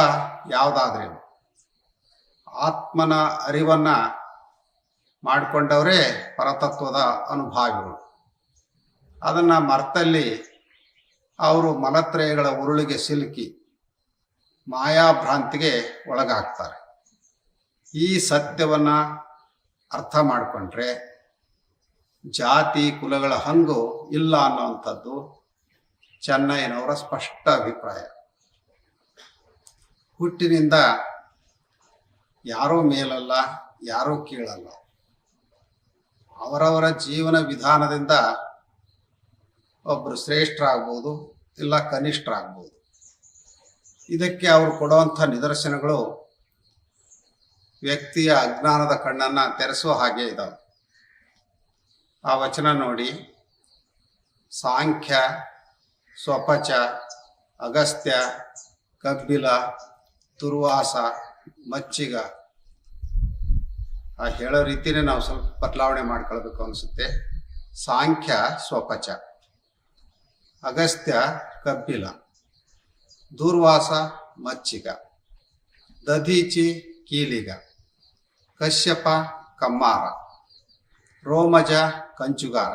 ಯಾವುದಾದ್ರೇನು ಆತ್ಮನ ಅರಿವನ್ನ ಮಾಡಿಕೊಂಡವರೇ ಪರತತ್ವದ ಅನುಭಾವಿಗಳು. ಅದನ್ನು ಮರ್ತಲ್ಲಿ ಅವರು ಮಲತ್ರಯಗಳ ಉರುಳಿಗೆ ಸಿಲುಕಿ ಮಾಯಾಭ್ರಾಂತಿಗೆ ಒಳಗಾಗ್ತಾರೆ. ಈ ಸತ್ಯವನ್ನು ಅರ್ಥ ಮಾಡಿಕೊಂಡ್ರೆ ಜಾತಿ ಕುಲಗಳ ಹಂಗು ಇಲ್ಲ ಅನ್ನುವಂಥದ್ದು ಚೆನ್ನೈನವರ ಸ್ಪಷ್ಟ ಅಭಿಪ್ರಾಯ. ಹುಟ್ಟಿನಿಂದ ಯಾರೂ ಮೇಲಲ್ಲ, ಯಾರೂ ಕೀಳಲ್ಲ. ಅವರವರ ಜೀವನ ವಿಧಾನದಿಂದ ಒಬ್ಬರು ಶ್ರೇಷ್ಠರಾಗ್ಬೋದು, ಇಲ್ಲ ಕನಿಷ್ಠರಾಗ್ಬೋದು. ಇದಕ್ಕೆ ಅವರು ಕೊಡುವಂಥ ನಿದರ್ಶನಗಳು ವ್ಯಕ್ತಿಯ ಅಜ್ಞಾನದ ಕಣ್ಣನ್ನು ತೆರೆಸುವ ಹಾಗೆ ಇದ್ದಾವೆ. ಆ ವಚನ ನೋಡಿ: ಸಾಂಖ್ಯ, ಸ್ವಪಚ, ಅಗಸ್ತ್ಯ, ಕಬ್ಬಿಲ, ತುರ್ವಾಸ, ಮಚ್ಚಿಗ. ಆ ಹೇಳೋ ರೀತಿನೇ ನಾವು ಸ್ವಲ್ಪ ಬದಲಾವಣೆ ಮಾಡ್ಕೊಳ್ಬೇಕು ಅನಿಸುತ್ತೆ. ಸಾಂಖ್ಯ ಸ್ವಪಚ, ಅಗಸ್ತ್ಯ ಕಬ್ಬಿಲ, ದೂರ್ವಾಸ ಮಚ್ಚಿಗ, ದಧೀಚಿ ಕೀಲಿಗ, ಕಶ್ಯಪ ಕಮ್ಮಾರ, ರೋಮಜ ಕಂಚುಗಾರ,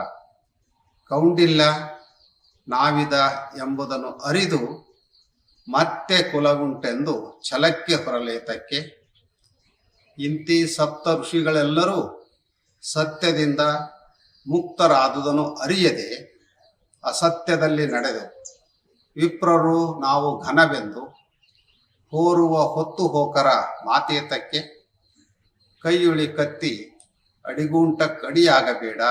ಕೌಂಡಿಲ್ಯ ನಾವಿದ ಎಂಬುದನ್ನು ಅರಿದು ಮತ್ತೆ ಕುಲಗುಂಟೆಂದು ಛಲಕ್ಕೆ ಹೊರಲೇತಕ್ಕೆ ಇಂತಿ ಸಪ್ತ ಋಷಿಗಳೆಲ್ಲರೂ ಸತ್ಯದಿಂದ ಮುಕ್ತರಾದುದನ್ನು ಅರಿಯದೆ ಅಸತ್ಯದಲ್ಲಿ ನಡೆದು ವಿಪ್ರರು ನಾವು ಘನವೆಂದು ಹೋರುವ ಹೊತ್ತು ಹೋಕರ ಮಾತೇತಕ್ಕೆ ಕೈಯುಳಿ ಕತ್ತಿ ಅಡಿಗೂಂಟ ಕಡಿಯಾಗಬೇಡ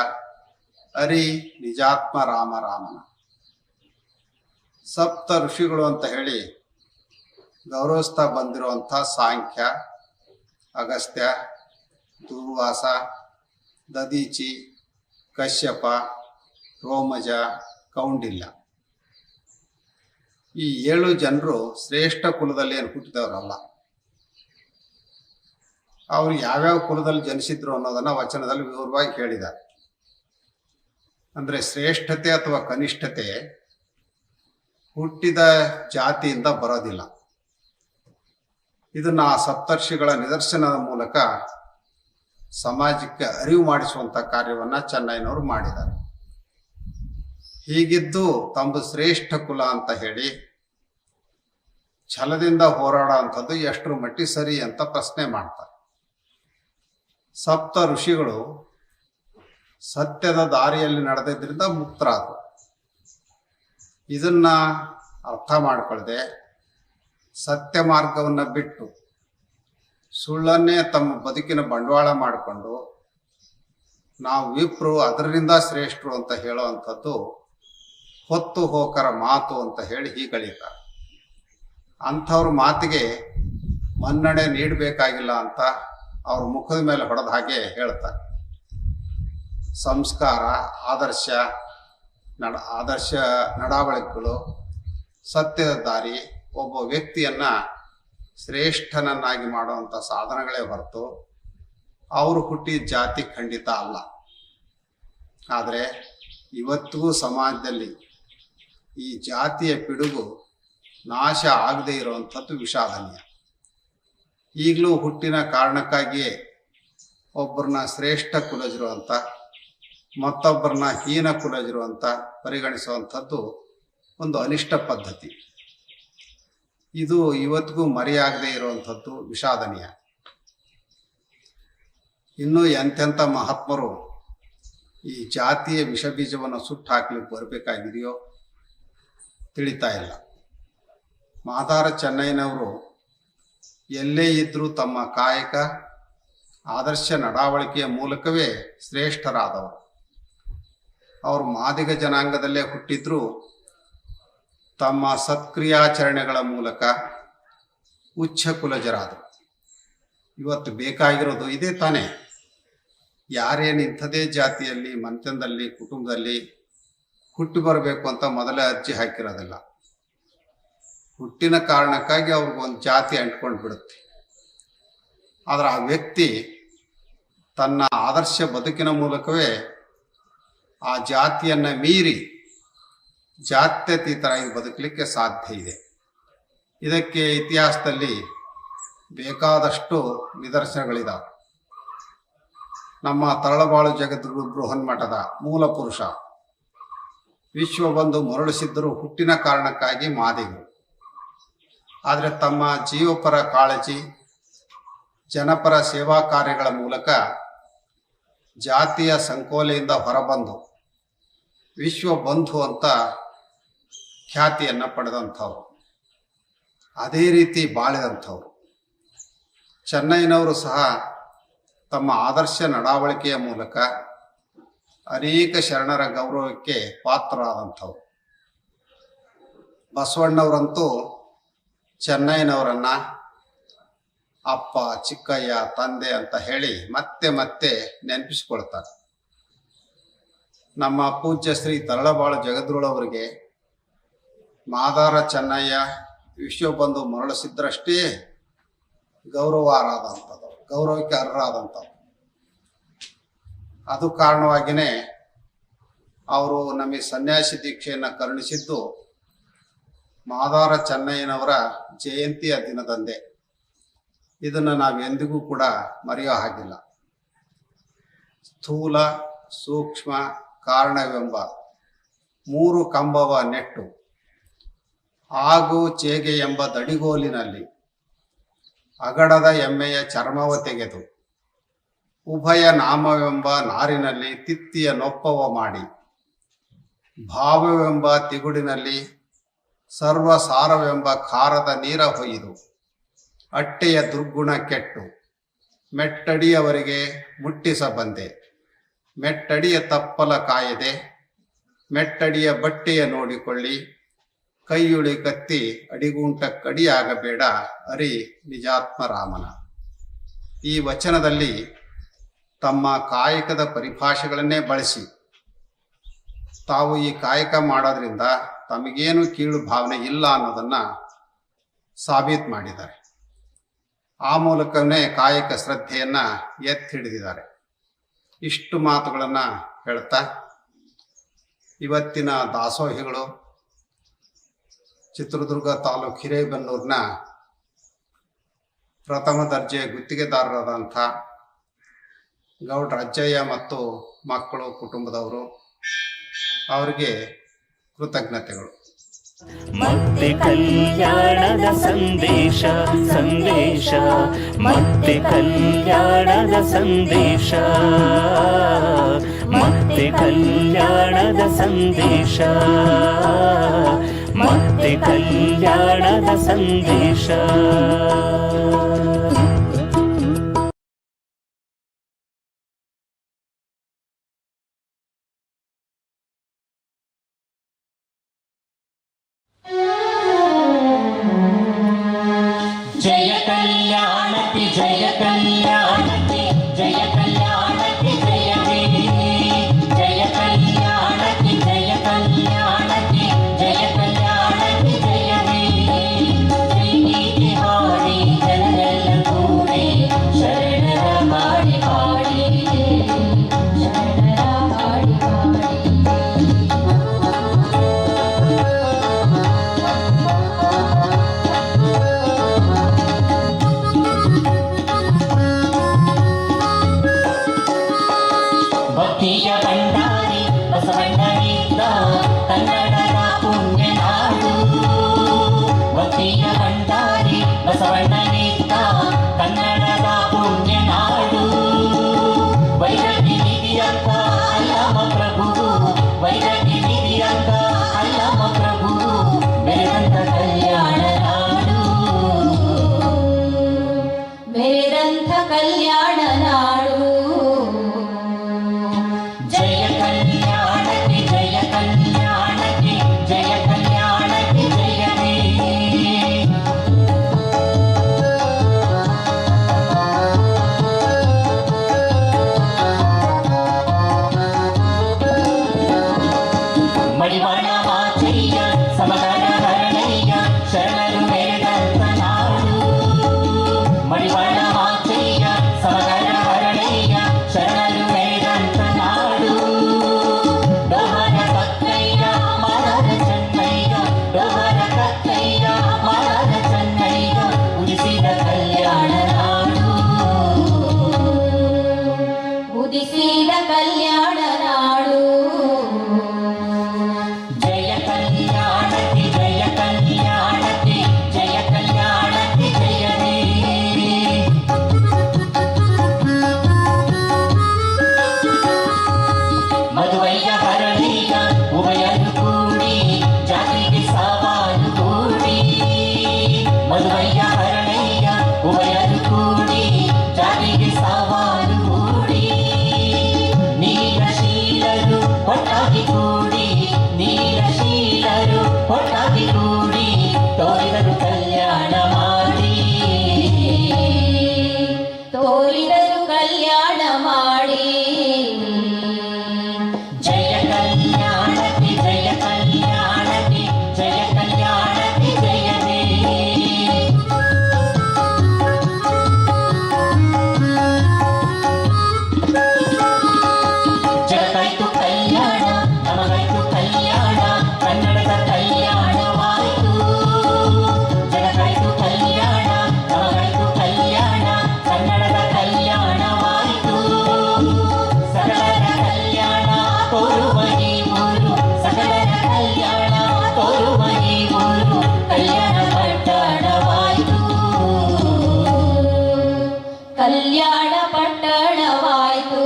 ಅರಿ ನಿಜಾತ್ಮ ರಾಮ ರಾಮನ. ಸಪ್ತ ಋಷಿಗಳು ಅಂತ ಹೇಳಿ ಗೌರವಿಸ್ತಾ ಬಂದಿರುವಂಥ ಸಾಂಖ್ಯ, ಅಗಸ್ತ್ಯ, ದುರ್ವಾಸ, ದದೀಚಿ, ಕಶ್ಯಪ, ರೋಮಜ, ಕೌಂಡಿಲ್ಯ, ಈ 7 ಜನರು ಶ್ರೇಷ್ಠ ಕುಲದಲ್ಲಿ ಏನು ಹುಟ್ಟಿದವರಲ್ಲ. ಅವರು ಯಾವ್ಯಾವ ಕುಲದಲ್ಲಿ ಜನಿಸಿದ್ರು ಅನ್ನೋದನ್ನ ವಚನದಲ್ಲಿ ವಿವರವಾಗಿ ಹೇಳಿದ್ದಾರೆ. ಅಂದ್ರೆ ಶ್ರೇಷ್ಠತೆ ಅಥವಾ ಕನಿಷ್ಠತೆ ಹುಟ್ಟಿದ ಜಾತಿಯಿಂದ ಬರೋದಿಲ್ಲ. ಇದನ್ನ ಆ ಸಪ್ತರ್ಷಿಗಳ ನಿದರ್ಶನದ ಮೂಲಕ ಸಮಾಜಕ್ಕೆ ಅರಿವು ಮಾಡಿಸುವಂತ ಕಾರ್ಯವನ್ನ ಚೆನ್ನೈನವರು ಮಾಡಿದ್ದಾರೆ. ಹೀಗಿದ್ದು ತಮ್ಮದು ಶ್ರೇಷ್ಠ ಕುಲ ಅಂತ ಹೇಳಿ ಛಲದಿಂದ ಹೋರಾಡೋ ಅಂಥದ್ದು ಎಷ್ಟರ ಮಟ್ಟಿಗೆ ಸರಿ ಅಂತ ಪ್ರಶ್ನೆ ಮಾಡ್ತಾರೆ. ಸಪ್ತ ಋಷಿಗಳು ಸತ್ಯದ ದಾರಿಯಲ್ಲಿ ನಡೆದಿದ್ದರಿಂದ ಮುಕ್ತರಾದರು. ಇದನ್ನ ಅರ್ಥ ಮಾಡ್ಕೊಳ್ಳದೆ ಸತ್ಯ ಮಾರ್ಗವನ್ನು ಬಿಟ್ಟು ಸುಳ್ಳನ್ನೇ ತಮ್ಮ ಬದುಕಿನ ಬಂಡವಾಳ ಮಾಡಿಕೊಂಡು ನಾವು ವಿಪ್ರು ಅದರಿಂದ ಶ್ರೇಷ್ಠರು ಅಂತ ಹೇಳುವಂಥದ್ದು ಹೊತ್ತು ಹೋಕರ ಮಾತು ಅಂತ ಹೇಳಿ ಹೀಗಳಿದ್ದಾರೆ. ಅಂಥವ್ರ ಮಾತಿಗೆ ಮನ್ನಣೆ ನೀಡಬೇಕಾಗಿಲ್ಲ ಅಂತ ಅವ್ರ ಮುಖದ ಮೇಲೆ ಹೊಡೆದ ಹಾಗೆ ಹೇಳ್ತಾರೆ. ಸಂಸ್ಕಾರ, ಆದರ್ಶ ನಡಾವಳಿಕೆಗಳು, ಸತ್ಯದ ದಾರಿ ಒಬ್ಬ ವ್ಯಕ್ತಿಯನ್ನ ಶ್ರೇಷ್ಠನನ್ನಾಗಿ ಮಾಡುವಂಥ ಸಾಧನಗಳೇ ಹೊರತು ಅವರು ಹುಟ್ಟಿದ ಜಾತಿ ಖಂಡಿತ ಅಲ್ಲ. ಆದರೆ ಇವತ್ತಿಗೂ ಸಮಾಜದಲ್ಲಿ ಈ ಜಾತಿಯ ಪಿಡುಗು ನಾಶ ಆಗದೇ ಇರುವಂಥದ್ದು ವಿಷಾದನೀಯ. ಈಗಲೂ ಹುಟ್ಟಿನ ಕಾರಣಕ್ಕಾಗಿಯೇ ಒಬ್ಬರನ್ನ ಶ್ರೇಷ್ಠ ಕುಲಜರು ಅಂತ ಮತ್ತೊಬ್ಬರನ್ನ ಹೀನ ಕುಲಜರು ಅಂತ ಪರಿಗಣಿಸುವಂಥದ್ದು ಒಂದು ಅನಿಷ್ಟ ಪದ್ಧತಿ. ಇದು ಇವತ್ತಿಗೂ ಮರೆಯಾಗದೇ ಇರುವಂಥದ್ದು ವಿಷಾದನೀಯ. ಇನ್ನೂ ಎಂತೆಂಥ ಮಹಾತ್ಮರು ಈ ಜಾತಿಯ ವಿಷಬೀಜವನ್ನು ಸುಟ್ಟು ಹಾಕ್ಲಿಕ್ಕೆ ಬರಬೇಕಾಗಿದೆಯೋ ತಿಳಿತಾ ಇಲ್ಲ. ಮಾದಾರ ಚೆನ್ನೈನವರು ಎಲ್ಲೇ ಇದ್ದರೂ ತಮ್ಮ ಕಾಯಕ ಆದರ್ಶ ನಡಾವಳಿಕೆಯ ಮೂಲಕವೇ ಶ್ರೇಷ್ಠರಾದವರು. ಅವರು ಮಾದಿಗ ಜನಾಂಗದಲ್ಲೇ ಹುಟ್ಟಿದ್ರೂ ತಮ್ಮ ಸತ್ಕ್ರಿಯಾಚರಣೆಗಳ ಮೂಲಕ ಉಚ್ಚ ಕುಲಜರಾದರು. ಇವತ್ತು ಬೇಕಾಗಿರೋದು ಇದೇ ತಾನೇ. ಯಾರೇನು ಇಂಥದೇ ಜಾತಿಯಲ್ಲಿ, ಮಂತ್ಯದಲ್ಲಿ, ಕುಟುಂಬದಲ್ಲಿ ಹುಟ್ಟಿ ಬರಬೇಕು ಅಂತ ಮೊದಲೇ ಅರ್ಜಿ ಹಾಕಿರೋದಿಲ್ಲ. ಹುಟ್ಟಿನ ಕಾರಣಕ್ಕಾಗಿ ಅವ್ರಿಗೊಂದು ಜಾತಿ ಅಂಟ್ಕೊಂಡು ಬಿಡುತ್ತೆ. ಆದರೆ ಆ ವ್ಯಕ್ತಿ ತನ್ನ ಆದರ್ಶ ಬದುಕಿನ ಮೂಲಕವೇ ಆ ಜಾತಿಯನ್ನು ಮೀರಿ ಜಾತ್ಯತೀತರಾಗಿ ಬದುಕಲಿಕ್ಕೆ ಸಾಧ್ಯ ಇದೆ. ಇದಕ್ಕೆ ಇತಿಹಾಸದಲ್ಲಿ ಬೇಕಾದಷ್ಟು ನಿದರ್ಶನಗಳಿದಾವೆ. ನಮ್ಮ ತರಳಬಾಳು ಜಗದ್ಗುರು ಬೃಹನ್ಮಠದ ಮೂಲ ಪುರುಷ ವಿಶ್ವಬಂಧು ಮರಳಿಸಿದ್ದರು ಹುಟ್ಟಿನ ಕಾರಣಕ್ಕಾಗಿ ಮಾದಿಗರು. ಆದರೆ ತಮ್ಮ ಜೀವಪರ ಕಾಳಜಿ, ಜನಪರ ಸೇವಾ ಕಾರ್ಯಗಳ ಮೂಲಕ ಜಾತಿಯ ಸಂಕೋಲೆಯಿಂದ ಹೊರಬಂದು ವಿಶ್ವಬಂಧು ಅಂತ ಖ್ಯಾತಿಯನ್ನು ಪಡೆದಂಥವ್ರು, ಅದೇ ರೀತಿ ಬಾಳಿದಂಥವ್ರು. ಚೆನ್ನೈನವರು ಸಹ ತಮ್ಮ ಆದರ್ಶ ನಡಾವಳಿಕೆಯ ಮೂಲಕ ಅನೇಕ ಶರಣರ ಗೌರವಕ್ಕೆ ಪಾತ್ರರಾದಂಥವ್ರು. ಬಸವಣ್ಣವರಂತೂ ಚೆನ್ನೈನವರನ್ನ ಅಪ್ಪ, ಚಿಕ್ಕಯ್ಯ, ತಂದೆ ಅಂತ ಹೇಳಿ ಮತ್ತೆ ಮತ್ತೆ ನೆನಪಿಸ್ಕೊಳ್ತಾರೆ. ನಮ್ಮ ಪೂಜ್ಯ ಶ್ರೀ ತರಳಬಾಳು ಜಗದ್ಗುರುಳವರಿಗೆ ಮಾದಾರ ಚೆನ್ನಯ್ಯ ವಿಶ್ವಬಂಧು ಮರಳಿಸಿದ್ರಷ್ಟೇ ಗೌರವಕ್ಕೆ ಅರ್ಹರಾದಂಥವ್ರು. ಅದು ಕಾರಣವಾಗಿಯೇ ಅವರು ನಮಗೆ ಸನ್ಯಾಸಿ ದೀಕ್ಷೆಯನ್ನು ಕರುಣಿಸಿದ್ದು ಮಾದಾರ ಚೆನ್ನಯ್ಯನವರ ಜಯಂತಿಯ ದಿನದಂದೇ. ಇದನ್ನು ನಾವೆಂದಿಗೂ ಕೂಡ ಮರೆಯೋ ಹಾಗಿಲ್ಲ. ಸ್ಥೂಲ, ಸೂಕ್ಷ್ಮ, ಕಾರಣವೆಂಬ ಮೂರು ಕಂಬವ ನೆಟ್ಟು ಆಗು ಚೇಗೆ ಎಂಬ ದಡಿಗೋಲಿನಲ್ಲಿ ಅಗಡದ ಎಮ್ಮೆಯ ಚರ್ಮವ ತೆಗೆದು ಉಭಯ ನಾಮವೆಂಬ ನಾರಿನಲ್ಲಿ ತಿತ್ತಿಯ ನೊಪ್ಪವ ಮಾಡಿ ಭಾವವೆಂಬ ತಿಗುಡಿನಲ್ಲಿ ಸರ್ವಸಾರವೆಂಬ ಖಾರದ ನೀರ ಹೊಯ್ದು ಅಟ್ಟೆಯ ದುರ್ಗುಣ ಕೆಟ್ಟು ಮೆಟ್ಟಡಿಯವರಿಗೆ ಮುಟ್ಟಿಸ ಬಂದೆ. ಮೆಟ್ಟಡಿಯ ತಪ್ಪಲ ಕಾಯದೆ ಮೆಟ್ಟಡಿಯ ಬಟ್ಟೆಯ ನೋಡಿಕೊಳ್ಳಿ, ಕೈಯುಳಿ ಕತ್ತಿ ಅಡಿಗುಂಟ ಕಡಿಯಾಗಬೇಡ ಅರಿ ನಿಜಾತ್ಮ ರಾಮನ. ಈ ವಚನದಲ್ಲಿ ತಮ್ಮ ಕಾಯಕದ ಪರಿಭಾಷೆಗಳನ್ನೇ ಬಳಸಿ ತಾವು ಈ ಕಾಯಕ ಮಾಡೋದ್ರಿಂದ ತಮಗೇನು ಕೀಳು ಭಾವನೆ ಇಲ್ಲ ಅನ್ನೋದನ್ನು ಸಾಬೀತು ಮಾಡಿದ್ದಾರೆ. ಆ ಮೂಲಕವೇ ಕಾಯಕ ಶ್ರದ್ಧೆಯನ್ನು ಎತ್ತಿ ಹಿಡಿದಿದ್ದಾರೆ. ಇಷ್ಟು ಮಾತುಗಳನ್ನು ಹೇಳ್ತಾ ಇವತ್ತಿನ ದಾಸೋಹಿಗಳು ಚಿತ್ರದುರ್ಗ ತಾಲೂಕು ಹಿರೇಬೆನ್ನೂರಿನ ಪ್ರಥಮ ದರ್ಜೆ ಗುತ್ತಿಗೆದಾರರಾದಂಥ ಗೌಡ್ರ ಅಜ್ಜಯ್ಯ ಮತ್ತು ಮಕ್ಕಳು, ಕುಟುಂಬದವರು, ಅವರಿಗೆ ಕೃತಜ್ಞತೆಗಳು. ಮತ್ತೆ ಕಲ್ಯಾಣದ ಸಂದೇಶ ಸಂದೇಶ, ಮತ್ತೆ ಕಲ್ಯಾಣದ ಸಂದೇಶ, ಮತ್ತೆ ಕಲ್ಯಾಣದ ಸಂದೇಶ, ಮತ್ತೆ ಕಲ್ಯಾಣದ ಸಂದೇಶ. जय कल्याणति जय कल्याणति जय कल्याणति जय वे जय कल्याणति जय कल्याणति जय कल्याणति जय वे जय हारी जनरल पूरे शरणರ ಹಾಡಿ ಹಾಡಿ ಶರಣರ ಹಾಡಿ ಹಾಡಿ ಉಭಯರು ಕೂಡಿ ಜಾರಿಗೆ ಸವಾಲು ಹೂಡಿ ನೀಲಶೀಲರು ಒಟ್ಟಾಗಿ ಕೂಡಿ ನೀಲಶೀಲರು ಒಟ್ಟಾಗಿ ಕೂಡಿ ತೋರಿದರು ಕಲ್ಯಾಣ ಮಾಡಿ ತೋರಿದರು ಕಲ್ಯಾಣ ಮಾಡಿ ಜಯ ಕಲ್ಯಾಣಕ್ಕೆ ಜಯ ಕಲ್ಯಾಣಕ್ಕೆ ಜಯ ಕಲ್ಯಾಣಕ್ಕೆ ಜಯವೇ ಜಗತ್ತಾಯ್ತು ಕಲ್ಯಾಣ ನಮಗಾಯ್ತು ಕಲ್ಯಾಣ ಕನ್ನಡದ ಕಲ್ಯಾಣವಾಯಿತು ಜಗತ್ತಾಯ್ತು ಕಲ್ಯಾಣ ನಮಗಾಯ್ತು ಕಲ್ಯಾಣ ಕನ್ನಡದ ಕಲ್ಯಾಣವಾಯಿತು ಸಕಲರ ಕಲ್ಯಾಣ ತೋರುವ ಈ ಊರು ಸಕಲರ ಕಲ್ಯಾಣ ತೋರುವ ಈ ಊರು ಕಲ್ಯಾಣ ಪಟ್ಟಣವಾಯಿತು ಕಲ್ಯಾಣ ಪಟ್ಟಣವಾಯಿತು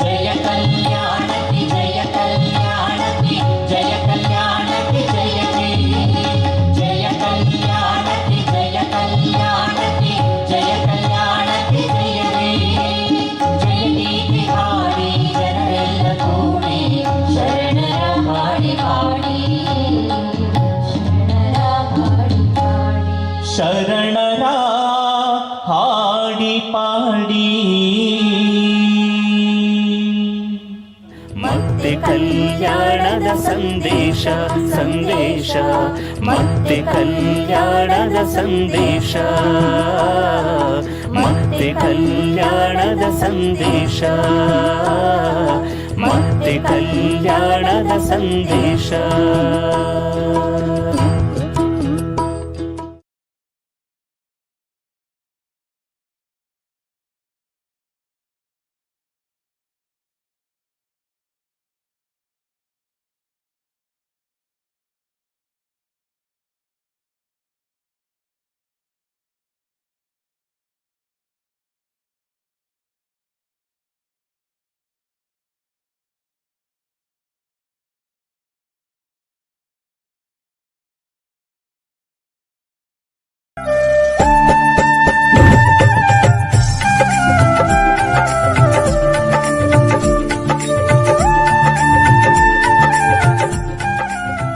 ಜಯ ಕಲ್ಯಾಣಕ್ಕೆ ಜಯ ಕಲ್ಯಾಣಕ್ಕೆ ಜಯ ಕಲ್ಯಾಣಕ್ಕೆ ಜಯವೇ ಜಯ ಕಲ್ಯಾಣಕ್ಕೆ ಜಯ ಕಲ್ಯಾಣಕ್ಕೆ ಜಯ ಕಲ್ಯಾಣಕ್ಕೆ ಜಯವೇ ಜಯ ಗೀತೆ ಹಾಡಿ ಜನರೆಲ್ಲ ಕೂಡಿ ಶರಣರ ಹಾಡಿ ಹಾಡಿ ಶರಣರ ಹಾಡಿ ಪಾಡಿ ಶರಣರ ಹಾಡಿ ಪಾಡಿ ಮತ್ತೆ ಕಲ್ಯಾಣದ ಸಂದೇಶ ಸಂದೇಶ ಮತ್ತೆ ಕಲ್ಯಾಣದ ಸಂದೇಶ ಮತ್ತೆ ಕಲ್ಯಾಣದ ಸಂದೇಶ ಮತ್ತೆ ಕಲ್ಯಾಣದ ಸಂದೇಶ